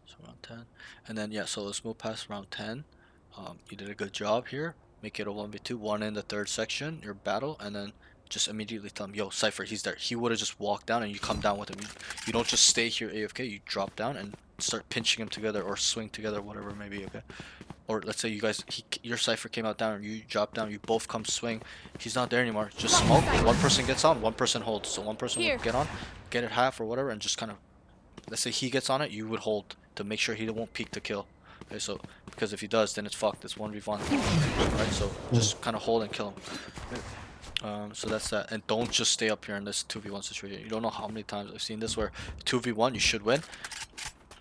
So round 10, and then yeah. So let's move past round 10. You did a good job here. Make it a 1v2, one in the third section, your battle, and then just immediately tell him, yo, Cypher, he's there. He would have just walked down and you come down with him. You don't just stay here AFK, you drop down and start pinching him together or swing together, whatever it may be, okay? Or let's say you guys, your Cypher came out down, you drop down, you both come swing. He's not there anymore. Just smoke. One person gets on, one person holds. So one person will get on, get it half or whatever, and just kind of, let's say he gets on it, you would hold to make sure he won't peek to kill. Okay, so because if he does, then it's fucked. It's 1v1. Right, so just kind of hold and kill him. Okay. So that's that. And don't just stay up here in this 2v1 situation. You don't know how many times I've seen this where 2v1 you should win.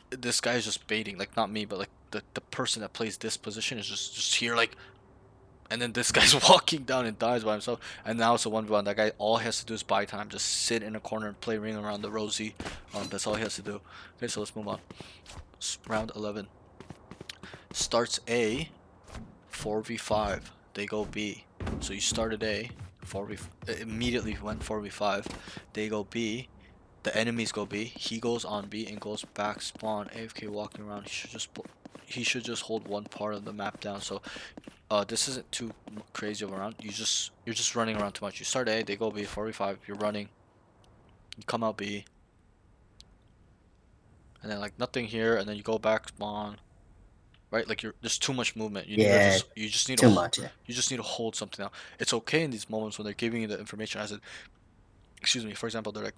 This guy is just baiting, like not me, but like the person that plays this position is just here like, and then this guy's walking down and dies by himself. And now it's a 1v1. That guy, all he has to do is buy time, just sit in a corner and play ring around the rosy. That's all he has to do. Okay, so let's move on. Round 11. Starts A, 4v5. They go B. So you started A, 4v, immediately went 4v5. They go B. The enemies go B. He goes on B and goes back spawn. AFK walking around. He should just hold one part of the map down. So this isn't too crazy of a round. You're just running around too much. You start A, they go B, 4v5. You're running. You come out B. And then like nothing here, and then you go back spawn. Right, like there's too much movement. You just need too to much. you just need to hold something out. It's okay in these moments when they're giving you the information. As it, excuse me, for example, they're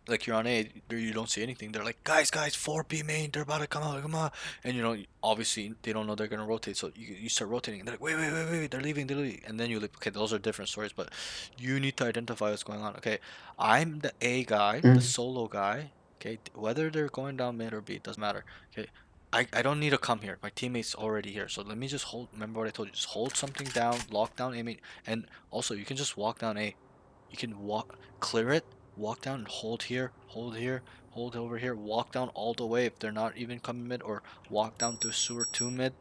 like you're on A, you don't see anything. They're like, guys, 4B main, they're about to come out, come on. And obviously they don't know they're gonna rotate, so you start rotating. And they're like, wait, they're leaving, and then you're like, okay, those are different stories, but you need to identify what's going on. Okay, I'm the A guy, the solo guy. Okay, whether they're going down mid or B, it doesn't matter. Okay. I don't need to come here. My teammate's already here. So let me just hold. Remember what I told you. Just hold something down, lock down A main. And also, you can just walk down A. You can clear it, walk down and hold here, hold over here, walk down all the way if they're not even coming mid, or walk down to sewer 2 mid.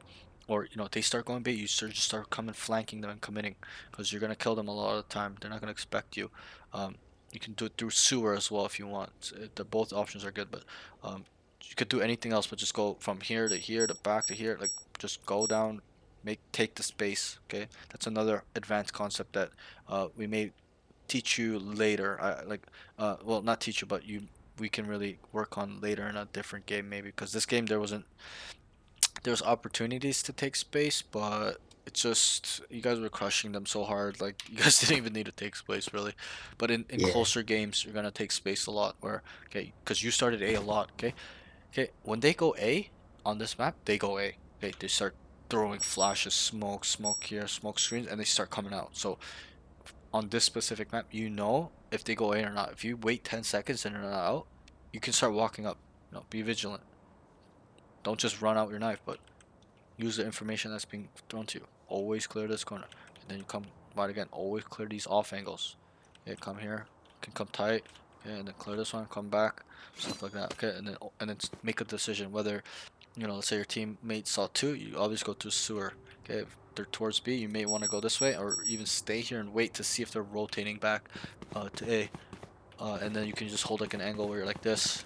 Or, they start going bait, you just start coming, flanking them and committing. Because you're going to kill them a lot of the time. They're not going to expect you. You can do it through sewer as well if you want. Both options are good, but you could do anything else, but just go from here to back to here. Like, just go down, take the space. Okay, that's another advanced concept that we may teach you later. Well, not teach you, but we can really work on later in a different game maybe, because this game there was opportunities to take space, but it's just you guys were crushing them so hard. Like, you guys didn't even need to take space really. But in closer games, you're gonna take space a lot. Okay, because you started A a lot. Okay, when they go A on this map, they go A. Okay, they start throwing flashes, smoke here, smoke screens, and they start coming out. So on this specific map, if they go A or not. If you wait 10 seconds and they're not out, you can start walking up. Be vigilant. Don't just run out your knife, but use the information that's being thrown to you. Always clear this corner. And then you come right again. Always clear these off angles. Okay, come here. You can come tight. Okay, and then clear this one, come back. Stuff like that. Okay, and then make a decision whether, let's say your teammate saw 2, you always go to sewer. Okay, if they're towards B, you may want to go this way, or even stay here and wait to see if they're rotating back to A. And then you can just hold like an angle where you're like this,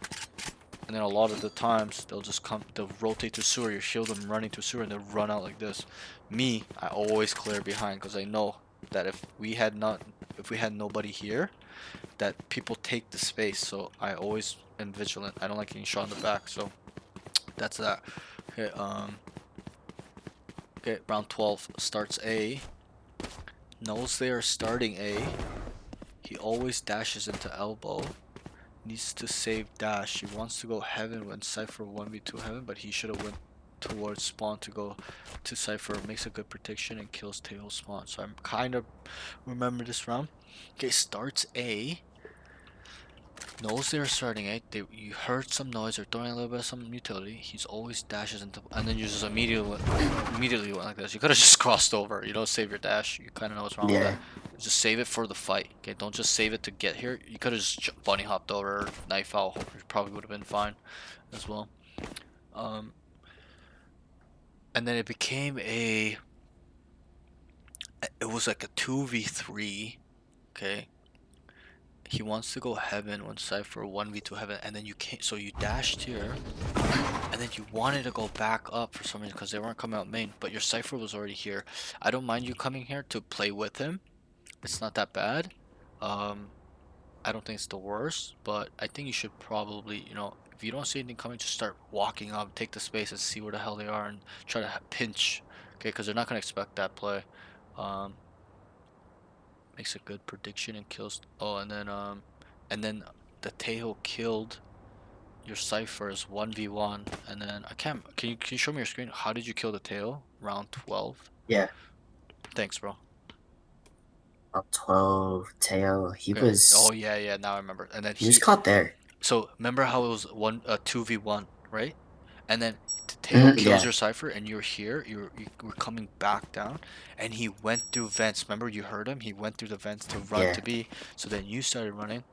and and then a lot of the times they'll rotate to sewer, you shield them running to sewer, and they'll run out like this. Me, I always clear behind because I know that if we had nobody here, that people take the space. So I always am vigilant. I don't like getting shot in the back. So that's that. Okay. Okay. Round 12 starts A. Knows they are starting A. He always dashes into elbow. Needs to save dash. He wants to go heaven when Cypher 1v2 heaven, but he should have went towards spawn to go to Cypher. Makes a good prediction and kills tail spawn. So I'm kind of remember this round. Okay, starts A. Knows they're starting A. You heard some noise or throwing a little bit of some utility. He's always dashes into, and then you just immediately went like this. You could have just crossed over. You don't save your dash. You kind of know what's wrong with Yeah. that. Just save it for the fight. Okay, don't just save it to get here. You could have just bunny hopped over, or knife out. You probably would have been fine as well. And then it became it was like a 2v3. Okay. He wants to go heaven when Cypher 1v2 heaven, and then you can't, so you dashed here, and then you wanted to go back up for some reason because they weren't coming out main, but your Cypher was already here. I don't mind you coming here to play with him. It's not that bad. I don't think it's the worst, but I think you should probably, if you don't see anything coming, just start walking up, take the space and see where the hell they are and try to pinch, okay, because they're not going to expect that play. Makes a good prediction and kills, and then the Tejo killed your Cyphers 1v1, and then can you show me your screen? How did you kill the Tejo? Round 12? Yeah. Thanks, bro. Round 12, Teo. He Okay. was. Oh yeah, now I remember. And then He was caught there. So remember how it was 2v1, right? And then Teo kills Yeah. your Cypher, and you're here. You were coming back down, and he went through vents. Remember, you heard him. He went through the vents to run Yeah. to B. So then you started running.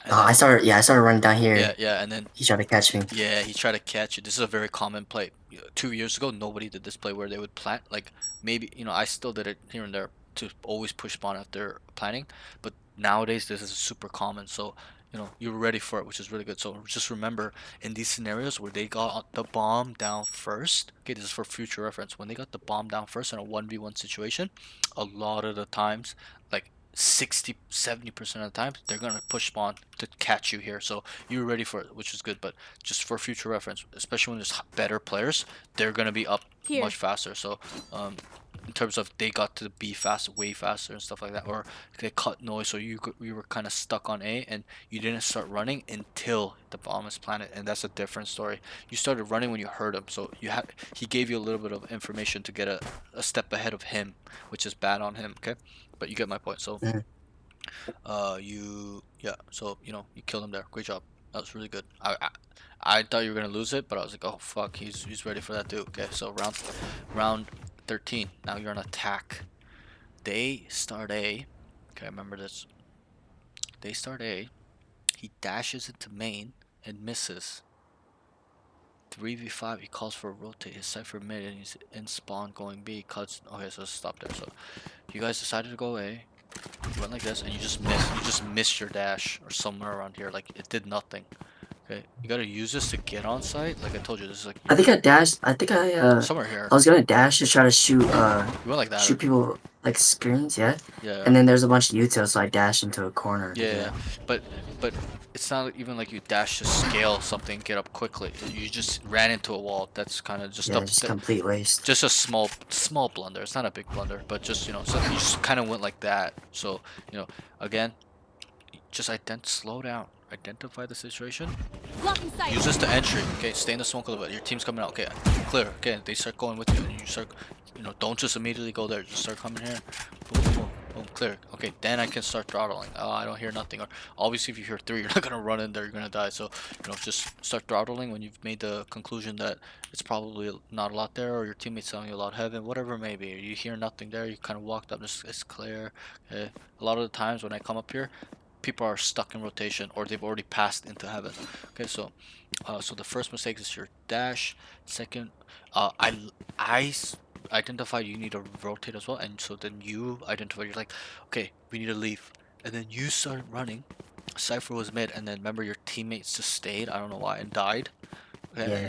And I started running down here. Yeah, and then he tried to catch me. Yeah, he tried to catch you. This is a very common play. 2 years ago, nobody did this play where they would plant. Like, maybe, I still did it here and there to always push spawn after planting. But nowadays, this is super common. So, you're ready for it, which is really good. So just remember, in these scenarios where they got the bomb down first, okay, this is for future reference. When they got the bomb down first in a 1v1 situation, a lot of the times, like 60-70% of the time, they're gonna push spawn to catch you here, so you're ready for it, which is good. But just for future reference, especially when there's better players, they're gonna be up Here. much faster. So in terms of they got to B fast, way faster and stuff like that, or they cut noise, so you were kind of stuck on A and you didn't start running until the bomb is planted, and that's a different story. You started running when you heard him, so he gave you a little bit of information to get a step ahead of him, which is bad on him. Okay, but you get my point. So you killed him there. Great job. That was really good. I thought you were gonna lose it, but I was like, oh fuck, he's ready for that too. Okay, so round 13. Now you're on attack. They start A. Okay, remember this. They start A. He dashes into main and misses. 3v5. He calls for a rotate. His Cypher mid and he's in spawn going B. Cuts. Okay, so stop there. So you guys decided to go A. You went like this and you just missed your dash or somewhere around here. Like it did nothing. Okay, you gotta use this to get on site. Like I told you, this is like I think I dashed. I think somewhere here. I was gonna dash to try to shoot You went like that. shoot people like screens, yeah. Yeah. And then there's a bunch of util, so I dashed into a corner. Yeah, but it's not even like you dash to scale something, get up quickly. You just ran into a wall. That's kind of just just complete waste. just a small blunder. It's not a big blunder, but just so you just kind of went like that. So again, just slow down, identify the situation. Blocking sight. Use this to entry. Okay, stay in the smoke a little bit. Your team's coming out. Okay, clear. Okay, they start going with you, and you start, don't just immediately go there. Just start coming here. Boom, boom, boom, boom, clear. Okay, then I can start throttling. Oh, I don't hear nothing. Or obviously, if you hear 3, you're not gonna run in there. You're gonna die. So just start throttling when you've made the conclusion that it's probably not a lot there, or your teammates telling you a lot heaven, whatever it may be. You hear nothing there. You kind of walked up. It's clear. Okay. A lot of the times when I come up here, people are stuck in rotation or they've already passed into heaven. Okay, so the first mistake is your dash. Second, I identified you need to rotate as well, and so then you identified, you're like, okay, we need to leave, and then you started running. Cypher was mid, and then remember your teammates just stayed. I don't know why and died. Okay, and Yeah.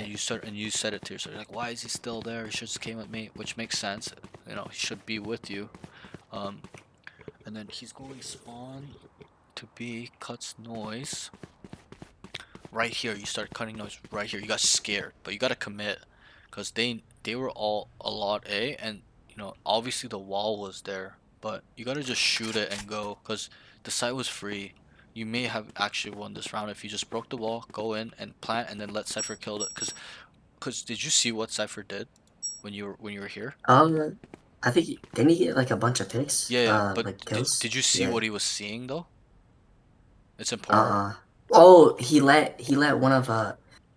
then you said it to yourself. You're like, why is he still there? He should just came with me, which makes sense. You know, he should be with you. Um, and then he's going spawn to B, cuts noise. Right here, you start cutting noise right here. You got scared, but you gotta commit, cause they were all a lot A, and you know obviously the wall was there, but you gotta just shoot it and go, cause the site was free. You may have actually won this round if you just broke the wall, go in and plant, and then let Cypher kill it. Cause did you see what Cypher did when you were here? I think didn't he get like a bunch of picks? Yeah, yeah, but Like did kills. did you see Yeah. what he was seeing though? It's important. Oh, he let one of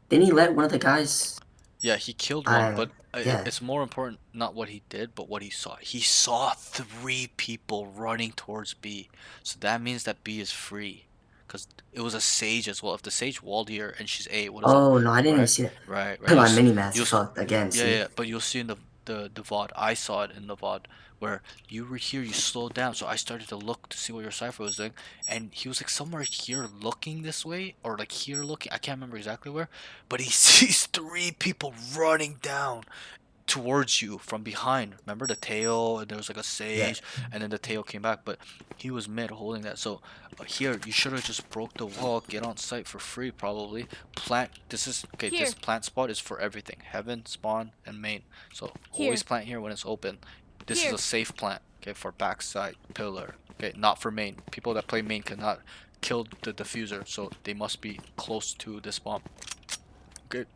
didn't he let one of the guys? Yeah, he killed one, I but yeah. it's more important not what he did, but what he saw. He saw three people running towards B. So that means that B is free. Because it was a Sage as well. If the Sage walled here and she's A, what is up? Oh no, I didn't even Right? see that. Right. My mini mat's You'll, fucked again. yeah, See. yeah, but you'll see in the VOD, I saw it in the VOD, where you were here, you slowed down, so I started to look to see what your Cypher was doing, and he was like somewhere here looking this way, or like here looking, I can't remember exactly where, but he sees three people running down towards you from behind. Remember the tail, and there was like a Yeah. Sage, and then the tail came back, but he was mid holding that. So here, you should have just broke the wall, get on site for free probably. Plant, this is, okay, Here. this plant spot is for everything. Heaven, spawn, and main. So Here. always plant here when it's open. This Here. is a safe plant, okay, for backside pillar. Okay, not for main. People that play main cannot kill the diffuser, so they must be close to this bomb. Okay.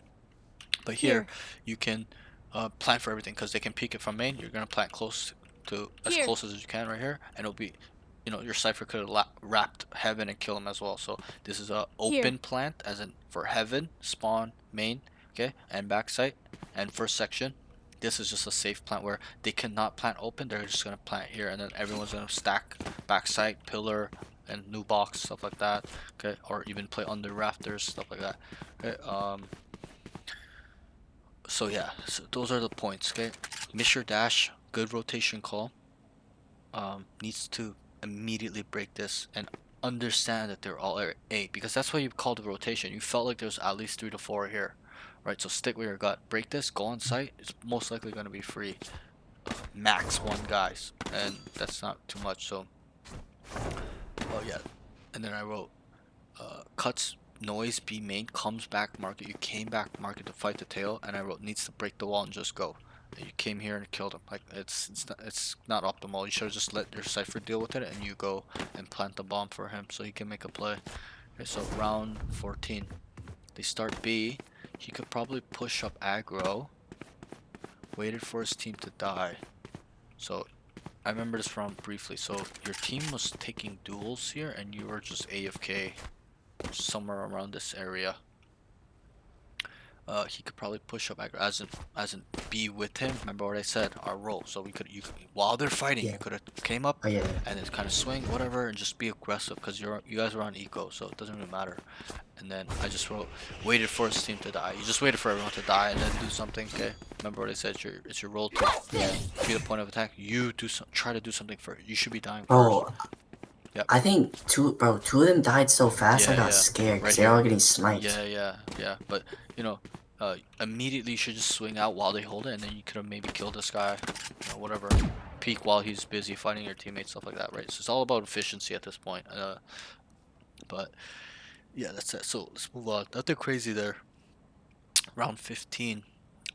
But here, you can plant for everything because they can peek it from main. You're gonna plant close to as Here. close as you can right here, and it'll be, you know, your Cypher could have wrapped heaven and kill him as well. So this is a open plant, as in for heaven, spawn, main, okay, and backside, and first section. This is just a safe plant where they cannot plant open. They're just gonna plant here, and then everyone's gonna stack backside, pillar, and new box, stuff like that. Okay, or even play under rafters, stuff like that. Okay, so yeah, so those are the points. Okay, miss your dash, good rotation call. Needs to immediately break this and understand that they're all A, because that's why you called the rotation. You felt like there's at least 3 to 4 here, right? So stick with your gut, break this, go on site. It's most likely going to be free. Max 1 guys, and that's not too much. So oh yeah, and then I wrote cuts noise B main, comes back market. You came back market to fight the tail, and I wrote needs to break the wall and just go. And you came here and killed him. Like it's not optimal. You should have just let your Cypher deal with it, and you go and plant the bomb for him so he can make a play. Okay, so round 14, they start B. He could probably push up aggro. Waited for his team to die. So I remember this round briefly. So your team was taking duels here, and you were just AFK somewhere around this area. He could probably push up aggro, as in be with him. Remember what I said, our role. So you could while they're fighting, Yeah. you could have came up Oh yeah. and then kind of swing whatever and just be aggressive, because you guys were on eco, so it doesn't really matter. And then I just wrote waited for his team to die. You just waited for everyone to die and then do something. Okay, remember what I said, it's your role to be the point of attack. You try to do something first. You should be dying first. Bro, Yep. I think two of them died so fast. I Yeah, got yeah. scared because Right they're all here. getting sniped. Yeah. But you know, immediately you should just swing out while they hold it, and then you could have maybe killed this guy, you know, whatever. Peek while he's busy fighting your teammates, stuff like that, right? So it's all about efficiency at this point. But yeah, that's it. So let's move on. Nothing crazy there. Round 15,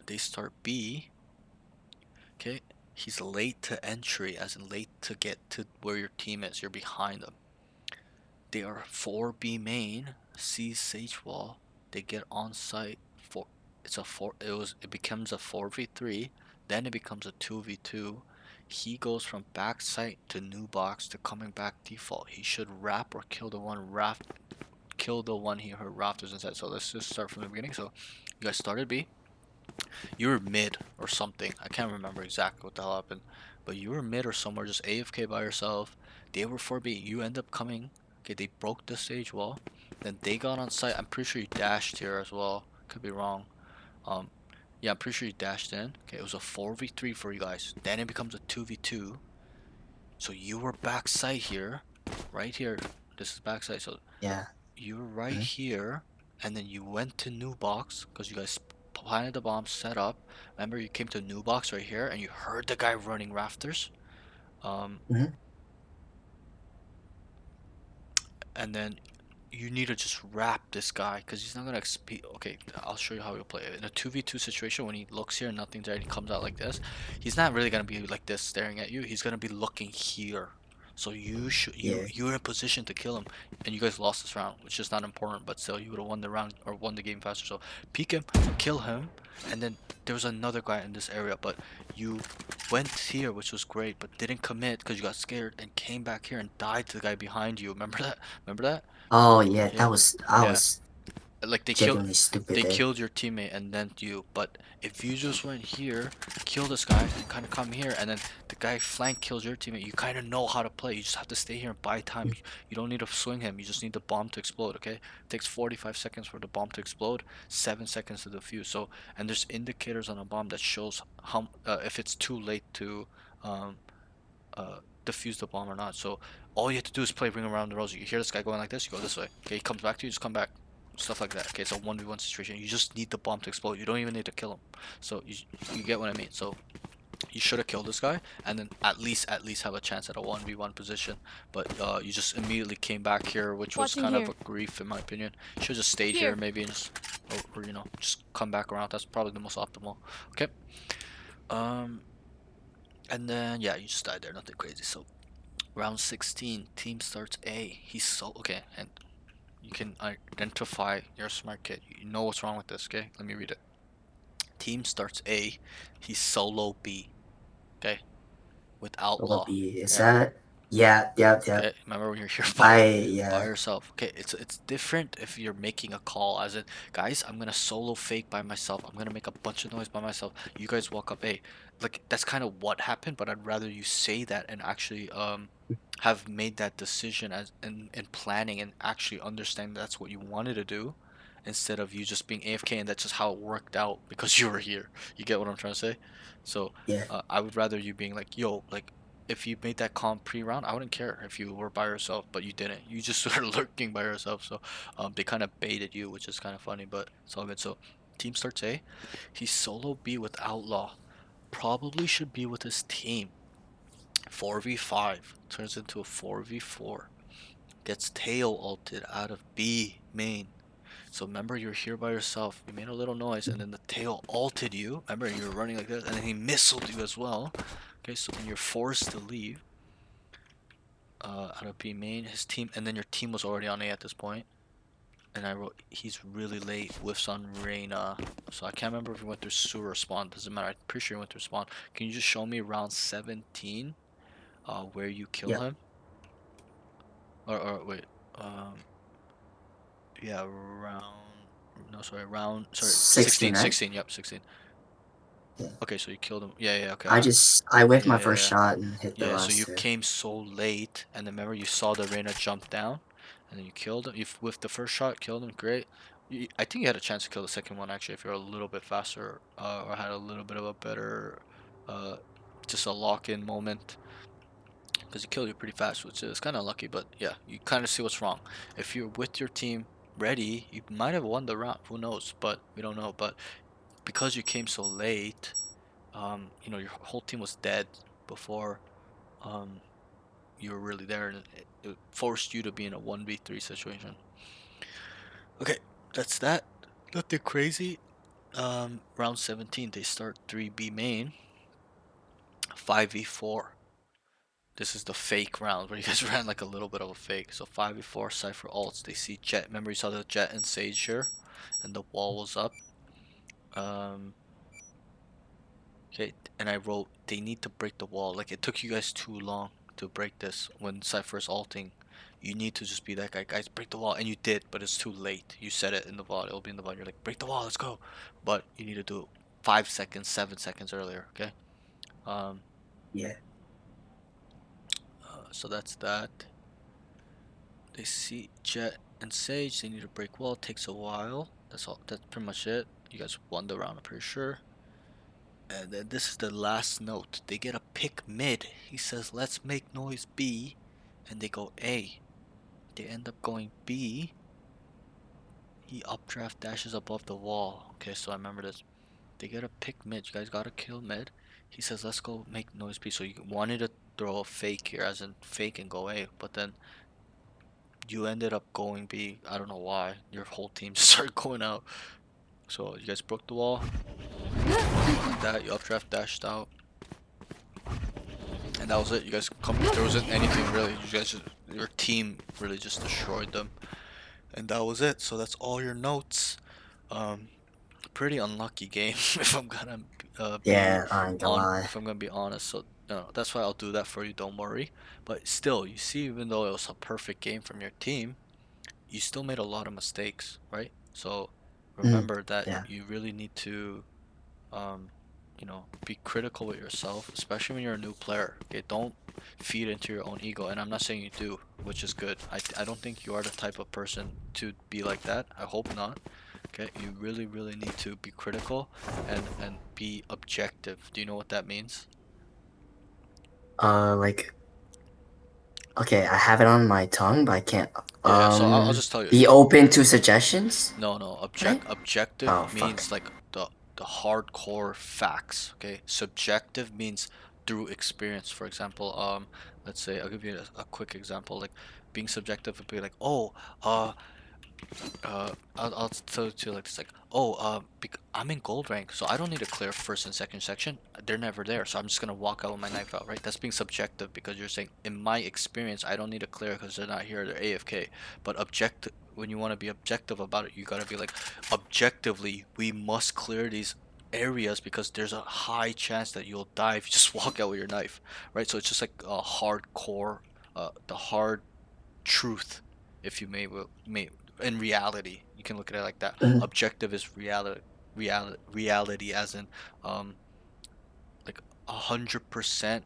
they start B. Okay, he's late to entry, as in late to get to where your team is. You're behind them. They are 4B main, sees Sage wall. They get on site for it becomes a 4v3, then it becomes a 2v2. He goes from back site to new box to coming back default. He should wrap or kill the one he heard rafters inside. So let's just start from the beginning. So you guys started B. You were mid or something. I can't remember exactly what the hell happened, but you were mid or somewhere, just AFK by yourself. They were 4B. You end up coming. Okay, they broke the stage wall. Then they got on site. I'm pretty sure you dashed here as well. Could be wrong. Yeah, I'm pretty sure you dashed in. Okay, it was a 4v3 for you guys. Then it becomes a 2v2. So you were back site here, right here. This is backside. So Yeah. you were right Mhm. here, and then you went to new box because you guys planted the bomb, set up. Remember, you came to new box right here, and you heard the guy running rafters. Um, Mhm. and then you need to just wrap this guy because he's not gonna okay, I'll show you how he'll play it. In a 2v2 situation, when he looks here and nothing's there and he comes out like this, he's not really gonna be like this staring at you. He's gonna be looking here. So Yeah. you're in a position to kill him, and you guys lost this round, which is not important, but still you would have won the round or won the game faster. So peek him, kill him, and then there was another guy in this area, but you went here, which was great, but didn't commit because you got scared and came back here and died to the guy behind you. Remember that? Remember that? Oh yeah, Yeah, I yeah. was Like genuinely stupid they there. killed your teammate and then you. But if you just went here, kill this guy, and kind of come here, and then the guy flank kills your teammate, you kind of know how to play. You just have to stay here and buy time. You don't need to swing him. You just need the bomb to explode. Okay, it takes 45 seconds for the bomb to explode, 7 seconds to defuse. So, and there's indicators on a bomb that shows how if it's too late to um, defuse the bomb or not. So all you have to do is play ring around the rosy. You hear this guy going like this, you go this way. Okay, he comes back to you, just come back. Stuff like that. Okay, it's a 1v1 situation. You just need the bomb to explode. You don't even need to kill him. So you get what I mean. So you should have killed this guy and then at least have a chance at a 1v1 position. But you just immediately came back here, which was Watching kind of here. a grief in my opinion. You should just stayed here Here. maybe and just or you know, just come back around. That's probably the most optimal. Okay. Um and then yeah, you just died there, nothing crazy. So round 16, team starts A. He's so okay, and you can identify. You're a smart kid. You know what's wrong with this. Okay, let me read it. Team starts A. He's solo B. Okay, with Will outlaw. be is Yeah. that? Yeah. Okay, remember when you're here by Yeah. yourself. Okay, it's different if you're making a call as in, guys, I'm gonna solo fake by myself. I'm gonna make a bunch of noise by myself. You guys walk up, hey, like that's kind of what happened, but I'd rather you say that and actually have made that decision as in planning and actually understand that's what you wanted to do instead of you just being AFK and that's just how it worked out because you were here. You get what I'm trying to say? So Yeah. I would rather you being like, yo, like if you made that comp pre-round, I wouldn't care if you were by yourself, but you didn't. You just started lurking by yourself, so they kind of baited you, which is kind of funny, but it's all good. So team starts A. He's solo B with Outlaw. Probably should be with his team. 4v5 turns into a 4v4. Gets tail ulted out of B main. So remember, you're here by yourself. You made a little noise, and then the tail ulted you. Remember, you were running like this, and then he missiled you as well. Okay, so then you're forced to leave out of B main. His team, and then your team was already on A at this point. And I wrote, he's really late. Whiffs on Reyna. So I can't remember if he went through sewer or spawn. Doesn't matter. I'm pretty sure he went through spawn. Can you just show me round 17, where you kill Yeah. him? Or wait, yeah, round. No, sorry, round. Sorry, 16, 16. right? 16. Yep, 16. Yeah. Okay, so you killed him. Yeah, yeah. Okay. I whiffed Yeah, my yeah, first yeah. shot and hit the Yeah, so last you two. came so late, and then remember you saw the Reyna jump down, and then you killed him. You with the first shot, killed him. Great. I think you had a chance to kill the second one actually if you're a little bit faster, or had a little bit of a better, uh, just a lock-in moment, because he killed you pretty fast, which is kind of lucky. But yeah, you kind of see what's wrong. If you're with your team ready, you might have won the round. Who knows? But we don't know. But because you came so late, you know, your whole team was dead before. Um, you were really there and it forced you to be in a 1v3 situation. Okay, that's that. Nothing crazy. Round 17, they start 3B main, 5v4. This is the fake round where you guys ran like a little bit of a fake. So 5v4, Cypher ults. They see Jet. Remember you saw the Jet and Sage here? And the wall was up. Okay, and I wrote, they need to break the wall. Like, it took you guys too long to break this when Cypher's ulting. You need to just be that guy. Guys, break the wall. And you did, but it's too late. You said it in the VOD. It'll be in the VOD. You're like, break the wall, let's go. But you need to do it 5 seconds, 7 seconds earlier, okay? Yeah. So that's that. They see Jet and Sage. They need to break wall. It takes a while. That's all. That's pretty much it. You guys won the round, I'm pretty sure. And then this is the last note. They get a pick mid. He says, let's make noise B. And they go A. They end up going B. He updraft dashes above the wall. Okay, so I remember this. They get a pick mid. You guys gotta kill mid. He says, let's go make noise B. So you wanted to throw a fake here, as in fake and go A, but then you ended up going B. I don't know why. Your whole team started going out. So you guys broke the wall. Like that, you updraft dashed out. And that was it. You guys come. There wasn't anything really. You guys, your team really just destroyed them. And that was it. So that's all your notes. Pretty unlucky game if I'm gonna Yeah, I ain't gonna lie. if I'm gonna be honest. So no, that's why I'll do that for you. Don't worry. But still, you see, even though it was a perfect game from your team, you still made a lot of mistakes, right? So remember that Yeah. you really need to, be critical with yourself, especially when you're a new player. Okay, don't feed into your own ego. And I'm not saying you do, which is good. I don't think you are the type of person to be like that. I hope not. Okay, you really, really need to be critical and be objective. Do you know what that means? Like, okay, I have it on my tongue, but I can't. Yeah, so I'll just tell you. Be open to suggestions. No, Right? objective Oh, fuck. means like the hardcore facts. Okay, subjective means through experience. For example, let's say I'll give you a quick example. Like being subjective would be like, oh, I'll tell it to you like this, like, oh, I'm in gold rank, so I don't need to clear first and second section. They're never there, so I'm just gonna walk out with my knife out, right? That's being subjective because you're saying, in my experience, I don't need to clear because they're not here, they're AFK. But objective, when you want to be objective about it, you gotta be like, objectively, we must clear these areas because there's a high chance that you'll die if you just walk out with your knife, right? So it's just like a hardcore, the hard truth, if you may in reality. You can look at it like that. Mhm. Objective is reality as in like 100%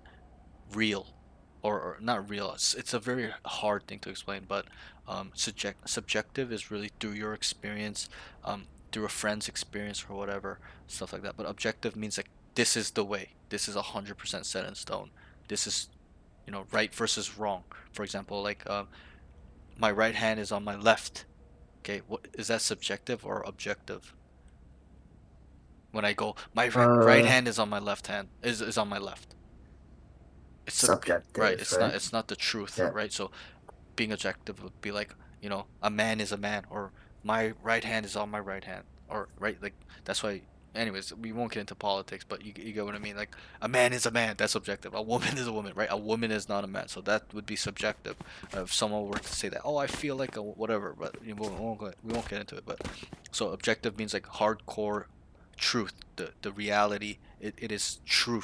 real, or not real. It's a very hard thing to explain, but subjective is really through your experience, through a friend's experience or whatever, stuff like that. But objective means like, this is the way, this is 100% set in stone, this is, right versus wrong. For example, like, my right hand is on my left. Okay, what is that, subjective or objective? When I go, my right Uh, hand is on my left hand, is on my left. It's right. Subjective, right? It's not the truth, Yeah. right? So being objective would be like, a man is a man, or my right hand is on my right hand, or right, like, that's why. Anyways, we won't get into politics, but you get what I mean. Like, a man is a man, that's objective. A woman is a woman, right? A woman is not a man, so that would be subjective. If someone were to say that, oh, I feel like a whatever, but we won't get into it. But so objective means like hardcore truth, the reality. It is true.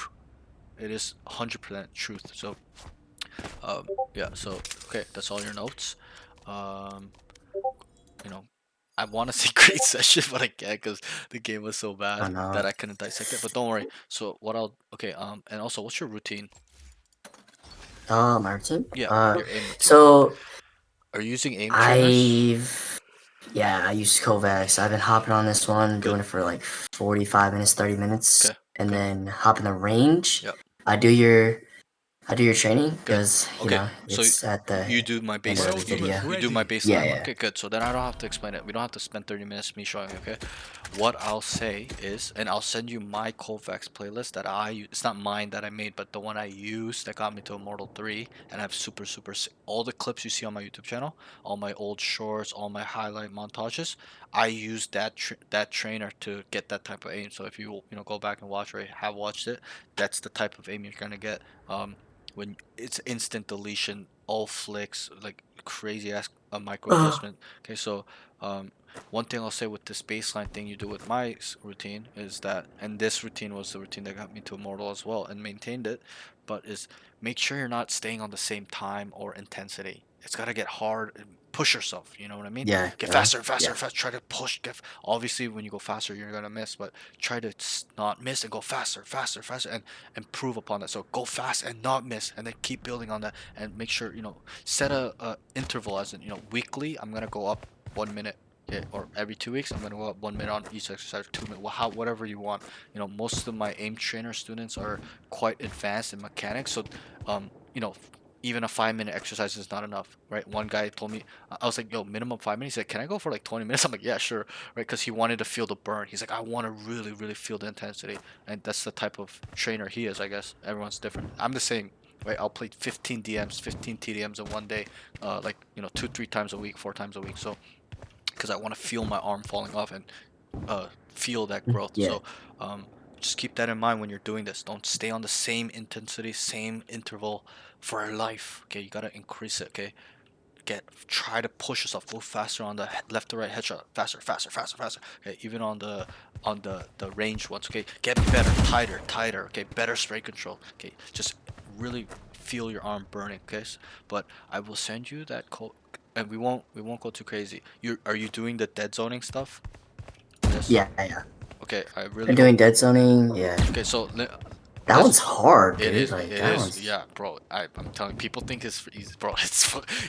It is 100% truth. So yeah, so okay, that's all your notes. Um, I want to say great session, but I can't because the game was so I bad know. that I couldn't dissect it. But don't worry. So what I'll okay, and also, what's your routine? My routine. Yeah, your aim routine. So Are you using aim trainers? I use Kovacs. I've been hopping on this one, Good. doing it for like 45 minutes, 30 minutes, Okay. and Good. then hop in the range. Yep. I do your training because Okay, so it's at the you do my end base. of the video. You do my baseline. Yeah. Okay, good. So then I don't have to explain it. We don't have to spend 30 minutes me showing you. Okay. What I'll say is, and I'll send you my Colfax playlist that I use. It's not mine that I made, but the one I used that got me to Immortal 3. And I have all the clips you see on my YouTube channel, all my old shorts, all my highlight montages. I used that trainer to get that type of aim. So if you go back and watch, or have watched it, that's the type of aim you're gonna get. When it's instant deletion, all flicks, like crazy ass micro adjustment. Okay, so one thing I'll say with this baseline thing you do with my routine is that, and this routine was the routine that got me to Immortal as well and maintained it, but is make sure you're not staying on the same time or intensity. It's gotta get hard and push yourself. You know what I mean? Yeah. Get yeah, faster and faster yeah. and faster. Try to push. Obviously, when you go faster, you're gonna miss, but try to not miss and go faster, faster, faster, and improve upon that. So go fast and not miss, and then keep building on that, and make sure set a interval, as in weekly. I'm gonna go up 1 minute. Okay, or every 2 weeks, I'm gonna go up 1 minute on each exercise, 2 minutes, whatever you want. Most of my aim trainer students are quite advanced in mechanics, so even a 5-minute exercise is not enough, right? One guy told me, I was like, yo, minimum 5 minutes. He said, can I go for like 20 minutes? I'm like, yeah, sure, right? Because he wanted to feel the burn. He's like, I want to really, really feel the intensity, and that's the type of trainer he is, I guess. Everyone's different. I'm the same, right? I'll play 15 DMs, 15 TDMs in one day, like 2, 3 times a week, 4 times a week. So, because I want to feel my arm falling off and feel that growth. Yeah. So, just keep that in mind when you're doing this. Don't stay on the same intensity, same interval for life. Okay, you gotta increase it. Okay, try to push yourself. Go faster on the left to right headshot. Faster, faster, faster, faster. Okay, even on the range ones. Okay, get better, tighter, tighter. Okay, better spray control. Okay, just really feel your arm burning. Okay, but I will send you that code, and we won't go too crazy. Are you doing the dead zoning stuff? Yes. Yeah, yeah. Okay, I I'm really doing hope. dead zoning. Yeah. Okay, so That let's. one's hard, It dude. is. Like It that is. one's. Yeah, bro. I'm telling you, people think it's easy, bro.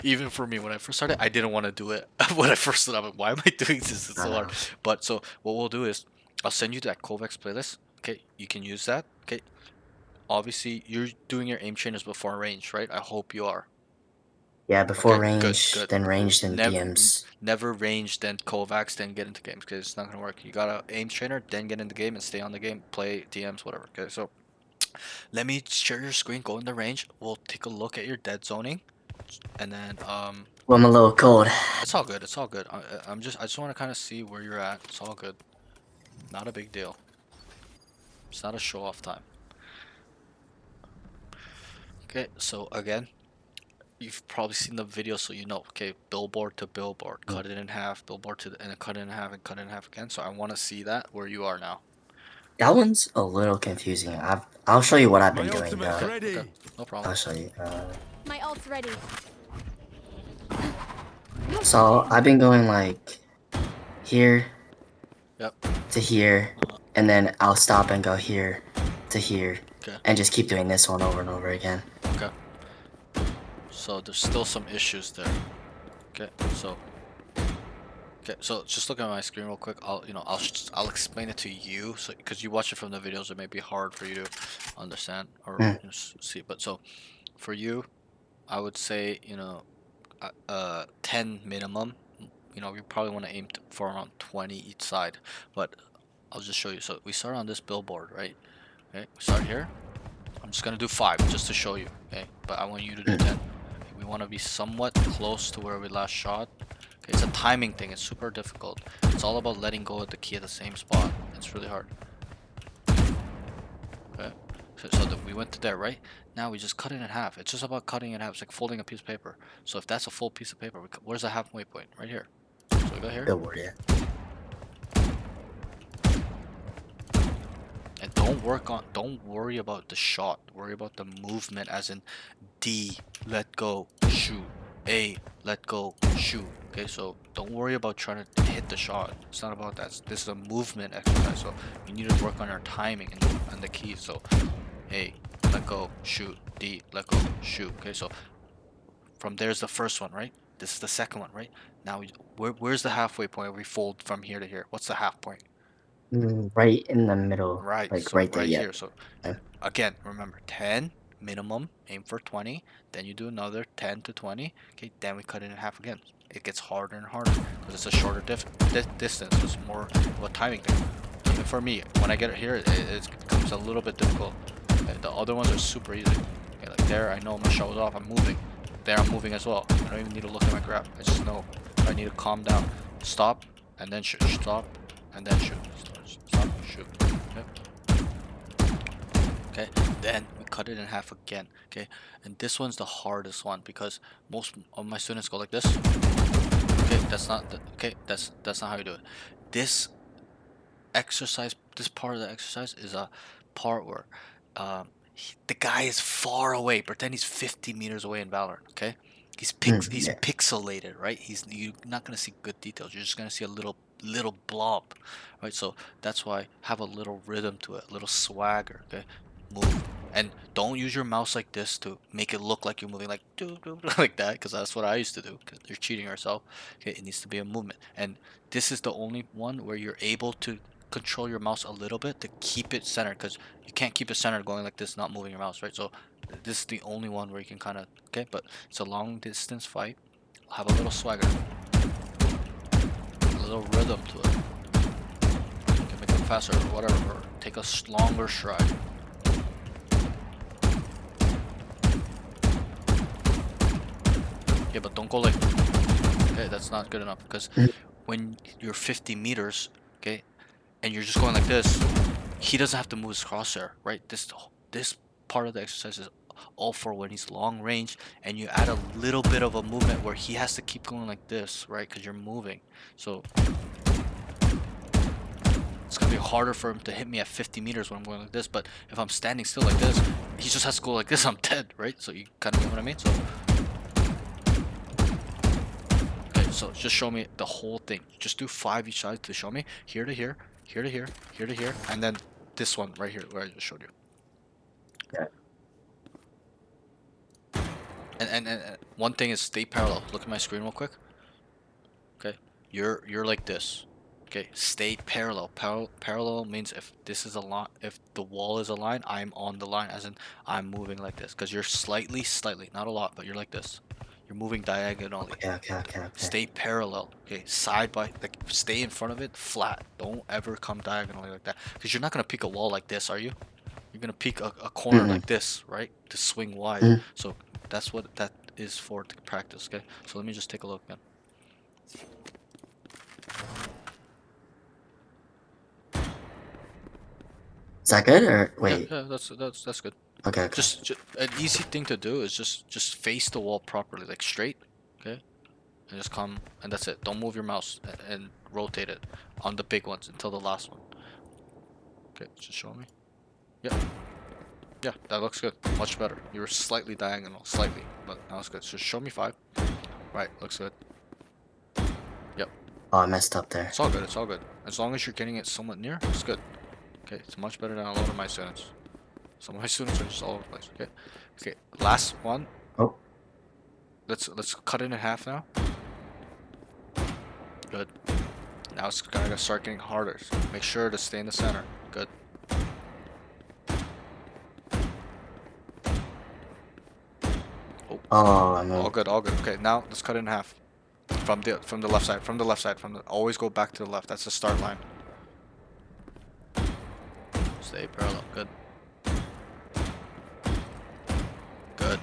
Even for me when I first started, I didn't want to do it. When I first started, I'm like, why am I doing this? It's I so hard. know. But so what we'll do is, I'll send you that Kovacs playlist. Okay, you can use that. Okay, obviously you're doing your aim trainers before range, right? I hope you are. Yeah, before Okay, good, range, good. then range, then Never, DMs. never range, then Kovacs, then get into games because it's not gonna work. You gotta aim trainer, then get in the game and stay on the game, play DMs, whatever. Okay, so let me share your screen, go in the range. We'll take a look at your dead zoning, and then Well, I'm a little cold. it's all good. It's all good. I just want to kind of see where you're at. It's all good. Not a big deal. It's not a show off time. Okay, so again, you've probably seen the video, so you know. Okay, billboard to billboard, cut it in half, billboard to and then cut it in half and cut it in half again. So I want to see that where you are now. That one's a little confusing. I'll show you what I've been My doing ultimate's though. ready. Okay, no problem. I'll show you. My ult's ready. So I've been going like here Yep. to here, and then I'll stop and go here to here, Okay. and just keep doing this one over and over again. Okay. So there's still some issues there. Okay. So just look at my screen real quick. I'll explain it to you, so because you watch it from the videos, it may be hard for you to understand or see. But so for you, I would say 10 minimum. We probably want to aim for around 20 each side, but I'll just show you. So we start on this billboard, right? Okay, we start here. I'm just gonna do 5 just to show you. Okay, but I want you to do 10. Okay, we want to be somewhat close to where we last shot. Okay, it's a timing thing. It's super difficult. It's all about letting go of the key at the same spot. It's really hard. Okay, so we went to there, right? Now we just cut it in half. It's just about cutting it in half. It's like folding a piece of paper. So if that's a full piece of paper, where's the halfway point? Right here. So we go here. Billboard, yeah. And don't worry about the shot. Worry about the movement, as in D, let go, shoot. A, let go, shoot. Okay, so don't worry about trying to hit the shot. It's not about that. This is a movement exercise, so you need to work on your timing and the keys. So A, let go, shoot. D, let go, shoot. Okay, so from there's the first one, right? This is the second one, right? Now where's the halfway point where we fold from here to here? What's the half point? Right in the middle, Right, like so right there. right Yeah. here. So again, remember 10 minimum, aim for 20, then you do another 10 to 20. Okay, then we cut it in half again. It gets harder and harder because it's a shorter distance. So it's more of a timing thing. Even for me, when I get it here, it becomes a little bit difficult. Okay, the other ones are super easy. Okay, like there, I know my shot was off. I'm moving. There, I'm moving as well. I don't even need to look at my grab. I just know I need to calm down. Stop, and then shoot. Stop, and then shoot. Stop, shoot. Okay, then we cut it in half again. Okay, and this one's the hardest one because most of my students go like this. Okay, that's not that's not how you do it. This exercise, this part of the exercise is a part where the guy is far away. Pretend he's 50 meters away in Valorant. Okay, he's Yeah. pixelated, right? You're not gonna see good details. You're just gonna see a little blob, right? So that's why have a little rhythm to it, a little swagger. Okay, move, and don't use your mouse like this to make it look like you're moving like like that, because that's what I used to do. Because you're cheating yourself. Okay, it needs to be a movement, and this is the only one where you're able to control your mouse a little bit to keep it centered, because you can't keep it centered going like this, not moving your mouse, right? So this is the only one where you can kind of okay, but it's a long distance fight. Have a little swagger, a little rhythm to it. You can make it faster or whatever, or take a longer stride. Yeah, but don't go like, okay, that's not good enough because when you're 50 meters, okay, and you're just going like this, he doesn't have to move his crosshair, right? This part of the exercise is all for when he's long range, and you add a little bit of a movement where he has to keep going like this, right? Because you're moving, so it's gonna be harder for him to hit me at 50 meters when I'm going like this. But if I'm standing still like this, he just has to go like this. I'm dead, right? So you kind of get what I mean. So. So just show me the whole thing. Just do 5 each side to show me. Here to here, here to here, here to here, and then this one right here where I just showed you. Yeah. And one thing is stay parallel. Look at my screen real quick. Okay, you're like this. Okay, stay parallel. Parallel means if this is a line, if the wall is a line, I'm on the line, as in I'm moving like this. Because you're slightly, not a lot, but you're like this. You're moving diagonally. Okay. Stay parallel. Okay, side by, like, stay in front of it flat. Don't ever come diagonally like that. Because you're not gonna peek a wall like this, are you? You're gonna peek a corner like this, right? To swing wide. So that's what that is for to practice. Okay. So let me just take a look again. Is that good or wait? Yeah, that's good. Okay. Just an easy thing to do is just face the wall properly, like straight, okay, and just come, and that's it. Don't move your mouse and rotate it on the big ones until the last one. Okay, just show me. Yeah, that looks good. Much better. You were slightly diagonal, slightly, but that was good. Just show me 5. Right, looks good. Yep. Oh, I messed up there. It's all good. It's all good. As long as you're getting it somewhat near, it's good. Okay, it's much better than a lot of my students. Some of my students are just all over the place. Okay, last one. Oh. Let's cut it in half now. Good. Now it's gonna start getting harder. So make sure to stay in the center. Good. Oh no. All good. Okay, now let's cut it in half. From the left side. Always go back to the left. That's the start line. Stay parallel. Good. Good.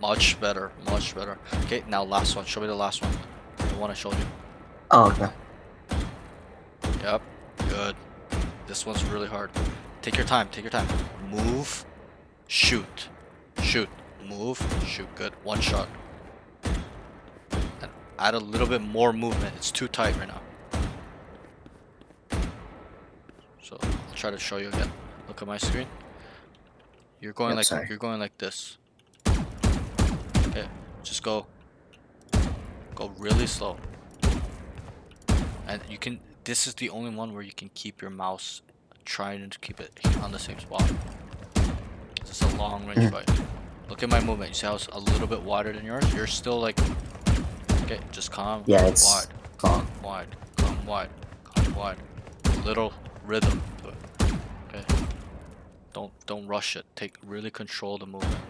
Much better. Okay, now last one. Show me the last one. The one I showed you. Oh, okay. Yep. Good. This one's really hard. Take your time. Move. Shoot. Move. Shoot. Good. One shot. And add a little bit more movement. It's too tight right now. So I'll try to show you again. Look at my screen. You're going like this. Okay, just go really slow. And you can, this is the only one where you can keep your mouse trying to keep it on the same spot. It's a long range fight. Look at my movement. You see how it's a little bit wider than yours? You're still like, okay, just calm. Yeah, it's wide. calm. Wide. Little rhythm to it. Okay. Don't rush it. Really control the movement.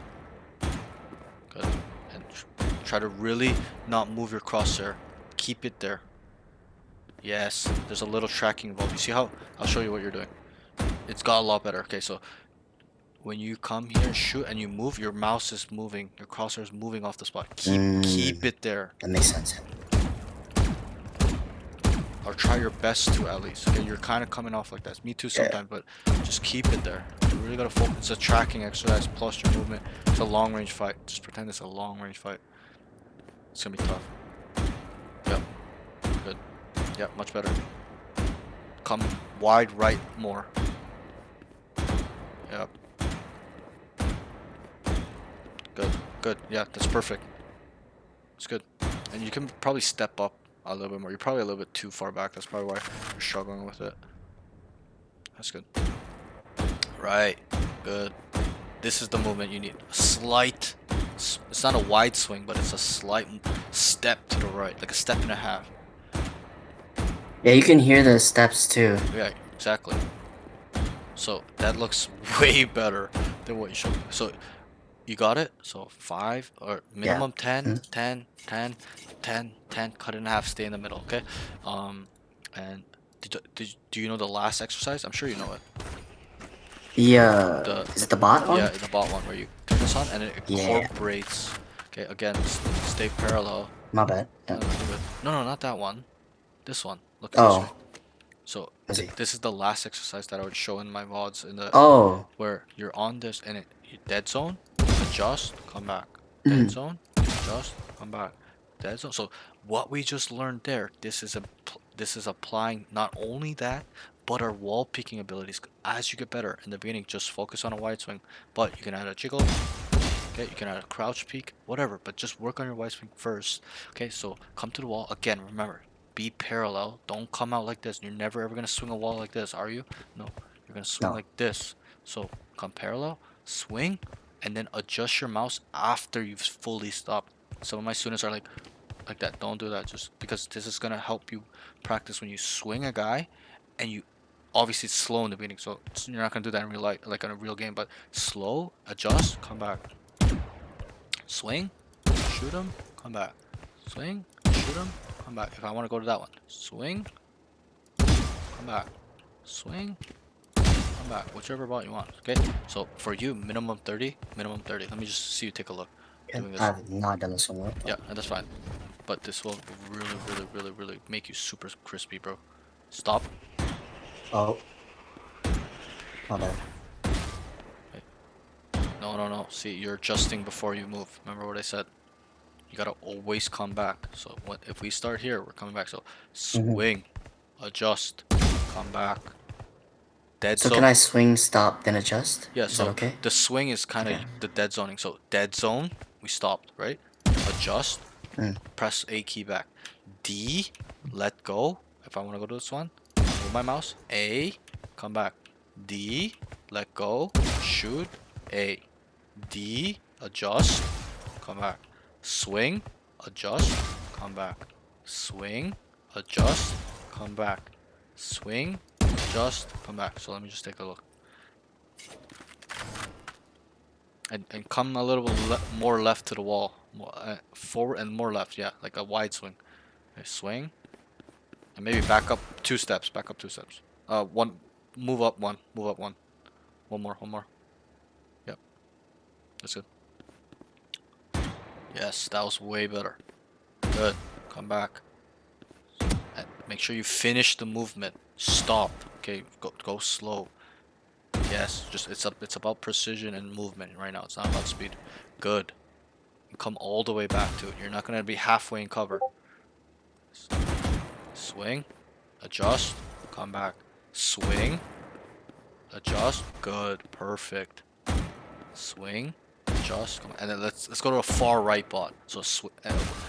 Good. And try to really not move your crosshair. Keep it there. Yes. There's a little tracking involved. You see how? I'll show you what you're doing. It's got a lot better. Okay, so when you come here and shoot and you move, your mouse is moving. Your crosshair is moving off the spot. Keep it there. That makes sense. Or try your best to, at least. Okay, you're kind of coming off like that. Me too sometimes, but just keep it there. You really gotta focus. It's a tracking exercise plus your movement. It's a long range fight. Just pretend it's a long range fight. It's gonna be tough. Yep. Good. Yep, much better. Come wide right more. Yep. Good. Yeah, that's perfect. It's good. And you can probably step up a little bit more. You're probably a little bit too far back. That's probably why you're struggling with it. That's good. Right. Good. This is the movement you need. A slight, it's not a wide swing, but it's a slight step to the right. Like a step and a half. Yeah, you can hear the steps too. Yeah, exactly. So that looks way better than what you showed. So You got it? So 5 or Yeah. minimum 10, Hmm? 10, 10, 10, 10, cut it in half, stay in the middle, okay? And do you know the last exercise? I'm sure you know it. The Is it the bot Yeah, one? the bot one where you turn this on and it Yeah. incorporates. Okay, again, stay parallel. My bad. No, Yeah. no, you're good. No, not that one. This one. Look at this way. Oh, So I see. this is the last exercise that I would show in my VODs in the Oh. where you're on this and you dead zone, adjust, come back. Dead Mm. zone, adjust, come back. Dead zone. So what we just learned there, this is applying not only that, but our wall picking abilities. As you get better in the beginning, just focus on a wide swing, but you can add a jiggle. Okay, you can add a crouch peek, whatever, but just work on your wide swing first. Okay, so come to the wall again. Remember, be parallel. Don't come out like this. You're never ever gonna swing a wall like this, are you? No, you're gonna swing No. like this. So come parallel, swing, and then adjust your mouse after you've fully stopped. Some of my students are like that. Don't do that, just because this is gonna help you practice when you swing a guy, and you obviously it's slow in the beginning, so you're not gonna do that in real life, like in a real game. But slow, adjust, come back. Swing, shoot him, come back. Swing, shoot him, come back. If I want to go to that one, swing, come back. Swing, come back. Whichever ball you want. Okay. So for you, minimum 30, minimum 30. Let me just see you take a look. Doing this. I've not done this one yet. Yeah, and that's fine. But this will really make you super crispy, bro. Stop. Oh. My bad. No. See, you're adjusting before you move. Remember what I said? You gotta always come back. So what if we start here, we're coming back. So swing, adjust, come back. Dead So zone. can I swing, stop, then adjust? Yeah, Is that so okay? the swing is kind of Okay. the dead zoning. So dead zone, we stopped, right? Adjust, Mm. press A key back. D, let go. If I want to go to this one, move my mouse. A, come back. D, let go, shoot. A, D, adjust, come back. Swing, adjust, come back. Swing, adjust, come back. Swing, adjust, come back. So let me just take a look. And come a little more left to the wall. More, forward and more left, yeah, like a wide swing. Okay, swing. And maybe back up 2 steps, back up 2 steps. One, move up one, move up one. One more. Yep, that's good. Yes, that was way better. Good, come back. And make sure you finish the movement. Stop, okay, go slow. Yes, just it's about precision and movement right now. It's not about speed. Good. Come all the way back to it. You're not gonna be halfway in cover. Swing, adjust, come back. Swing, adjust. Good, perfect. Swing, adjust, come and then let's go to a far right bot. So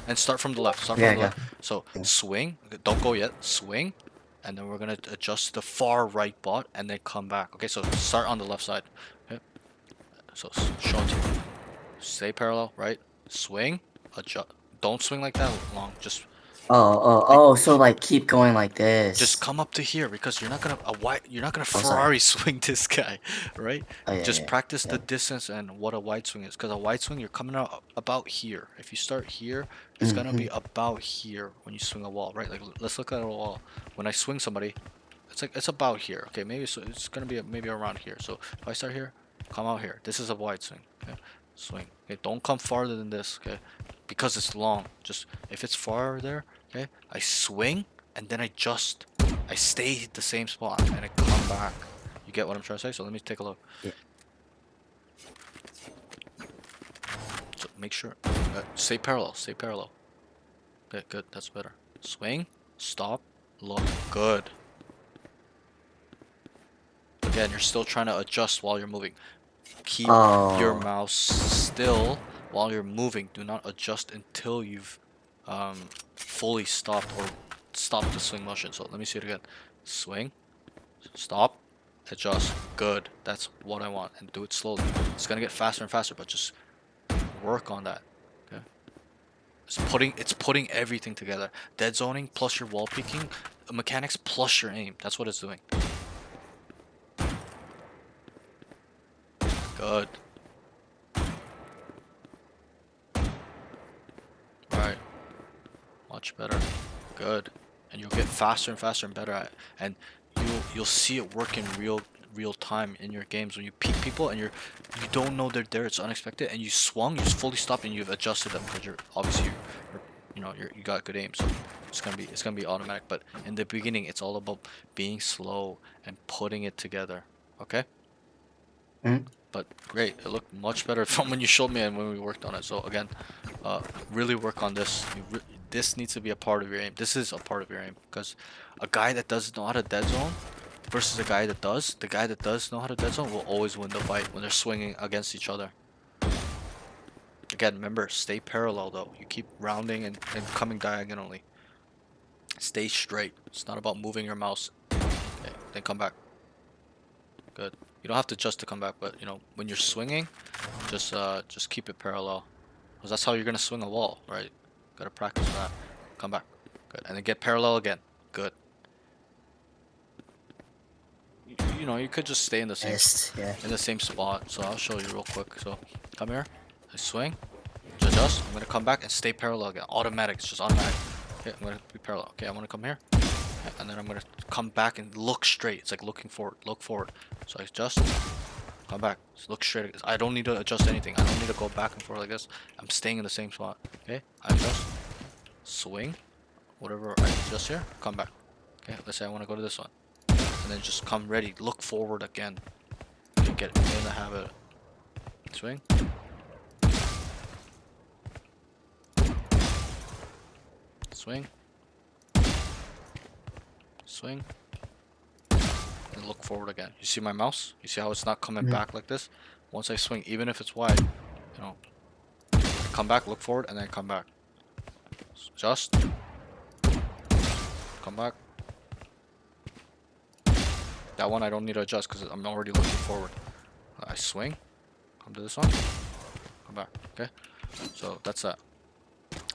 and start from the left. Start from the left. So swing. Don't go yet. Swing. And then we're gonna adjust the far right bot and then come back. Okay, so start on the left side. Okay. So show it to you. Stay parallel, right? Swing, adjust. Don't swing like that long. Just So like keep going like this. just come up to here because you're not gonna sorry. Ferrari swing this guy, right? Oh, yeah, Just yeah, practice the yeah. distance and what a wide swing is. Because a wide swing, you're coming out about here. If you start here, it's gonna be about here when you swing a wall, right? Like let's look at a wall. When I swing somebody, it's about here. Okay, maybe so it's gonna be maybe around here. So if I start here, come out here. This is a wide swing. Okay, swing. Okay, don't come farther than this. Okay, because it's long. Just if it's far there, okay, I swing and then I stay at the same spot and I come back. You get what I'm trying to say? So let me take a look. Yeah. So make sure, stay parallel, stay parallel. Okay, good, that's better. Swing, stop, look, good. Again, you're still trying to adjust while you're moving. Keep your mouse still while you're moving. Do not adjust until you've fully stopped or stopped the swing motion. So let me see it again. Swing, stop, adjust. Good. That's what I want. And do it slowly. It's gonna get faster and faster, but just work on that. Okay. It's putting everything together. Dead zoning plus your wall peeking, mechanics plus your aim. That's what it's doing. Good. much better. Good. And you'll get faster and faster and better at it. And you'll see it work in real time in your games when you peek people and you don't know they're there. It's unexpected, and you swung, you just fully stopped, and you've adjusted them because you're obviously you got good aim, so it's gonna be automatic. But in the beginning, it's all about being slow and putting it together. Okay. Mhm. But great, it looked much better from when you showed me and when we worked on it. So again, really work on this. This needs to be a part of your aim. This is a part of your aim, because a guy that doesn't know how to dead zone versus a guy that does, the guy that does know how to dead zone will always win the fight when they're swinging against each other. Again, remember, stay parallel though. You keep rounding and coming diagonally. Stay straight. It's not about moving your mouse. Okay, then come back. Good. You don't have to adjust to come back, but when you're swinging, just keep it parallel, because that's how you're gonna swing a wall, right? Gotta practice that. Come back. Good. And then get parallel again. Good. You could just stay in the same spot. So I'll show you real quick. So come here. I swing. Adjust. I'm gonna come back and stay parallel again. Automatic. It's just automatic. Okay, I'm gonna be parallel. Okay, I'm gonna come here. Okay, and then I'm gonna come back and look straight. It's like looking forward. Look forward. So I adjust. Come back. Just look straight. I don't need to adjust anything. I don't need to go back and forth like this. I'm staying in the same spot. Okay, I adjust. Swing. Whatever I adjust here. Come back. Okay, let's say I want to go to this one. And then just come ready. Look forward again. Get in the habit. Swing. Swing. Swing. And look forward again. You see my mouse? You see how it's not coming back like this? Once I swing, even if it's wide, come back, look forward, and then come back. Just come back. That one I don't need to adjust because I'm already looking forward. I swing. Come to this one. Come back. Okay. So that's that.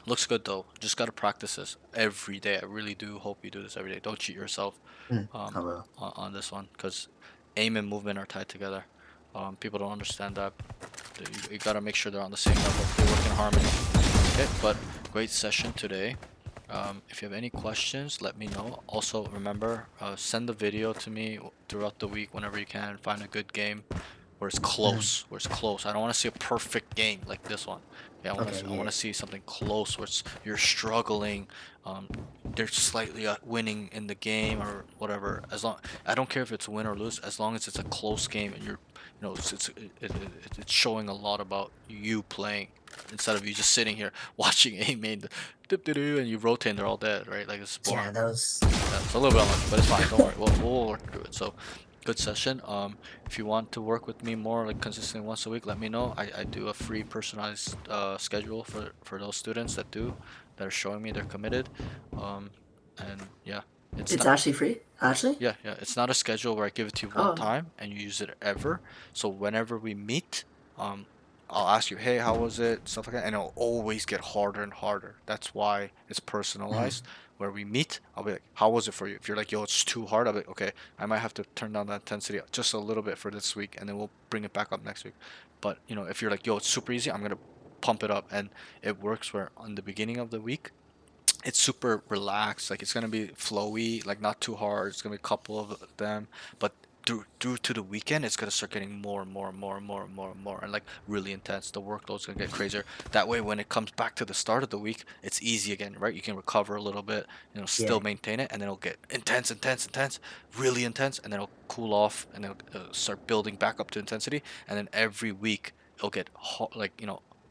Looks good though. Just gotta practice this every day. I really do hope you do this every day. Don't cheat yourself I will. on this one, because aim and movement are tied together. People don't understand that. You gotta make sure they're on the same level. They work in harmony. Okay, but great session today. If you have any questions, let me know. Also, remember, send the video to me throughout the week whenever you can. Find a good game where it's close. Where it's close. I don't want to see a perfect game like this one. Yeah, I want to see something close where you're struggling. They're slightly winning in the game or whatever. I don't care if it's win or lose, as long as it's a close game and it's showing a lot about you playing, instead of you just sitting here watching a main and you rotate and they're all dead, right? Like it's boring. Yeah, that was. Yeah, it's a little bit unlucky, but it's fine. Don't worry. We'll work through it. So, good session. If you want to work with me more, like consistently once a week, let me know. I do a free personalized schedule for those students that are showing me they're committed. And yeah, It's actually free. Actually. yeah, it's not a schedule where I give it to you one time and you use it ever. So whenever we meet, I'll ask you, hey, how was it? Stuff like that, and it'll always get harder and harder. That's why it's personalized. Where we meet, I'll be like, how was it for you? If you're like, yo, it's too hard, I'll be like, okay, I might have to turn down the intensity just a little bit for this week, and then we'll bring it back up next week. But if you're like, yo, it's super easy, I'm gonna pump it up, and it works where on the beginning of the week, it's super relaxed, like it's gonna be flowy, like not too hard. It's gonna be a couple of them, but through to the weekend, it's gonna start getting more and more and more and more and more and more, and like really intense. The workload's gonna get crazier. That way, when it comes back to the start of the week, it's easy again, right? You can recover a little bit, still maintain it, and then it'll get intense, intense, intense, really intense, and then it'll cool off, and then it'll start building back up to intensity, and then every week it'll get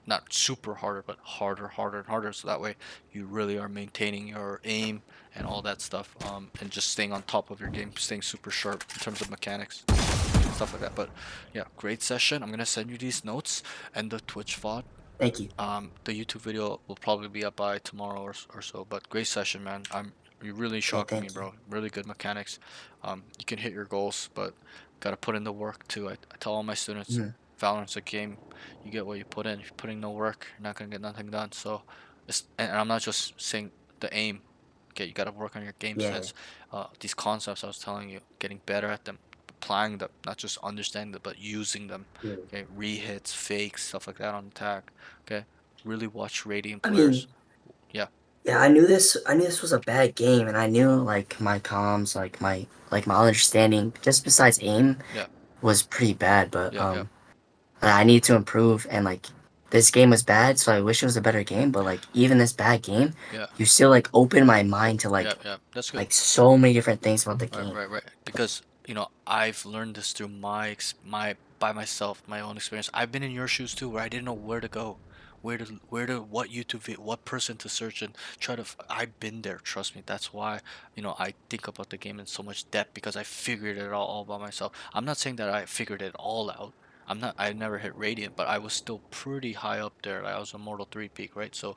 not super harder, but harder, harder, and harder. So that way, you really are maintaining your aim and all that stuff, and just staying on top of your game, staying super sharp in terms of mechanics, stuff like that. But yeah, great session. I'm gonna send you these notes and the Twitch VOD. Thank you. The YouTube video will probably be up by tomorrow or so. But great session, man. You really shocking me, bro. Really good mechanics. You can hit your goals, but gotta put in the work too. I tell all my students. Valorant's a game. You get what you put in. If you're putting no work, you're not gonna get nothing done. So, and I'm not just saying the aim. Okay, you gotta work on your game sense. These concepts I was telling you, getting better at them, applying them, not just understanding them, but using them. Okay, rehits, fakes, stuff like that on attack. Okay, really watch Radiant players. Yeah, I knew this. I knew this was a bad game, and I knew like my comms, like my understanding, just besides aim, Yeah, was pretty bad. But yeah, yeah, I need to improve. And like this game was bad, so I wish it was a better game. But like even this bad game, yeah, you still like open my mind to yeah, yeah. That's good. like so many different things about the Right, game. right, right. Because I've learned this through my by myself, my own experience. I've been in your shoes too, where I didn't know where to go, what YouTube video, what person to search and try to. I've been there. Trust me. That's why I think about the game in so much depth because I figured it all by myself. I'm not saying that I figured it all out. I'm not. I never hit Radiant, but I was still pretty high up there. Like I was a Mortal 3 peak, right? So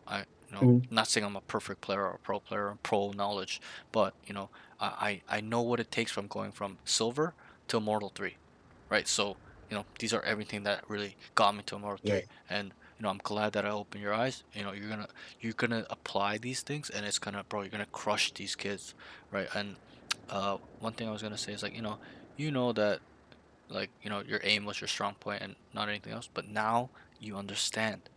I Mm, not saying I'm a perfect player or a pro player or pro knowledge, but I know what it takes from going from silver to Immortal 3, right? So, these are everything that really got me to Immortal yeah. 3. And, I'm glad that I opened your eyes. You're gonna apply these things and it's gonna, bro, you're gonna crush these kids, right? And one thing I was gonna say is like, that like, your aim was your strong point and not anything else, but now you understand.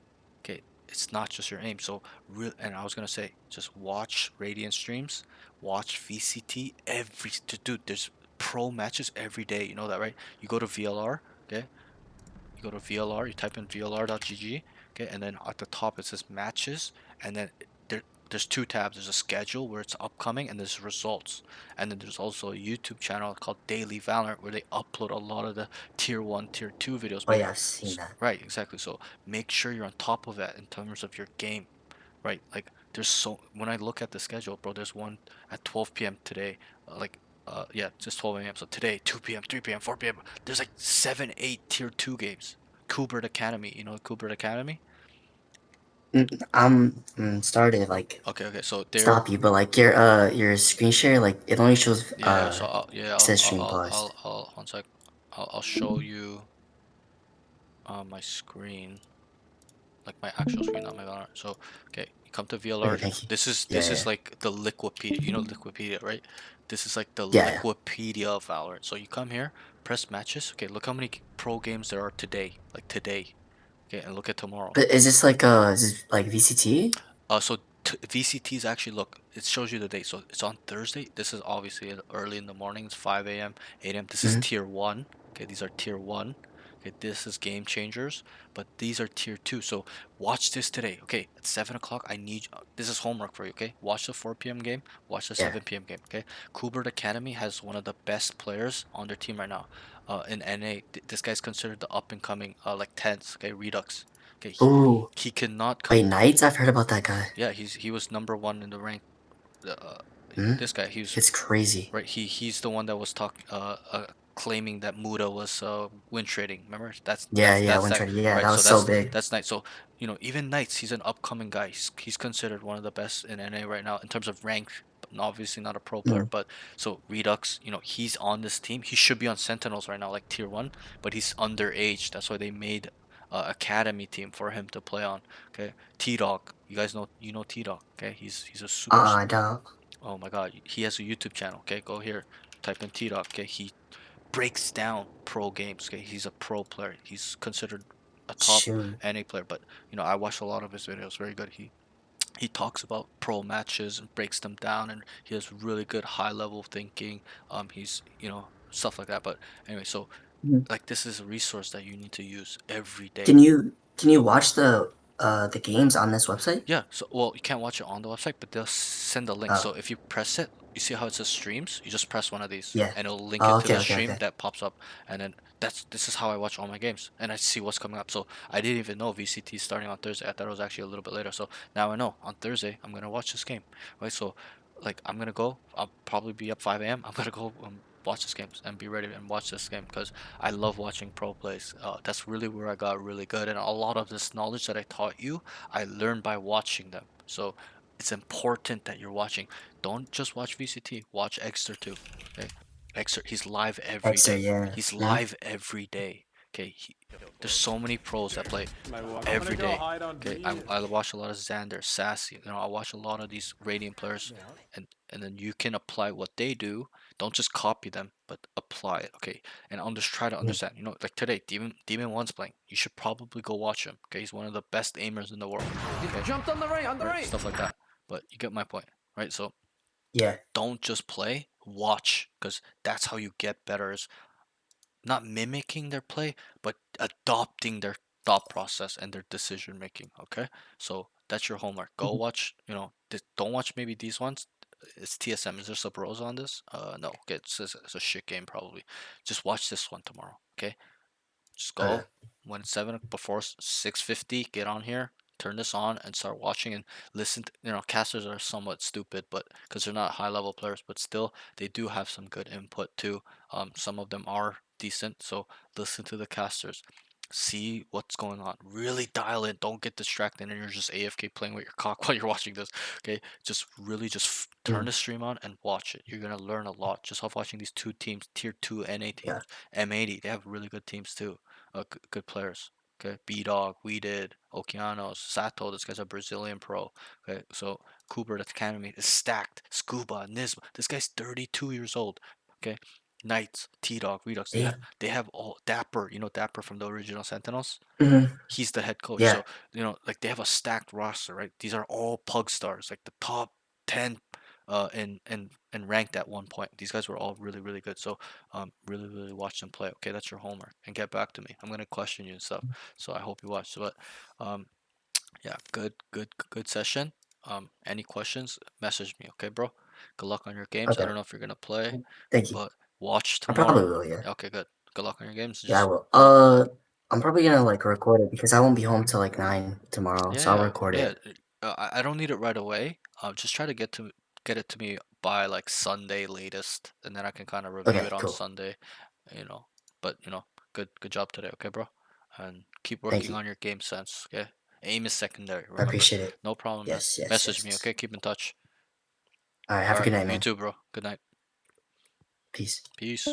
Okay, it's not just your aim. So real, and I was gonna say, just watch Radiant streams, watch VCT dude. There's pro matches every day. You know that, right? You go to VLR, okay? You go to VLR, you type in vlr.gg, okay, and then at the top it says matches, and then there's two tabs. There's a schedule where it's upcoming, and there's results, and then there's also a YouTube channel called Daily Valorant where they upload a lot of the tier 1, tier 2 videos. Oh But yeah, I've seen that. right, exactly. So make sure you're on top of that in terms of your game, right? Like when I look at the schedule, bro, there's one at 12 p.m. today, yeah, just 12 a.m. So today, 2 p.m., 3 p.m., 4 p.m. There's like 7, 8 tier 2 games. Kubert Academy, you know Kubert Academy? I'm started like Okay, okay. So they're stop you, but like your screen share like it only shows yeah, yeah. So it says stream paused. I'll one sec. I'll show you my screen, like my actual screen, not my Valorant. So okay, you come to Okay, VLR. thank you. This Yeah, is like the Liquipedia. You know Liquipedia, right? This is like the yeah, yeah. Liquipedia of Valorant. So you come here, press matches. Okay, look how many pro games there are today. Like today. Okay, and look at tomorrow. But is this like VCT? So VCTs actually look. It shows you the date. So it's on Thursday. This is obviously early in the morning. It's 5 a.m., 8 a.m. This is Mm-hmm. tier one. Okay, these are tier one. Okay, this is game changers, but these are tier two. So watch this today. Okay, at 7 o'clock, I need this is homework for you. Okay, watch the 4 p.m. game. Watch the Yeah. 7 p.m. game. Okay, Kubert Academy has one of the best players on their team right now. In NA, this guy's considered the up and coming like tens. Okay, Redux. Okay, Ooh, he cannot wait, come. Knights? I've heard about that guy. Yeah, he was number one in the rank. Uh, Hmm. this guy, he's It's crazy. right. He's the one that was claiming that Muda was win trading. Remember? Yeah, yeah, That's Wind that. Trader. Yeah, Right. that So was so big. that's Knight. So even Knights, he's an upcoming guy. He's considered one of the best in NA right now in terms of rank. Obviously not a pro player, Mm. but so Redux, he's on this team. He should be on Sentinels right now, like tier one, but he's underage. That's why they made academy team for him to play on. Okay, T Dog, you guys know T Dog. Okay, he's a super. I don't. Oh my God, he has a YouTube channel. Okay, go here, type in T Dog. Okay, he breaks down pro games. Okay, he's a pro player. He's considered a top Shoot. NA player. But I watched a lot of his videos. Very good. He talks about pro matches and breaks them down, and he has really good high level thinking. He's stuff like that. But anyway, so Mhm. like this is a resource that you need to use every Can day. you watch the games on this website? Yeah, so well, you can't watch it on the website, but they'll send a link. Oh, So if you press it, you see how it says streams? You just press one of these, yeah. and it'll link Oh, it to okay, the okay, stream okay. that pops up, and then this is how I watch all my games, and I see what's coming up. So I didn't even know VCT is starting on Thursday. I thought it was actually a little bit later. So now I know on Thursday I'm gonna watch this game, right? So like I'm gonna go. I'll probably be up 5 a.m. I'm gonna go watch this game and be ready and watch this game because I love watching pro plays. That's really where I got really good, and a lot of this knowledge that I taught you I learn by watching them. So it's important that you're watching. Don't just watch VCT. Watch Exter too. Okay, Exter. He's live every Extra, day. yeah. He's Mhm. live every day. Okay. There's so many pros that play I'm every gonna go day. hide on Okay. B. I watch a lot of Xander, Sassy. I watch a lot of these Radiant players, and then you can apply what they do. Don't just copy them, but apply it. Okay. And just try to Mm. understand. Like today, Demon One's playing. You should probably go watch him. Okay. He's one of the best aimers in the world. Okay. Jumped on the right, Right, stuff like that. but you get my point, right? So Yeah. don't just play, watch, because that's how you get better. Is not mimicking their play, but adopting their thought process and their decision making. Okay, so that's your homework. Go Mhm. watch. Don't watch maybe these ones. It's TSM. Is there sub rose on this? No. Okay, it's a shit game probably. Just watch this one tomorrow. Okay, just Okay. go when it's before 6:50. Get on here, turn this on, and start watching and listen. Casters are somewhat stupid, but because they're not high level players, but still they do have some good input too. Some of them are decent, so listen to the casters. See what's going on. Really dial in. Don't get distracted and you're just AFK playing with your cock while you're watching this. Okay, just really just turn Mm, the stream on and watch it. You're gonna learn a lot just off watching these two teams, tier 2 NA yeah. teams. M80, they have really good teams too. Good players. Okay, B Dog, We Did, Okeanos, Sato. This guy's a Brazilian pro. Okay, so Cooper, the academy is stacked. Scuba, Nisma. This guy's 32 years old. Okay, Knights, T Dog, Redux. They have Yeah. all Dapper. You know Dapper from the original Sentinels. Hmm. He's the head coach. Yeah. So like they have a stacked roster, right? These are all pug stars, like the top 10 and ranked at one point. These guys were all really really good. So really watch them play. Okay, that's your homework, and get back to me. I'm gonna question you and stuff. So I hope you watch. But um yeah, good session. Any questions? Message me, okay, bro. Good luck on your games. I Okay. don't know if you're gonna play, Thank you. but watch I probably tomorrow. will. Yeah. Okay, good. Good luck on your games. Yeah, I Just will. you know I'm probably gonna like record it because I won't be home till like 9 tomorrow, so I'll Yeah, record yeah. it. I don't need it right away. Just try to get it to me by like Sunday latest, and then I can kind of review Okay. it on Cool. Sunday. You know, but good job today, okay, bro? And keep Thank working you. on your game sense, okay? Aim is secondary, I remember? appreciate it. No problem, man. Yes. Yes. Message me, Yes. okay? Keep in touch. All right. All Have a right, good night, you man. too, bro. Good night. Peace. Peace.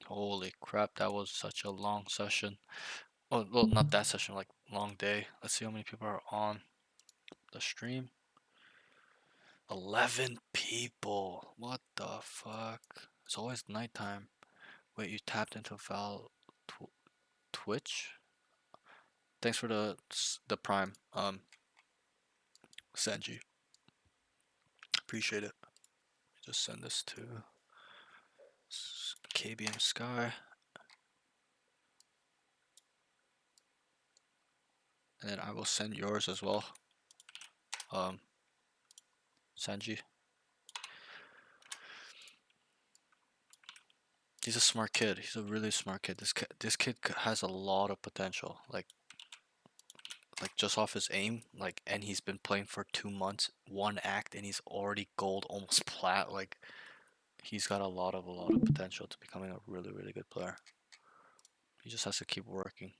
Holy crap, that was such a long session. Oh, well, not that session, like long day. Let's see how many people are on the stream. 11 people. What the fuck? It's always nighttime. Wait, you tapped into Val Twitch? Thanks for the prime, Sanji. Appreciate it. Just send this to KBM Sky, and then I will send yours as well, Sanji. He's a smart kid. He's a really smart kid. This kid has a lot of potential. Like just off his aim, like, and he's been playing for 2 months, one act, and he's already gold, almost plat. Like, he's got a lot of potential to becoming a really really good player. He just has to keep working.